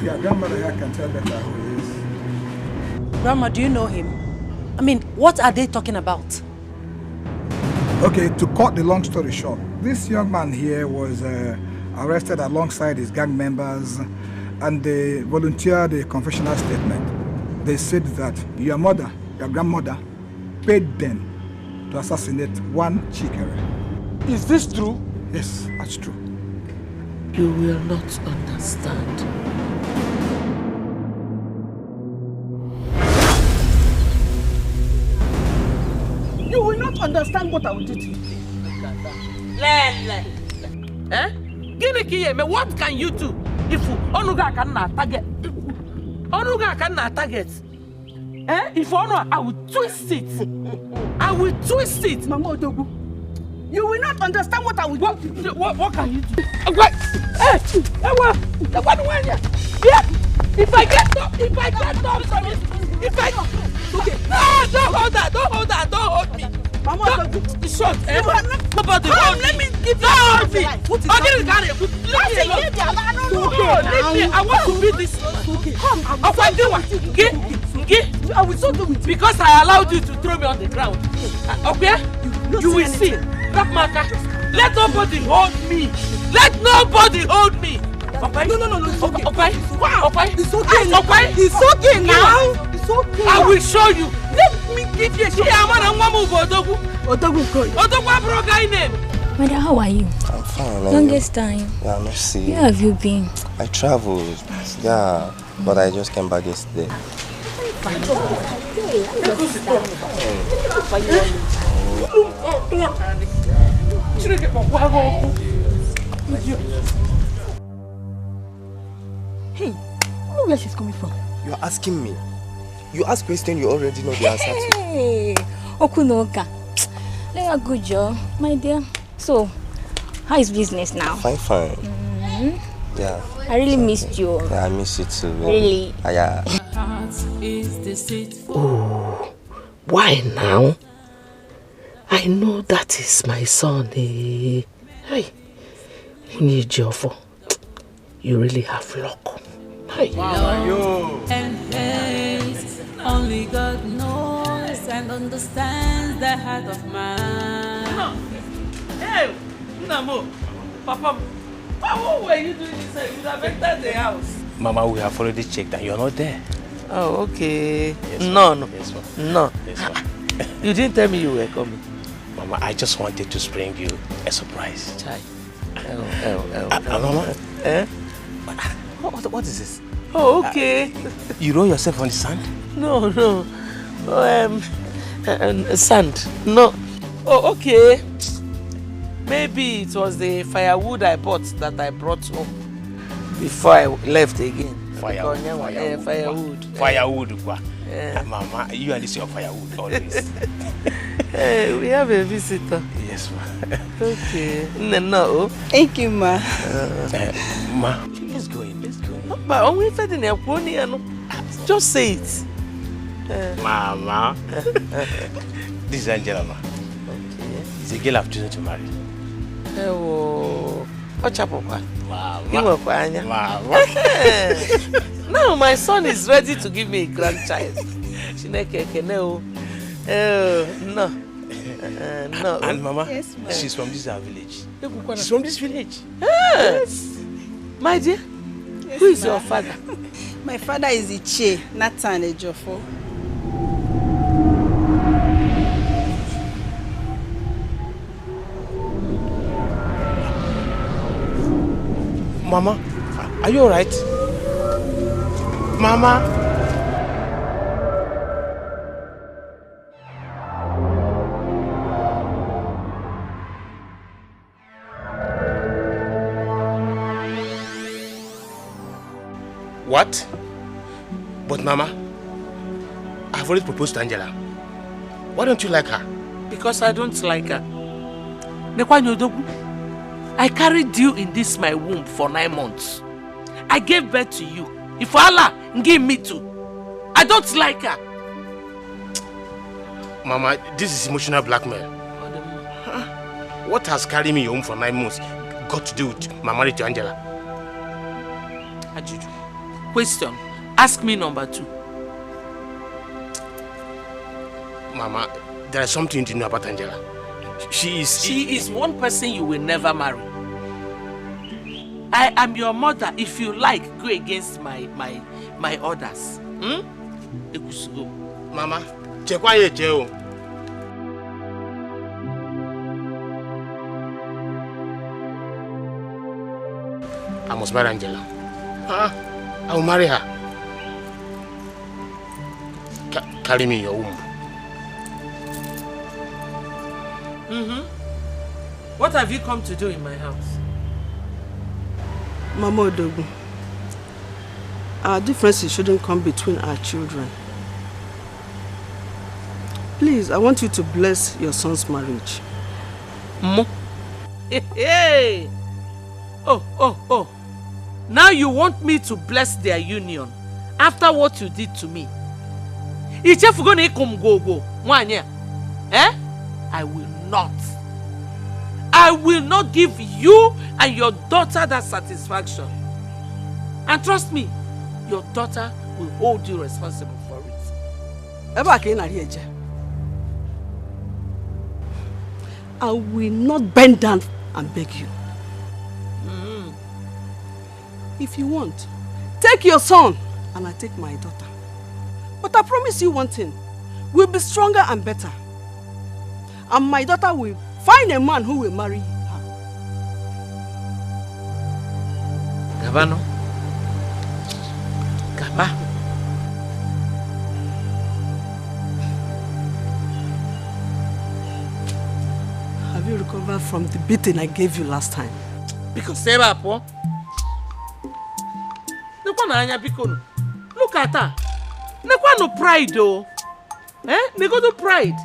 Your grandmother here can tell better who he is. Grandma, do you know him? I mean, what are they talking about? Okay, to cut the long story short, this young man here was arrested alongside his gang members and they volunteered a confessional statement. They said that your mother, your grandmother, paid them to assassinate one Chikere. Is this true? Yes, that's true. You will not understand. You will not understand what I will do to you. Lele. Eh? What can you do if Onuga cannot target? Onuga cannot target. Eh? If Onuga, I will twist it. I will twist it. Mama Odogu, you will not understand what I will do. What can you do? Right. Hey, what do you want? Yeah. If I get up from it, okay. No, don't hold me. Mama, don't shut. Nobody hold me. Let me give you me. I want to beat this. Okay. Come, I will so do it. Because I allowed you to throw me on the ground. Okay? You will see. That matter. Let nobody hold me. Let nobody hold me. Okay? No. It's okay. Okay? It's okay. Okay? It's okay now. It's okay. I will show you. Let me give you a shot. Mother, how are you? I'm fine. Longest time. Yeah, I'm not sick. Where have you been? I traveled. Yeah, but I just came back yesterday. Hey, I don't know where she's coming from. You're asking me. You ask questions you already know the answer to. Hey, Okunoka. Let her good job, my dear. So, how is business now? Fine. Yeah. I really missed you. Yeah, I miss you too. Really? Yeah. Oh, why now? I know that is my son. Hey, you really have luck. Hey. And hate, only God knows and understands the heart of man. Hey, Namo, Papa, what were you doing inside? You have entered the house. Mama, we have already checked and you're not there. Oh, okay. Yes, No. Yes, No. Yes, You didn't tell me you were coming. Mama, I just wanted to spring you a surprise. Chai. Mama? Eh? What is this? Oh, okay. You roll yourself on the sand? No. Sand. No. Oh, okay. Maybe it was the firewood I bought that I brought home before I left again. Firewood. Yeah. Mama, you and this your firewood always. Hey, we have a visitor. Yes, ma. Okay. No. Thank you, ma. Ma, let's go in. But only fed in a pony and just say it. Mama. This is Angela, ma. Okay. It's a girl I've chosen to marry. Oh, Papa. Mama. Now my son is ready to give me a grandchild. No. And Mama, yes, she's from this our village. She's from this village. Yes. My dear, yes, who is your father? My father is Iche, Nathan Ejofo. Mama, are you alright? Mama? What? But Mama, I've already proposed to Angela. Why don't you like her? Because I don't like her. I carried you in this my womb for 9 months. I gave birth to you. If Allah give me too, I don't like her. Mama, this is emotional blackmail. What has carried me home for 9 months got to do with my marriage to Angela? Ajuju, question. Ask me number 2. Mama, there is something to know about Angela. She is one person you will never marry. I am your mother. If you like, go against my orders. Mama, chekwa ye cheo. I must marry Angela. I will marry her. Carry me in your womb. What have you come to do in my house? Mama Odogun, our differences shouldn't come between our children. Please, I want you to bless your son's marriage. Hey! Oh. Now you want me to bless their union. after what you did to me. I will not. I will not give you and your daughter that satisfaction. And trust me, your daughter will hold you responsible for it. I will not bend down and beg you. If you want, take your son and I take my daughter. But I promise you one thing, we'll be stronger and better. And my daughter will find a man who will marry her. Gabano. Gaba. Have you recovered from the beating I gave you last time? Because look at her. No pride though. No pride.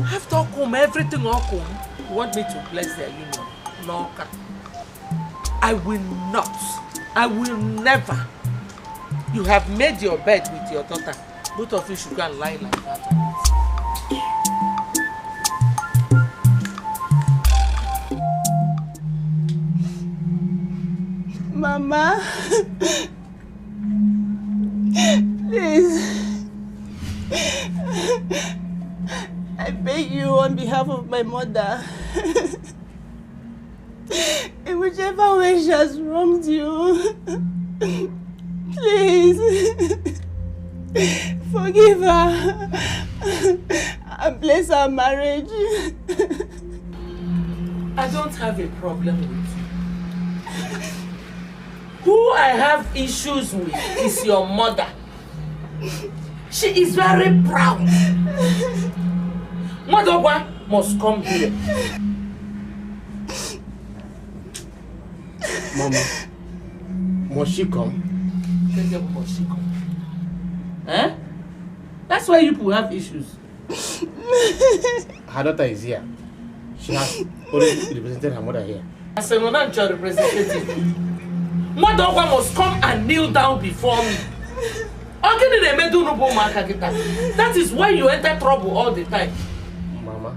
After everything all come, you want me to bless their union? No. I will not. I will never. You have made your bed with your daughter. Both of you should go and lie like that. Mama, please. I beg you on behalf of my mother. In whichever way she has wronged you, please forgive her and bless our marriage. I don't have a problem with you. Who I have issues with is your mother. She is very proud. Mother must come here. Mama, must she come? Must she come? Eh? That's why you people have issues. Her daughter is here. She has already represented her mother here. As a non-child representative, Mother must come and kneel down before me. That is why you enter trouble all the time. Mama,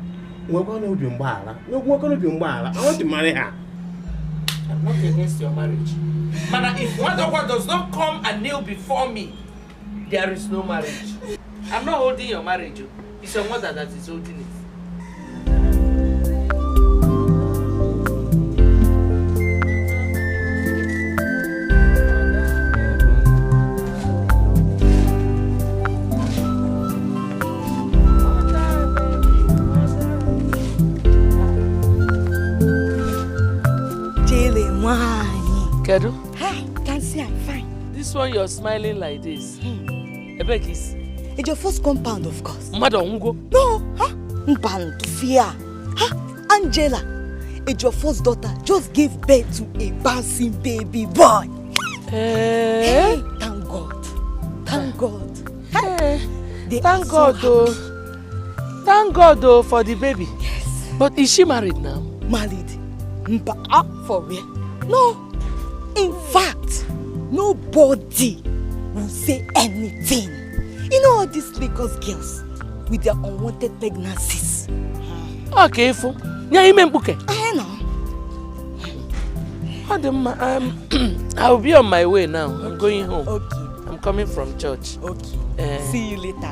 we're going to be I want to marry her. I'm not against your marriage. Mana, if Mother does not come and kneel before me, there is no marriage. I'm not holding your marriage. It's your mother that is holding it. Kedu? Hi, can see I'm fine. This one you're smiling like this. Ebekis. It's your first compound, of course. Mother Ungo? No, huh? Mpan to fear. Huh? Angela, it's your first daughter just gave birth to a bouncing baby boy. Hey, thank God. Thank God. Hey, thank God though. Thank God though for the baby. Yes. But is she married now? Married? For real? No. In fact, nobody will say anything. You know all these Lagos girls with their unwanted pregnancies. Okay, Fo. I know. I'll be on my way now. I'm going home. Okay. I'm coming from church. Okay. See you later.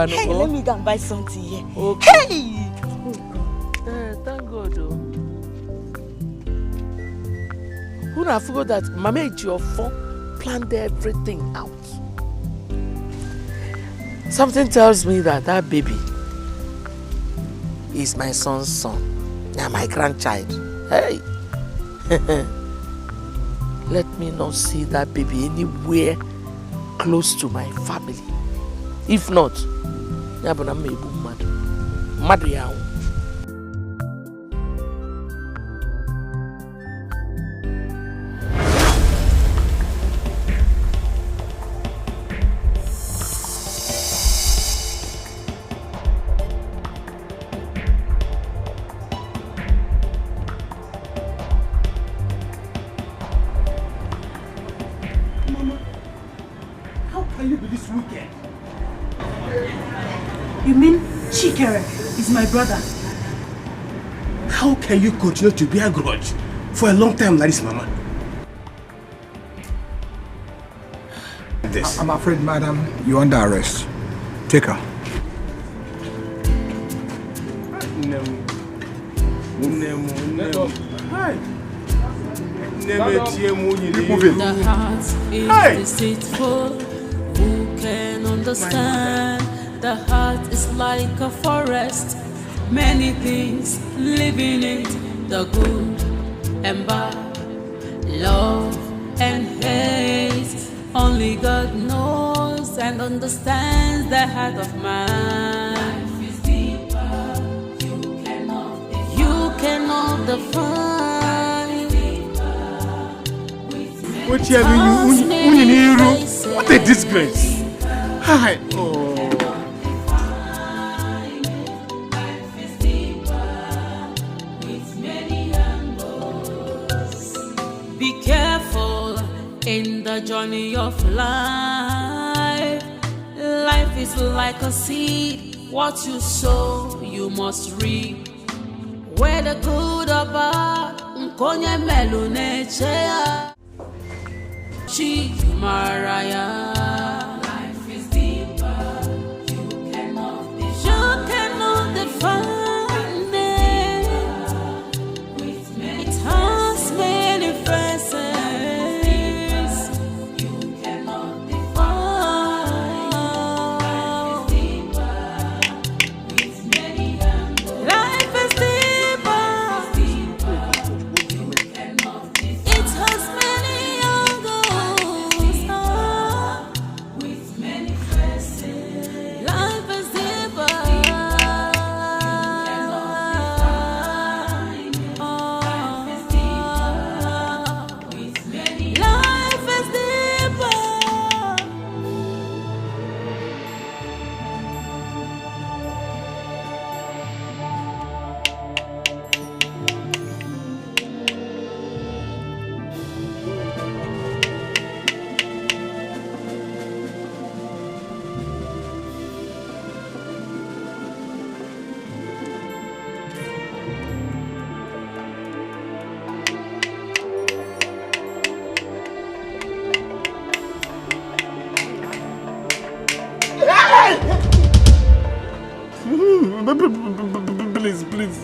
Hey, let me go and buy something here. Okay. Hey! Thank God though. Who I forgot that Mama Ejiofor planned everything out. Something tells me that that baby is my son's son. Now my grandchild. Hey! Let me not see that baby anywhere close to my family. If not, Madriao. Mama, how can you be this wicked? You mean Chikere is my brother? How can you continue to be a grudge for a long time like this, Mama? I'm afraid, madam, you're under arrest. Take her. The heart is deceitful. Who can understand? The heart is like a forest. Many things live in it. The good and bad, love and hate. Only God knows and understands the heart of man. Life is deeper. You cannot define. What a disgrace! Hi. Oh. Be careful in the journey of life. Life is like a seed. What you sow, you must reap. Whether good or bad, Nkonye melune chea. She Mariah. Life is deeper. You cannot define it. It has many faces. You cannot define. Life is deeper. With many angles. Life is deeper. You cannot define. It has many angles. With many faces. Life is deeper. Please.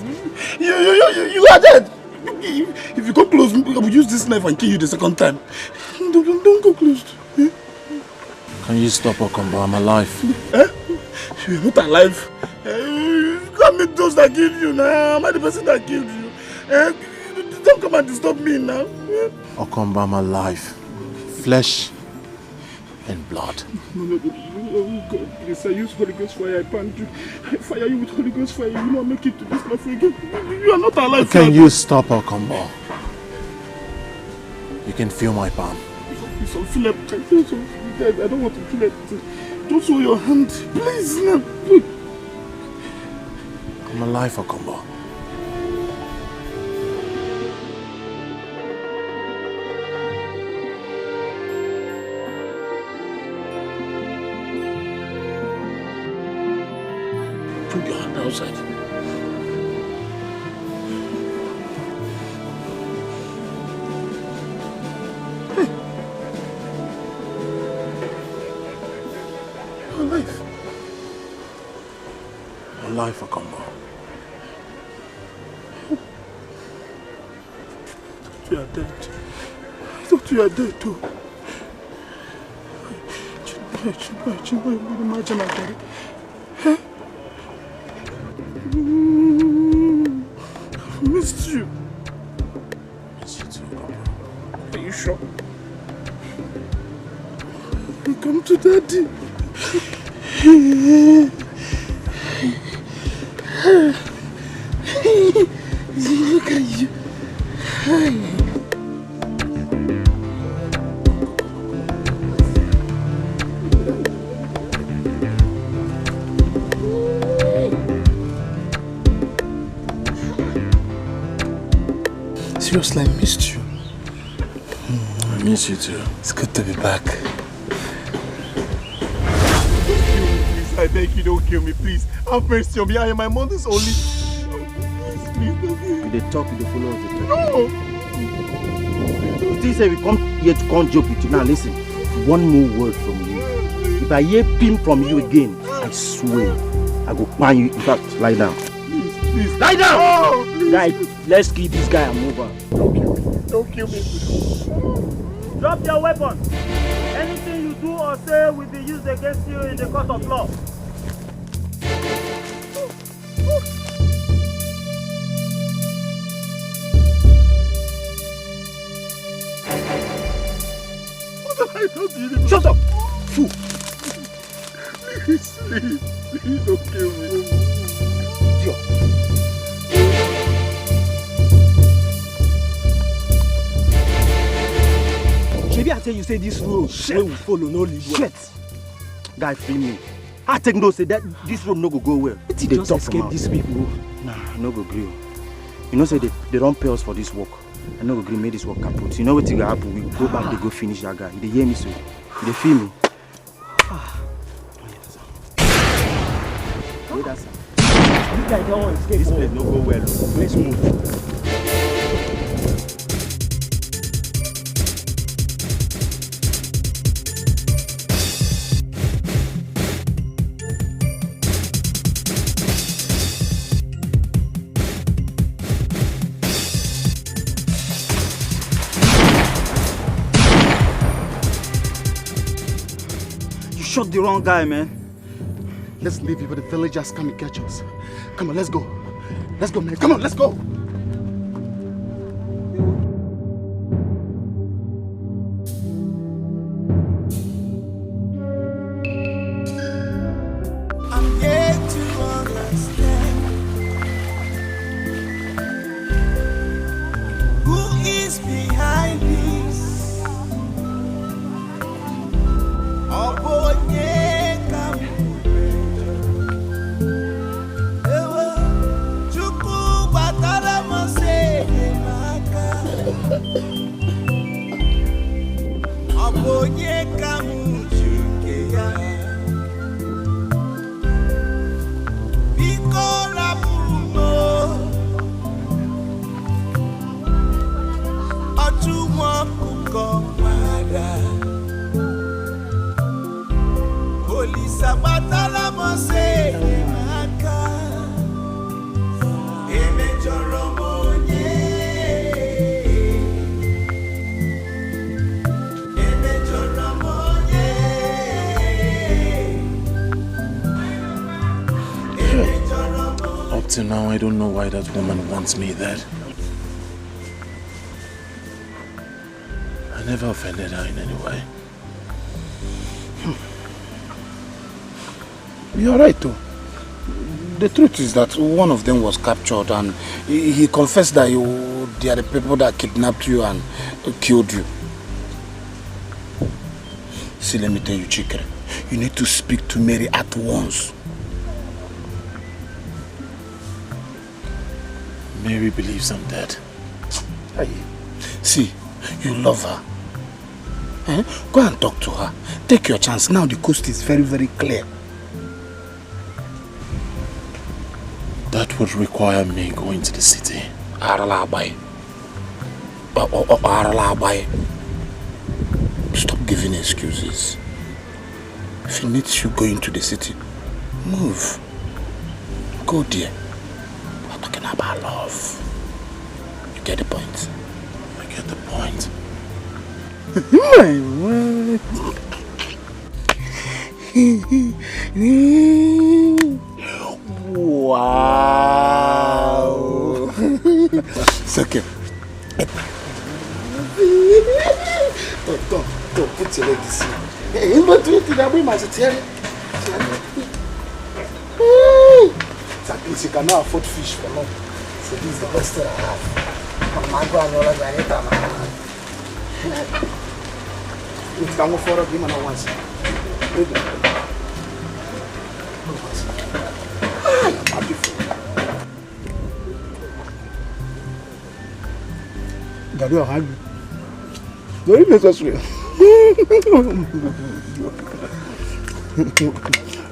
You are dead. If you come close, I will use this knife and kill you the second time. Don't go close. Can you stop, Okombo? I'm alive. You're not alive. You can't make those that killed you now. Am I the person that killed you? Don't come and disturb me now. Okombo, I'm alive. Flesh and blood. No, God, please, I use Holy Ghost fire, I pant you. I fire you with Holy Ghost fire, you will not make it to this life again. You are not alive. Can you stop, Okombo? You can feel my palm. So feel it. I don't want to feel it. Don't show your hand. Please, no. I'm alive, Okombo. Put your hand outside. Hey. You're alive. I'm alive, Okombo. You are dead. I thought you are dead too. I missed you. Miss you too, Okombo. Are you sure? Come to Daddy. Look at you. Seriously, I missed you. miss you too. It's good to be back. Please, I beg you, don't kill me, please. Have mercy on me. I am my mother's only. Please, They talk, they follow us. No! You say we come here to come joke with you. Now listen, one more word from you. If I hear pim from you again, I swear, I go ban you. In fact, lie down. Please. Lie down! Oh, please. Guy, let's kill this guy and move on. Don't kill me. Drop your weapon. Anything you do or say will be used against you in the court of law. Shut up! Fool! Please don't kill me. Maybe I tell you say this road where we follow no lead well. Shit! Guy, free me. I take no say that this road no go well. They just escape these people. Nah, no go agree. You know say they don't pay us for this work. I no go agree make this work kaput. You know what will happen? We go back, they go finish that guy. They hear me so. They feel me. Wait, that's You guys don't escape. This place no go well. Let's move. Shot the wrong guy, man. Let's leave before the villagers come and catch us. Come on, let's go. Let's go, man. Come on, let's go. I'm yet to understand who is behind this. Till now, I don't know why that woman wants me there. I never offended her in any way. You're right, though. The truth is that one of them was captured and he confessed that they are the people that kidnapped you and killed you. See, let me tell you, Chikere, you need to speak to Mary at once. Mary believes I'm dead. See, you love her. Go and talk to her. Take your chance. Now the coast is very, very clear. That would require me going to the city. Stop giving excuses. If it needs you going to the city, move. Go there. We're talking about love. You get the point? I get the point. My word. Wow. It's okay. Don't put your leg this way. Hey, you don't do it, I bring my chair. At least you can now afford fish for long. So this is the best thing I have. My grandmother, I need that. You can go forward, him and once. Daddy, how are you? Very necessary.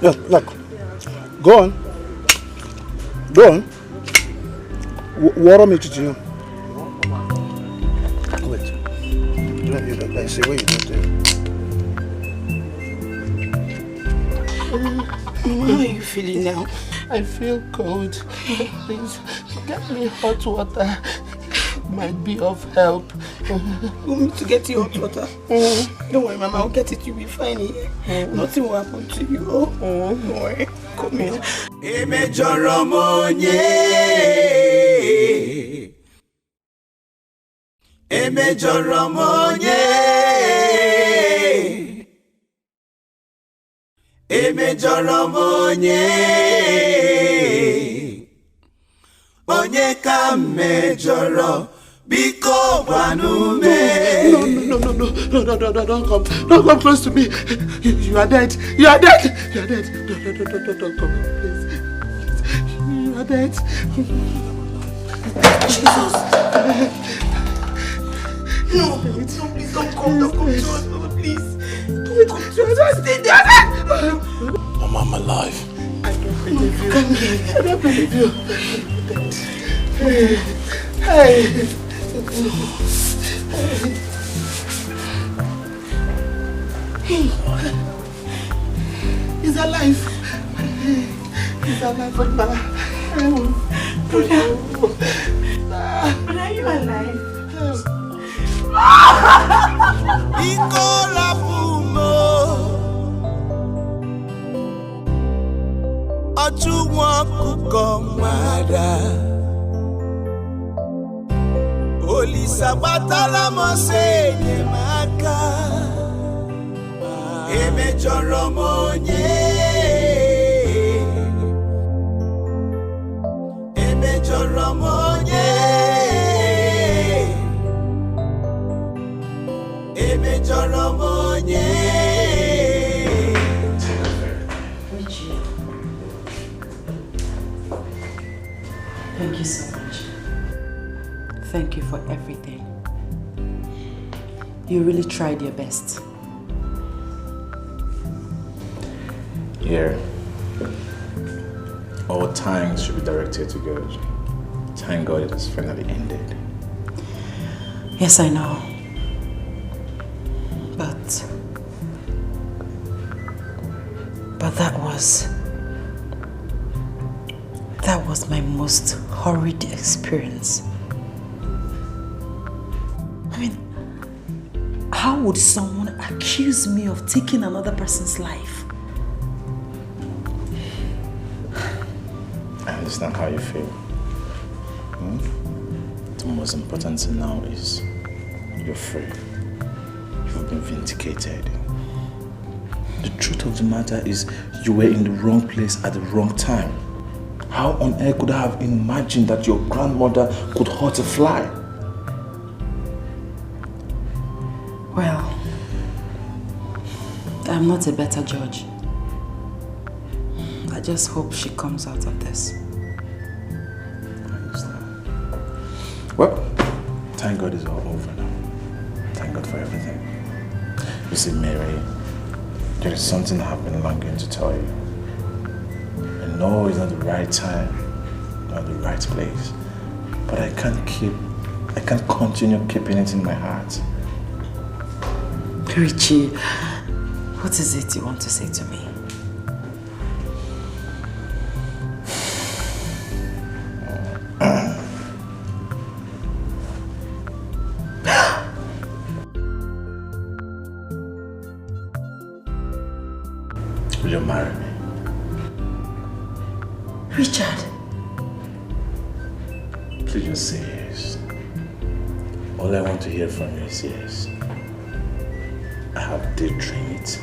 Yeah, look. Go on. Go on. Water me to you. Wait. Let me see where you got there. How are you feeling now? I feel cold. Please, get me hot water. Might be of help. You want me to get you hot water? Don't worry, Mama. I'll get it. You'll be fine here. Nothing will happen to you. Don't worry. Come here. Emejoromonye. Emejoromonye. Emejoromonye. Onye ka mejoro biko gwanume. No, don't come. Don't come close to me. You are dead. You are dead. You are dead. Don't come. Please. You are dead. Jesus. No, please don't come. Don't come to us, Mama, please. Don't come to us. Stay there. Mama, I'm alive. I don't believe you. Come here. I don't believe you. Hey. He's alive. He's alive, Brother, are you alive? Ikola Pumo. Ojuwa kukomada. Olisa batala mosenye maka. Emejoromonye. Emejoromonye. Emejoromonye. Luchy, thank you so much. Thank you for everything. You really tried your best. Here, all thanks should be directed to God. Thank God it has finally ended. Yes, I know. But that was my most horrid experience. I mean, how would someone accuse me of taking another person's life? I understand how you feel. The most important thing now is you're free. You've been vindicated. The truth of the matter is you were in the wrong place at the wrong time. How on earth could I have imagined that your grandmother could hurt a fly? Well, I'm not a better judge. I just hope she comes out of this. Well, thank God it's all over now. Thank God for everything. You see, Mary, there is something I've been longing to tell you. I know it's not the right time, not the right place, but I can't continue keeping it in my heart. Richie, what is it you want to say to me? Will you marry me? Richard. Please just say yes. All I want to hear from you is yes. I have daydreamed it.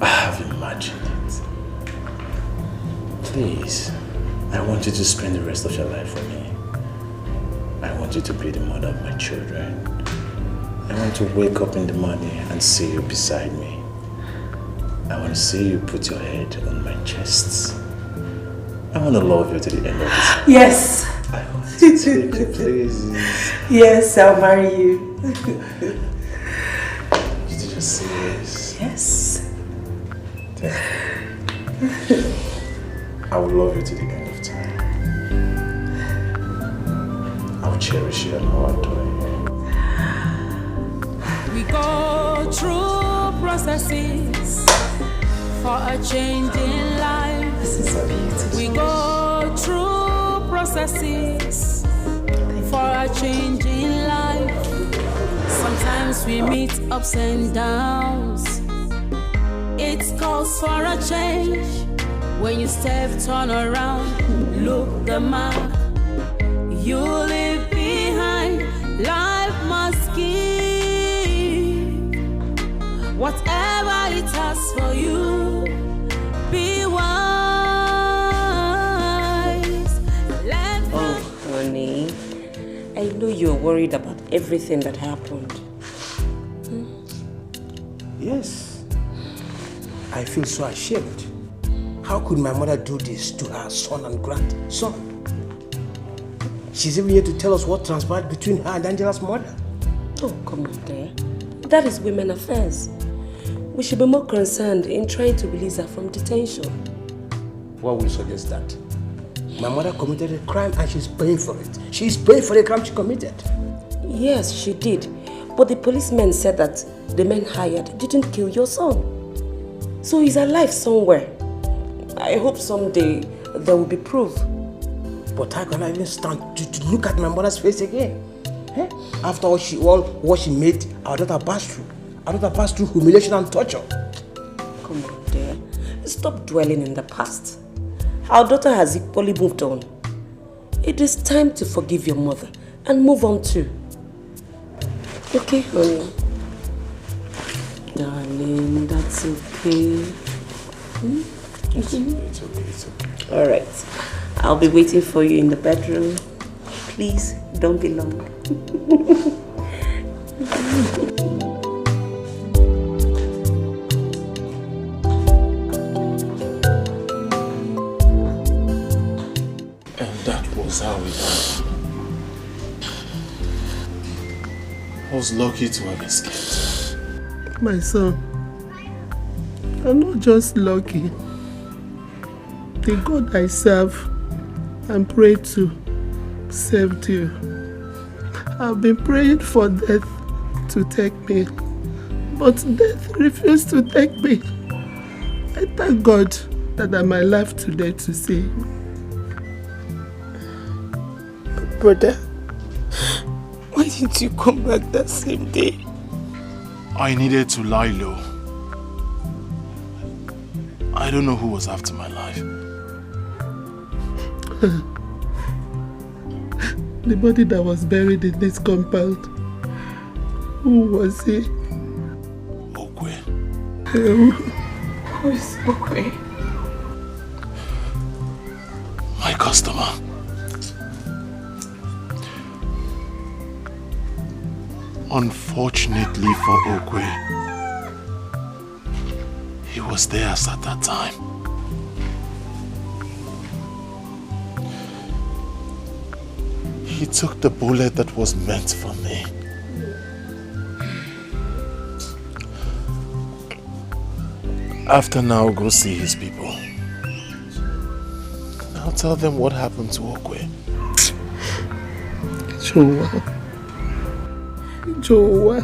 I have imagined it. Please, I want you to spend the rest of your life with me. I want you to be the mother of my children. I want to wake up in the morning and see you beside me. I want to see you put your head on my chest. I want to love you to the end of this. Yes! Please. Yes, I'll marry you. Did you just say yes? Yes. I will love you to the end of time. I'll cherish you and I'll adore you. We go through processes for a change in life. This is so beautiful. We go through processes for a change in life. Sometimes we meet ups and downs. It calls for a change. When you step, turn around, look the mark. You leave behind. Life must give. Whatever it has for you, be wise. Oh, honey, I know you're worried about everything that happened. Yes. I feel so ashamed. How could my mother do this to her son and grandson? She's even here to tell us what transpired between her and Angela's mother. Oh, come on, dear. That is women affairs. We should be more concerned in trying to release her from detention. What will suggest that? My mother committed a crime and she's paying for it. She's paying for the crime she committed. Yes, she did. But the policemen said that the men hired didn't kill your son. So he's alive somewhere. I hope someday there will be proof. But how can I even stand to look at my mother's face again? Eh? After what she made our daughter pass through. Our daughter passed through humiliation and torture. Come on, dear. Stop dwelling in the past. Our daughter has equally moved on. It is time to forgive your mother and move on too. Okay, honey? Darling, that's okay. It's okay. All right. I'll be waiting for you in the bedroom. Please, don't be long. And that was how it happened. I was lucky to have escaped. My son, I'm not just lucky. The God I serve and pray to saved you. I've been praying for death to take me, but death refused to take me. I thank God that I'm alive today to see you. Brother, why didn't you come back that same day? I needed to lie low. I don't know who was after my life. The body that was buried in this compound, who was he? Okwe. Who is Okwe? My customer. Unfortunately for Okwe, he was there at that time. He took the bullet that was meant for me. After now, go see his people. I'll tell them what happened to Okwe. Joa.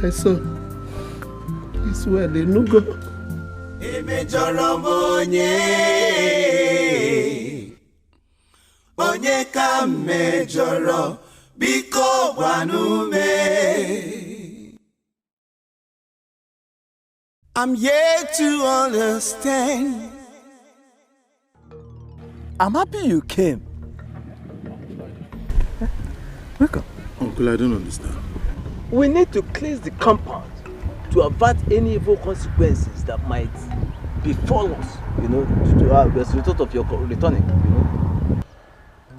My son, it's well, no go. Onye ka mejọrọ biko gwanume. I'm yet to understand. I'm happy you came. Welcome. Uncle, I don't understand. We need to cleanse the compound to avert any evil consequences that might befall us, as a result of your returning,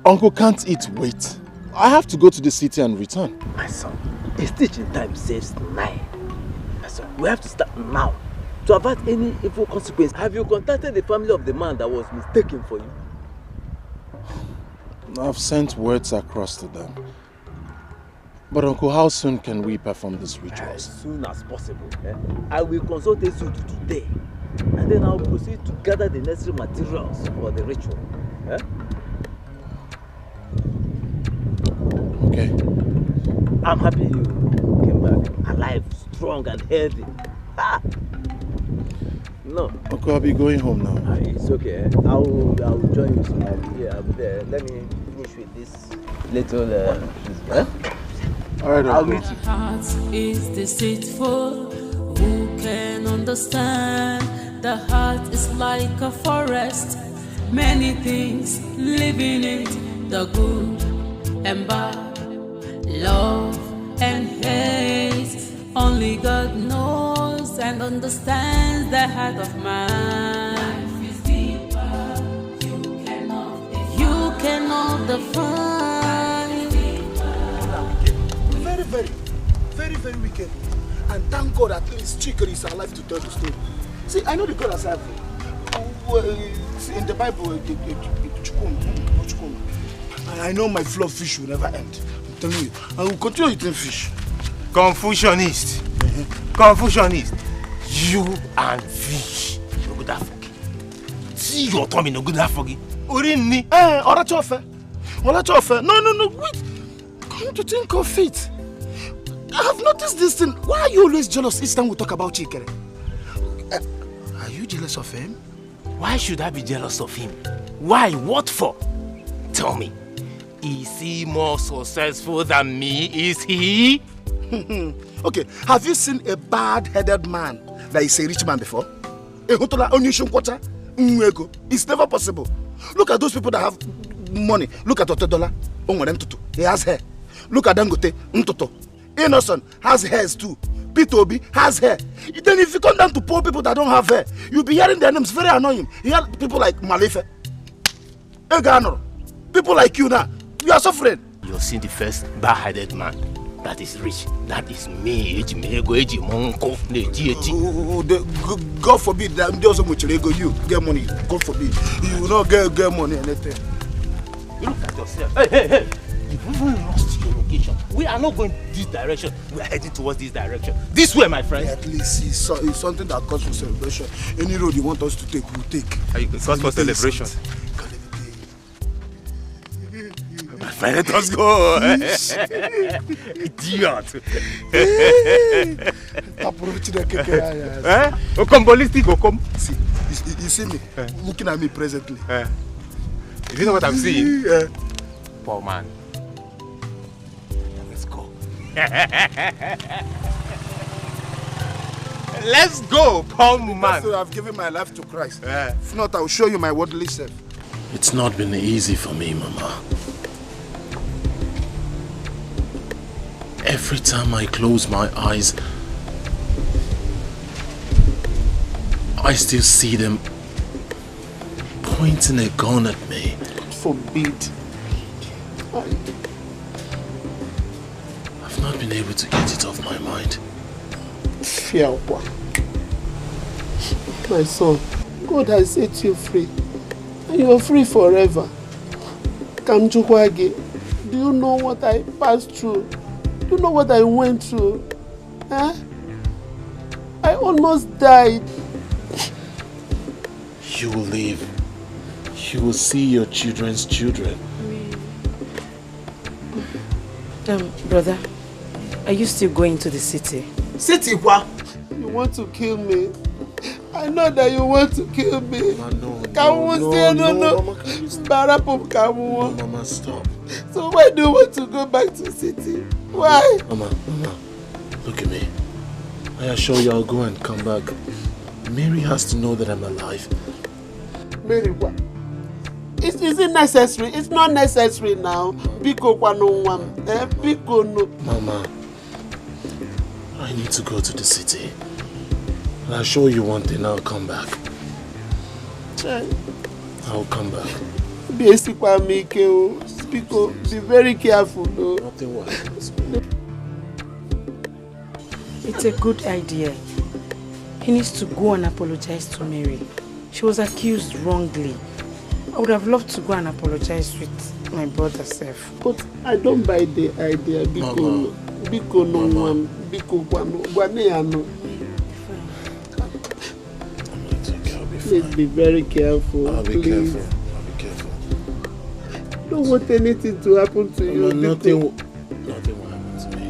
Uncle can't it wait. I have to go to the city and return. My son, a stitch in time saves 9. My son, we have to start now. to avert any evil consequence. Have you contacted the family of the man that was mistaken for you? I've sent words across to them. But Uncle, how soon can we perform these rituals? As soon as possible. I will consult you today. And then I'll proceed to gather the necessary materials for the ritual. Okay. I'm happy you came back alive, strong and healthy. No. Uncle, I'll be going home now. It's okay. I'll join you soon. I'll be there. Let me finish with this little... Alright, I'll meet you. The heart is deceitful. Who can understand? The heart is like a forest. Many things live in it. The good and bad, love and hate. Only God knows and understands the heart of man. Life is deeper. You cannot define. Very wicked. And thank God at least Chikere is alive to tell the story. See, I know the God has helped me. In the Bible, and I know my flow of fish will never end. I'm telling you. I will continue eating fish. Confucianist. Confucianist. You and fish. No good at forget. See your tummy, no good at forget. Urini. Orachofe. No, wait. Come to think of it. I have noticed this thing. Why are you always jealous each time we talk about Chikere? Are you jealous of him? Why should I be jealous of him? Why? What for? Tell me. Is he more successful than me? Is he? Okay, have you seen a bad-headed man that is a rich man before? It's never possible. Look at those people that have money. Look at Otedola. He has hair. Look at Dangote. Innocent has hairs too. Peter Obi has hair. Then if you come down to poor people that don't have hair, you'll be hearing their names. Very annoying. You hear people like Malefe, Egano, people like you now. You are suffering. You've seen the first bad-headed man that is rich. That is me. God forbid that doesn't much you get money. God forbid. You will not get money anything. You look at yourself. Hey. You've even lost your location. We are not going this direction. We are heading towards this direction. This way, my friend. Yeah, at least it's something that calls for celebration. Any road you want us to take, we'll take. Are you cause for celebration? My friend, let us go. Idiot. See, you see me looking at me presently. You know what I'm seeing? Poor man. Let's go. Let's go, poor man. I've given my life to Christ. If not, I'll show you my worldly self. It's not been easy for me, Mama. Every time I close my eyes, I still see them pointing a gun at me. God forbid. I've not been able to get it off my mind. My son, God has set you free. And you are free forever. Kamchukwage, do you know what I passed through? Do you know what I went through? Huh? I almost died. You will live. You will see your children's children. Brother, are you still going to the city? City what? You want to kill me? I know that you want to kill me. No, Mama, stop. So why do you want to go back to the city? Why? Mama, look at me. I assure you I'll go and come back. Mary has to know that I'm alive. Mary, what? Is it necessary? It's not necessary now. Biko no. Mama, I need to go to the city. And I'll show you one thing, I'll come back. I'll come back. Be very careful though. Nothing will happen. It's a good idea. He needs to go and apologize to Mary. She was accused wrongly. I would have loved to go and apologize with my brother self. But I don't buy the idea. Biko no one, Biko guano. Please be very careful. I'll be careful. Don't want anything to happen to you. Nothing will happen to me.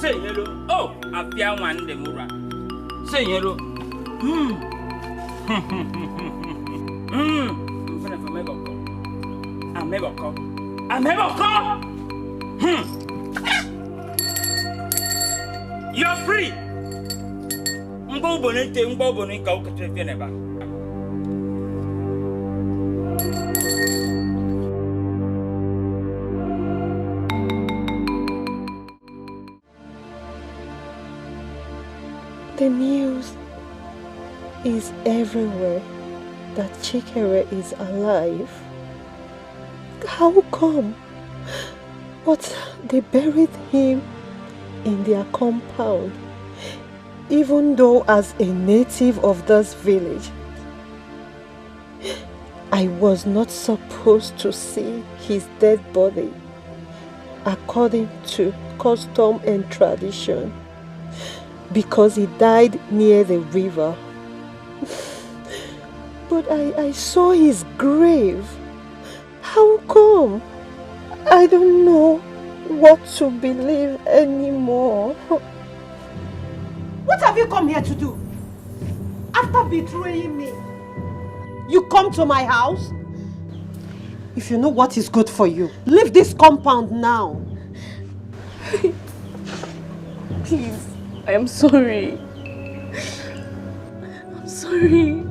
Say hello. Oh, I feel one the mura. Say hello. You're free. The news is everywhere that Chikere is alive. How come? But they buried him in their compound, even though as a native of this village, I was not supposed to see his dead body according to custom and tradition, because he died near the river. But I saw his grave. How come? I don't know what to believe anymore. What have you come here to do? After betraying me, you come to my house? If you know what is good for you, leave this compound now. Please, I am sorry. I'm sorry.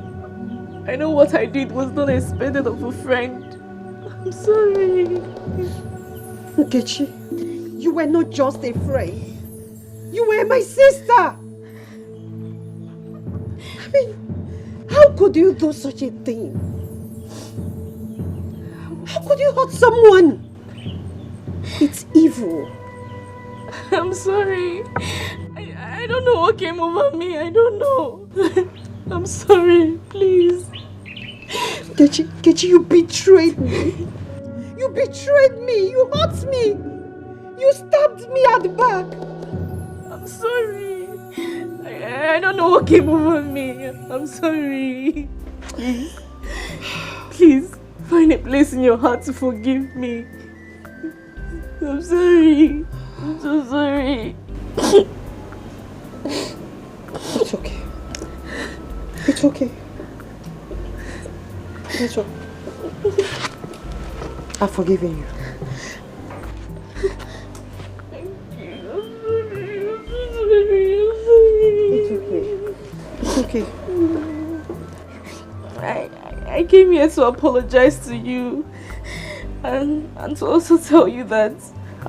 I know what I did was not expected of a friend. I'm sorry. Nkechi, you were not just a friend. You were my sister. I mean, how could you do such a thing? How could you hurt someone? It's evil. I'm sorry. I don't know what came over me. I don't know. I'm sorry. Please. Nkechi, you betrayed me. You betrayed me. You hurt me. You stabbed me at the back. I'm sorry. I don't know what came over me. I'm sorry. Please. Please, find a place in your heart to forgive me. I'm sorry. I'm so sorry. It's okay. It's okay. It's okay. I've forgiven you. It's okay. I came here to apologize to you and to also tell you that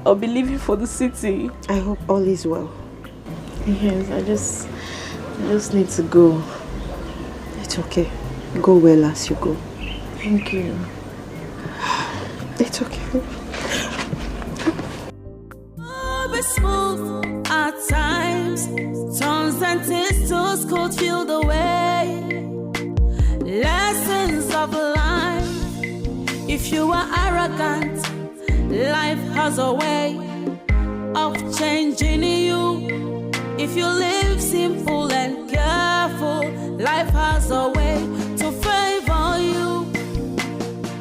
I'll be leaving for the city. I hope all is well. Yes, I just need to go. It's okay. Go well as you go. Thank you. truth at times turns and thistles could feel the way. Lessons of life. If you are arrogant, life has a way of changing you. If you live simple and careful, life has a way to favor you.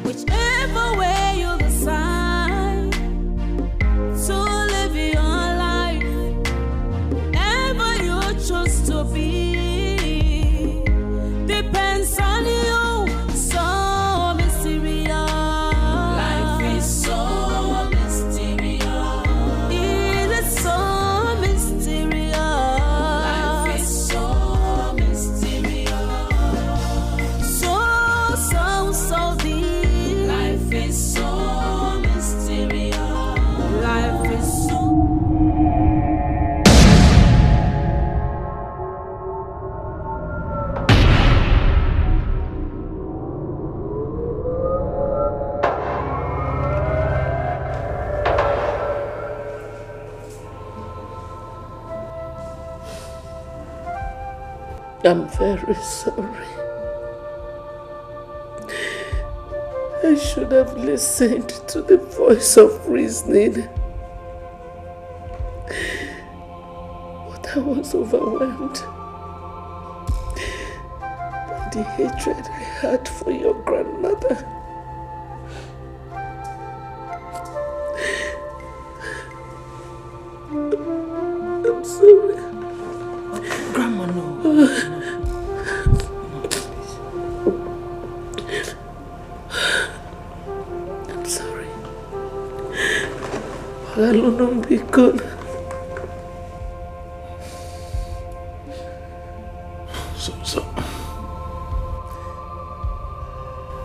Whichever way you decide to live your life, wherever you choose to be, depends on you. So mysterious. Life is so mysterious. It is so mysterious. Life is so mysterious. So deep. Life is so mysterious. Life is so. I'm very sorry. I should have listened to the voice of reasoning. But I was overwhelmed by the hatred I had for your grandmother. I'm sorry. Grandma, no. I'm sorry. Alone be good. So,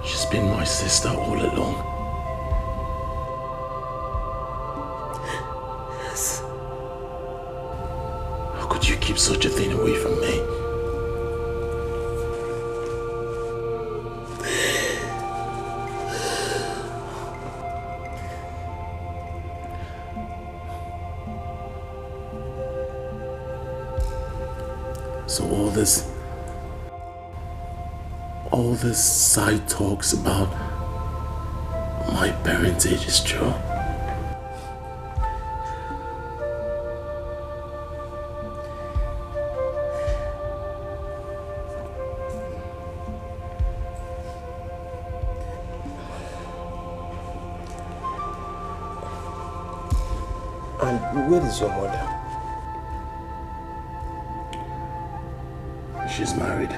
she's been my sister all along. Yes. How could you keep such a thing away from me? So all this side talks about my parentage is true. And where is your mother? She's married.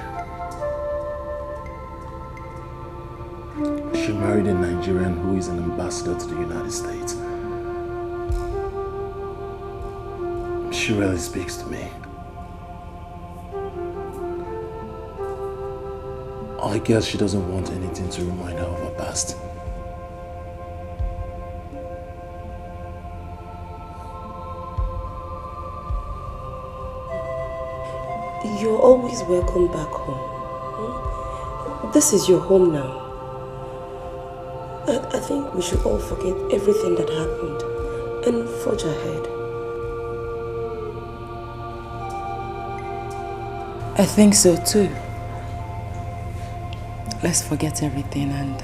She married a Nigerian who is an ambassador to the United States. She rarely speaks to me. I guess she doesn't want anything to remind her of her past. You're always welcome back home. This is your home now. I think we should all forget everything that happened and forge ahead. I think so too. Let's forget everything and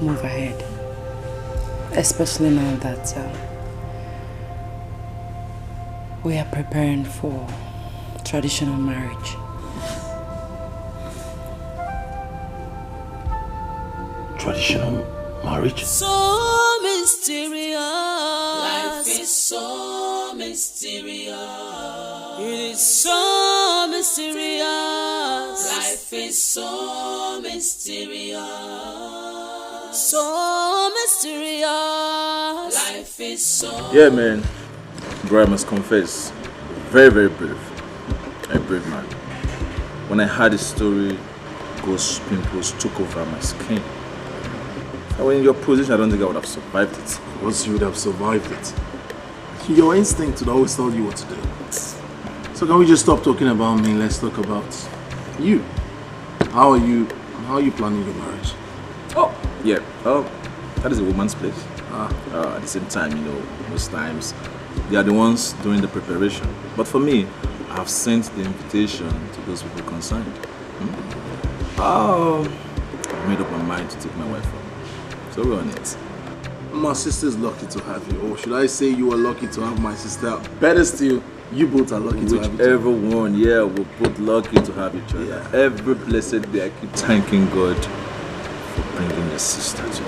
move ahead. Especially now that we are preparing for traditional marriage. Traditional marriage? So mysterious. Life is so mysterious. It is so mysterious. Life is so mysterious. So mysterious. Life is so. Yeah, man. Bro, I must confess, very, very brave. A brave man. When I heard the story, ghost pimples took over my skin. I was in your position, I don't think I would have survived it. Of course you would have survived it. Your instinct would always tell you what to do. So can we just stop talking about me and let's talk about you? How are you planning your marriage? Oh, yeah. That is a woman's place. At the same time, most times They are the ones doing the preparation. But for me, I've sent the invitation to those people concerned. I've made up my mind to take my wife home. So we're on it. My sister's lucky to have you. Or should I say you are lucky to have my sister? Better still, you both are lucky to have each other. Whichever one, yeah, we're both lucky to have each other. Yeah. Every blessed day I keep thanking God for bringing your sister to me.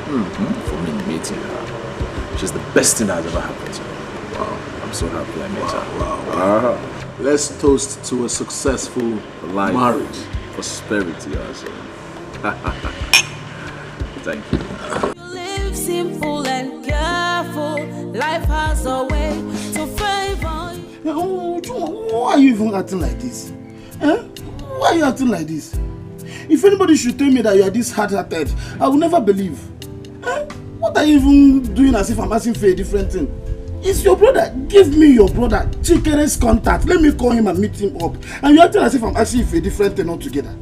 For me meeting her. She's the best thing that has ever happened to me. Wow, I'm so happy I met her. Wow. Let's toast to a successful life, marriage. Prosperity also. Thank you. Live simple and careful. Life has a way to favor you. Why are you even acting like this? Why are you acting like this? If anybody should tell me that you are this hard-hearted, I will never believe. What are you even doing as if I'm asking for a different thing? It's your brother. Give me your brother Chikere's contact. Let me call him and meet him up. And you're acting as if I'm asking for a different thing altogether.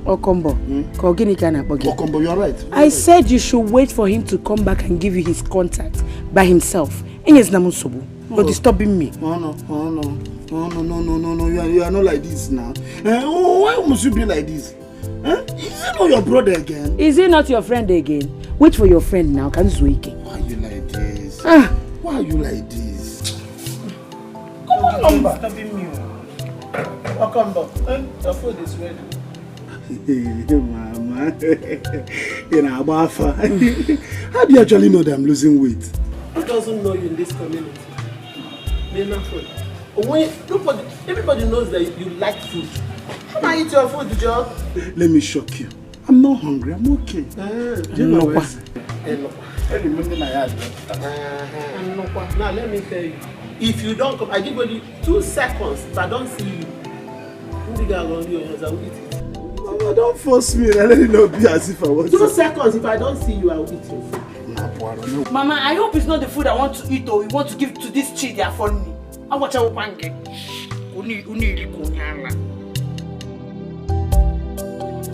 Okombo, Okombo, you're right. I said you should wait for him to come back and give you his contact by himself. You're disturbing me. No. You are not like this now. Why must you be like this? Is he not your brother again? Is he not your friend again? Wait for your friend now. Why are you like this? Why are you like this? Come on, number. Disturbing me. Okombo, your food is ready. Mama, how do you actually know that I'm losing weight? Who doesn't know you in this community? Leonard. Everybody knows that you like food. Come and eat your food, Joe. Let me shock you. I'm not hungry. I'm okay. Do you know what? Now let me tell you. If you don't come, I give you 2 seconds. If I don't see you, I will eat it. Mama, don't force me. Let it not be as if I want 2 seconds. If I don't see you, I will eat your food. Mama, I hope it's not the food I want to eat or you want to give to this child they are for me. I watch our pancake.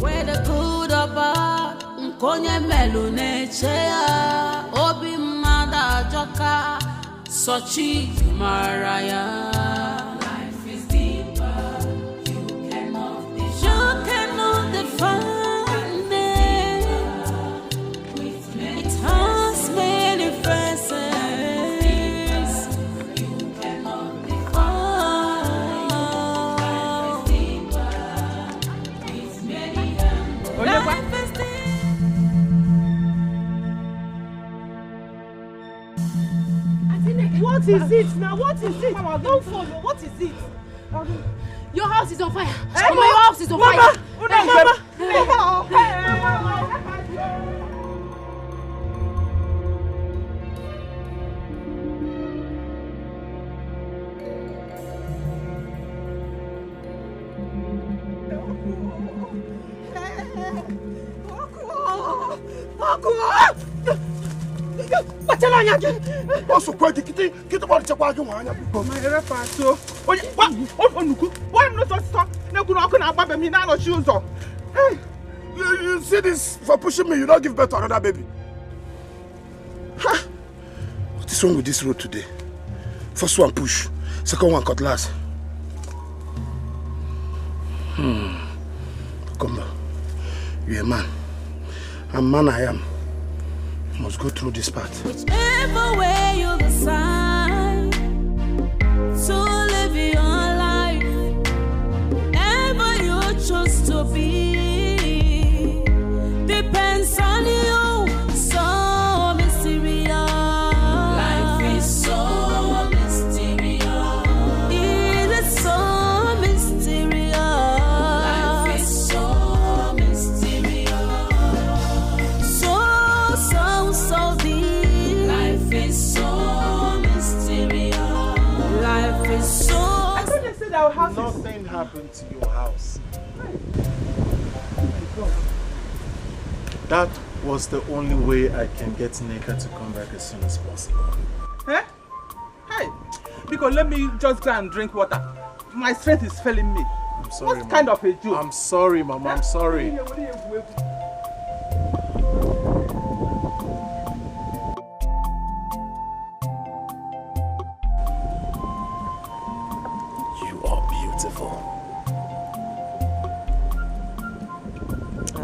Where the good or bad, Nkonye melune chea, Obi mada joka, Sochi maraya. Life is deeper, you cannot define it. It has many faces, you cannot define. Life is deeper, it's many. Life is deeper. What is it now? What is it? Mama, don't follow. What is it? Your house is on fire. Hey, Mama, your house is on fire. Mama. Also, quite get about the Chapago. My so, what not stop? No good, I can't me now, shoes on. Hey, you see this for pushing me, you don't give birth to another baby. What is wrong with this road today? First one push, second one cutlass. Come on, you're a man. I'm man I am. Must go through this part. Whichever way you decide to live your life, ever you choose to be, depends on you. So mysterious. Life is so mysterious. It is so mysterious. Life is so mysterious. So deep. Life is so mysterious. Life is so. I thought they said our house. Nothing happened to your house. That was the only way I can get Nneka to come back as soon as possible. Eh? Hey, because let me just go and drink water. My strength is failing me. I'm sorry, what kind of a joke? I'm sorry, Mama. I'm sorry.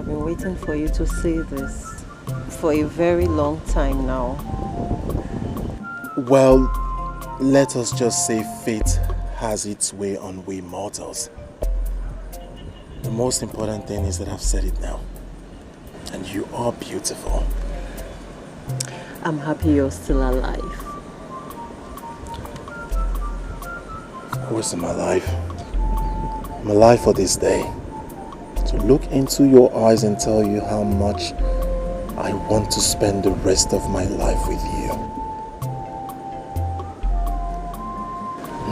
been waiting for you to say this for a very long time now. Well, let us just say fate has its way on we mortals. The most important thing is that I've said it now. And you are beautiful. I'm happy you're still alive. Of course I'm alive. I'm alive for this day. To look into your eyes and tell you how much I want to spend the rest of my life with you.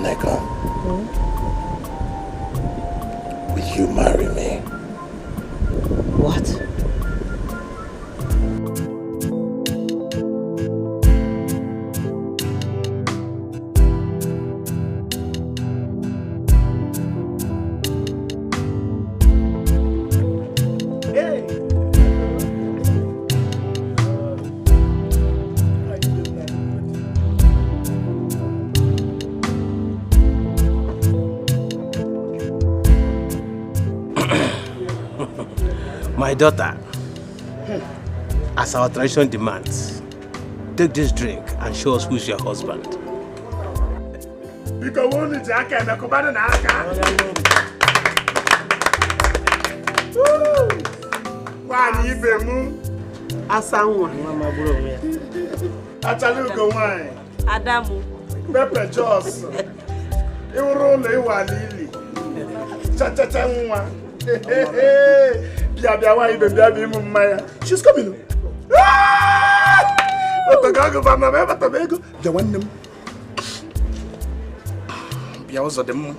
Neka, will you marry me? What? My daughter, as our tradition demands, take this drink and show us who's your husband. Adamu. Pepe Jos. Iwrole iwalili. Cha nwa. Bia wa ibe bia bi mu mmaya. She's coming. Otagago fa na me bata bego. Bia wannem. Bia ozo dem.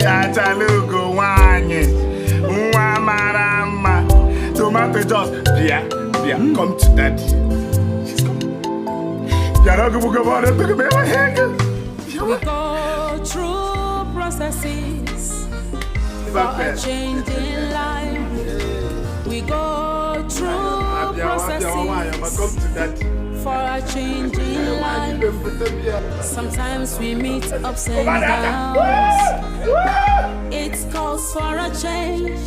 Atalugo wanye. Nwa marama. Tomato Jos. Bia. Come to daddy. She's coming. We go through processes for a change in life. We go through processes for a change in life. Sometimes we meet ups and downs. It calls for a change.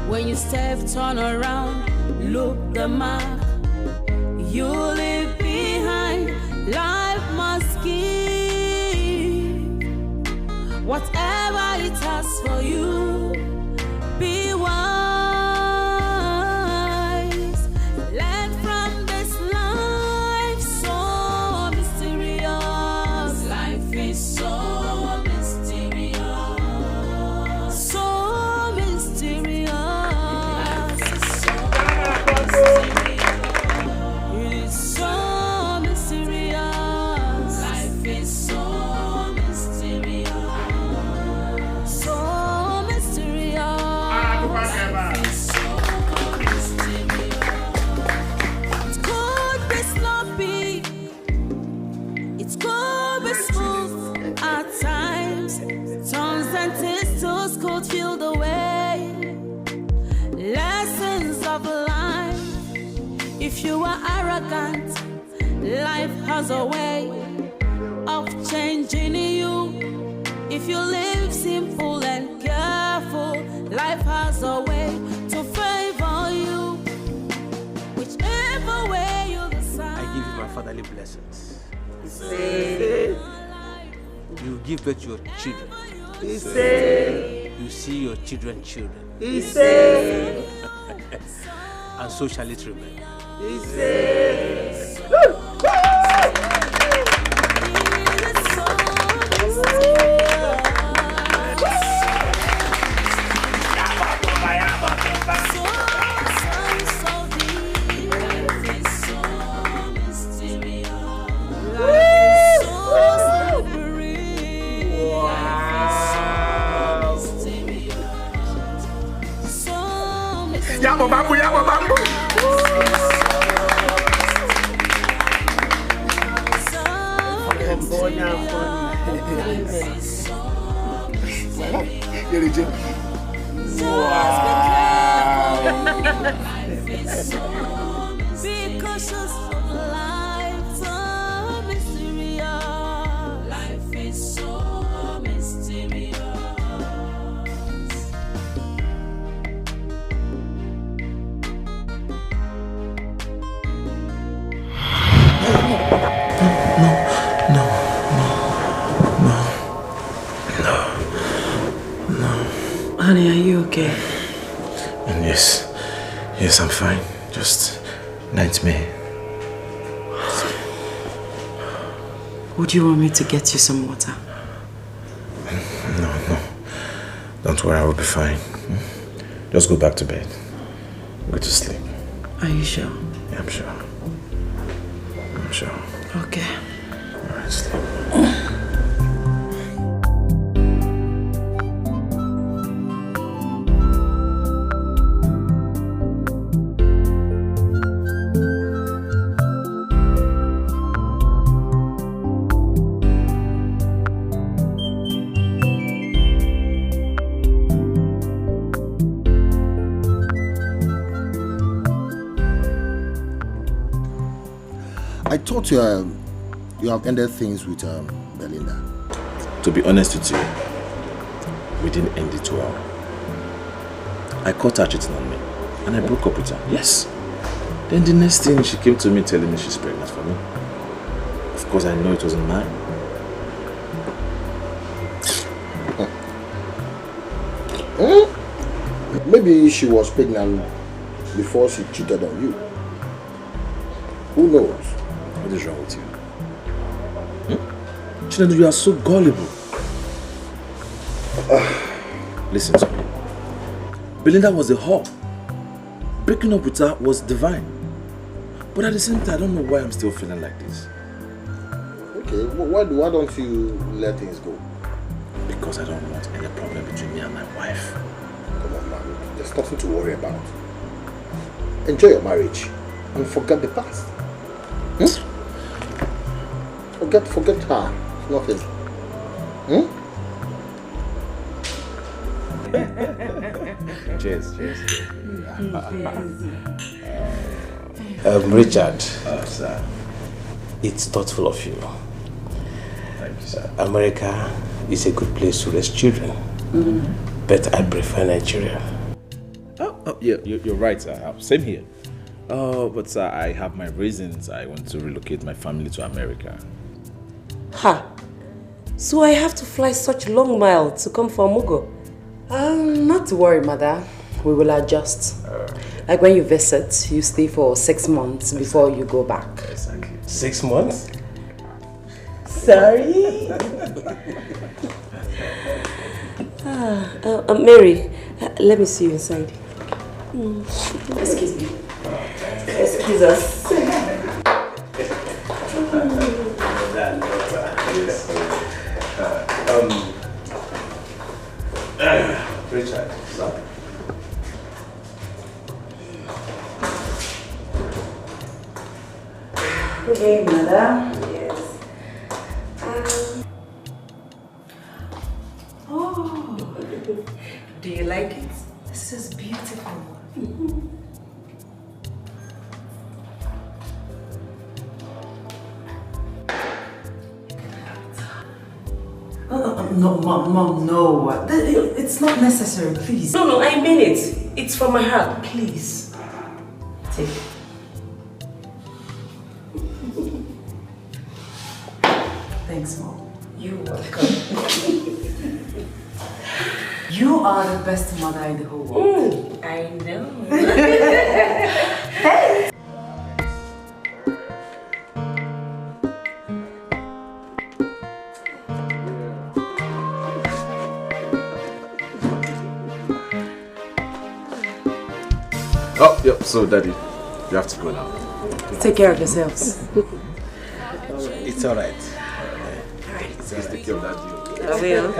When you step, turn around. Look the mark you leave behind. Life must give whatever it has for you. Be wise. Learn from this life so mysterious. Life is so mysterious. So mysterious. It is so mysterious. Life is so mysterious. So mysterious. Life is so mysterious. It could be sloppy. It could be smooth at times. Turns and twists could feel the way. Lessons of life. If you are arrogant, life has a way of changing you. If you live simple and careful, life has a way to favor you. Whichever way you decide. I give you my fatherly blessings. You give birth to your children. You see your children's children. And so shall it remain. Yabo bambu. Be cautious of life's so mysterious. Life is so mysterious. Honey, are you okay? Yes, I'm fine. Just nightmare. Would you want me to get you some water? No. Don't worry, I will be fine. Just go back to bed. Go to sleep. Are you sure? Yeah, I'm sure. Okay. Alright, sleep. I thought you have ended things with Belinda. To be honest with you, we didn't end it well. I caught her cheating on me and I broke up with her. Yes. Then the next thing, she came to me telling me she's pregnant for me. Of course, I know it wasn't mine. Maybe she was pregnant before she cheated on you. Who knows? What is wrong with you? Chinedu, you are so gullible. Listen to me. Belinda was a whore. Breaking up with her was divine. But at the same time, I don't know why I'm still feeling like this. Okay, why don't you let things go? Because I don't want any problem between me and my wife. Come on, man. There's nothing to worry about. Enjoy your marriage and forget the past. Forget her. It's nothing. Cheers. Richard. Sir. It's thoughtful of you. Thank you, sir. America is a good place to raise children. But I prefer Nigeria. Oh, yeah, you're right, sir. Same here. But sir, I have my reasons. I want to relocate my family to America. Ha! So I have to fly such long miles to come for Mugo? Not to worry, mother. We will adjust. Like when you visit, you stay for 6 months before you go back. Exactly. 6 months? Sorry? Mary, let me see you inside. Excuse me. Excuse us. Richard, sir. Okay, mother. Yes. Oh. Do you like it? This is beautiful. No, Mom, no. It's not necessary, please. No, I mean it. It's from my heart. Please. Take it. Thanks, Mom. You're welcome. You are the best mother in the whole world. I know. Oh, yep. So, Daddy, you have to go now. Take care of yourselves. It's alright. Please take care of Daddy. I will.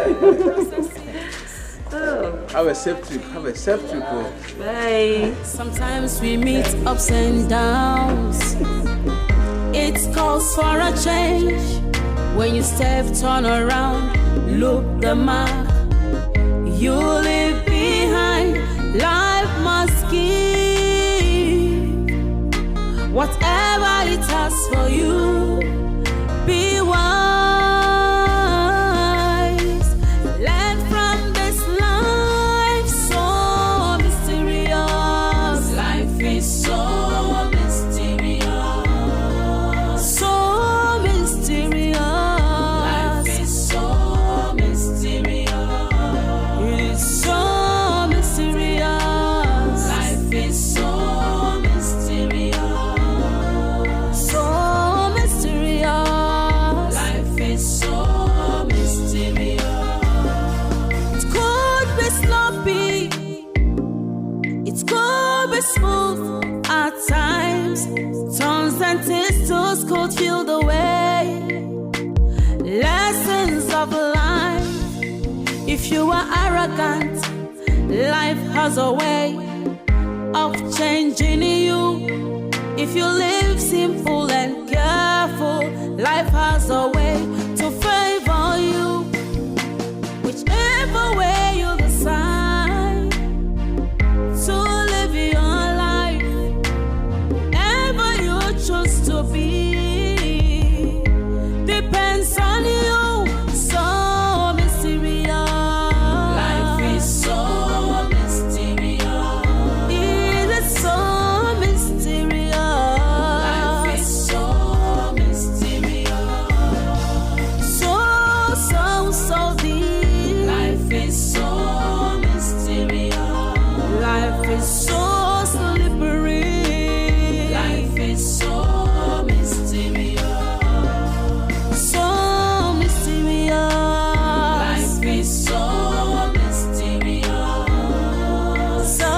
Oh. Have a safe trip. Oh. Bye. Sometimes we meet ups and downs. It calls for a change. When you step, turn around, look the mark. You leave behind. Life must give. has for you. Be wise. Learn from this life so mysterious. Life is so mysterious. So mysterious. Life is so mysterious. It is so mysterious. Life is so mysterious. So mysterious. Life is so mysterious. It could be sloppy. It could be smooth at times. Turns and twists could feel the way. Lessons of life. If you are arrogant, life has a way of changing you. If you live simple and careful, life has a way to favor you. Whichever way you decide to live your life, ever you choose to be, depends on you. So mysterious. Life is so mysterious. It is so mysterious. Life is so mysterious. So deep. Life is so mysterious. Life is so slippery. Life is so mysterious. So mysterious. Life is so mysterious. So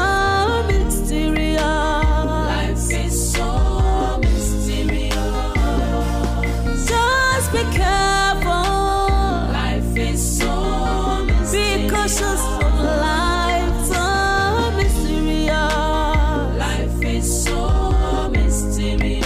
mysterious. Life is so mysterious. Just be careful. Life is so mysterious. Be cautious of life. So mysterious. Life is so mysterious.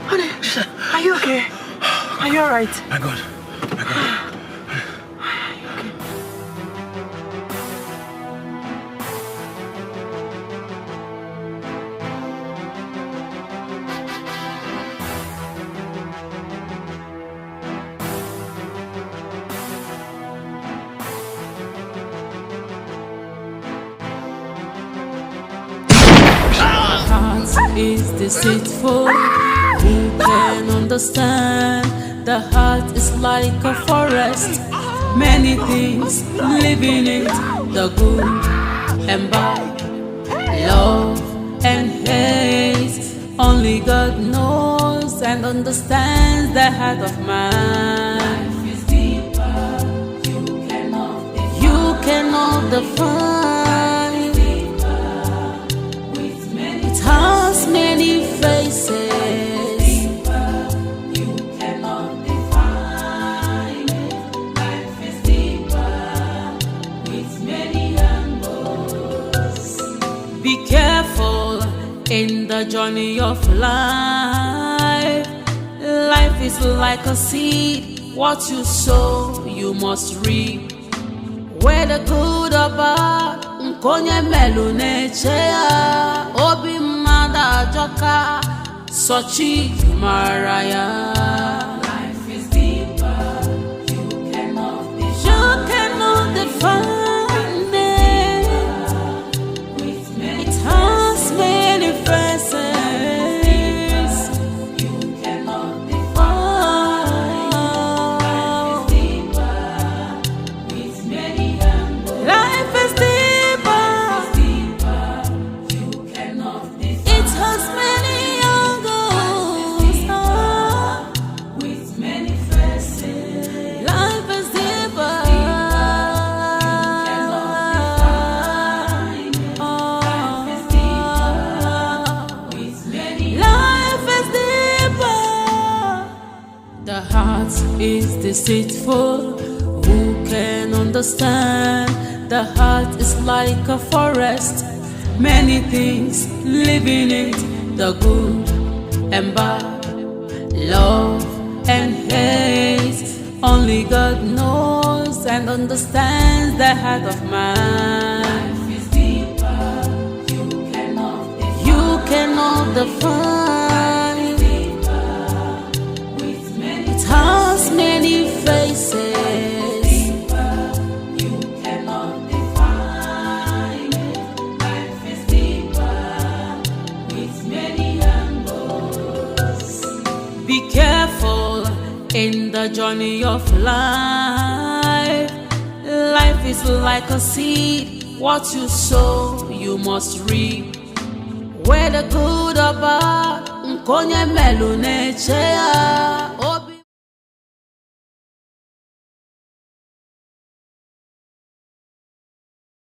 Honey, are you okay? Are you alright? My God. Heart is deceitful. Who can understand? The heart is like a forest. Many things living in it. The good and bad, love and hate. Only God knows and understands the heart of man. Life is deeper. You cannot define. It has many faces. You cannot define it. Life is deeper with many angles. Be careful in the journey of life. Life is like a seed. What you sow, you must reap. Whether good or bad, nkonye melu nechea. Obi mada joka, sochi maraya. Life is deeper. You cannot define it. It has many faces. You cannot define. Life is deeper with many angles. Life is deeper. You cannot define. It has many angles. With many faces. Life is deeper. Life is deeper with many. Life is deeper. The heart is deceitful. Who can understand. The heart is like a forest, many things live in it, the good and bad, love and hate. Only God knows and understands the heart of man. Life is deeper, you cannot define. It has many faces. Be careful in the journey of life. Life is like a seed. What you sow, you must reap. Whether good or bad, nkonye melu nechea.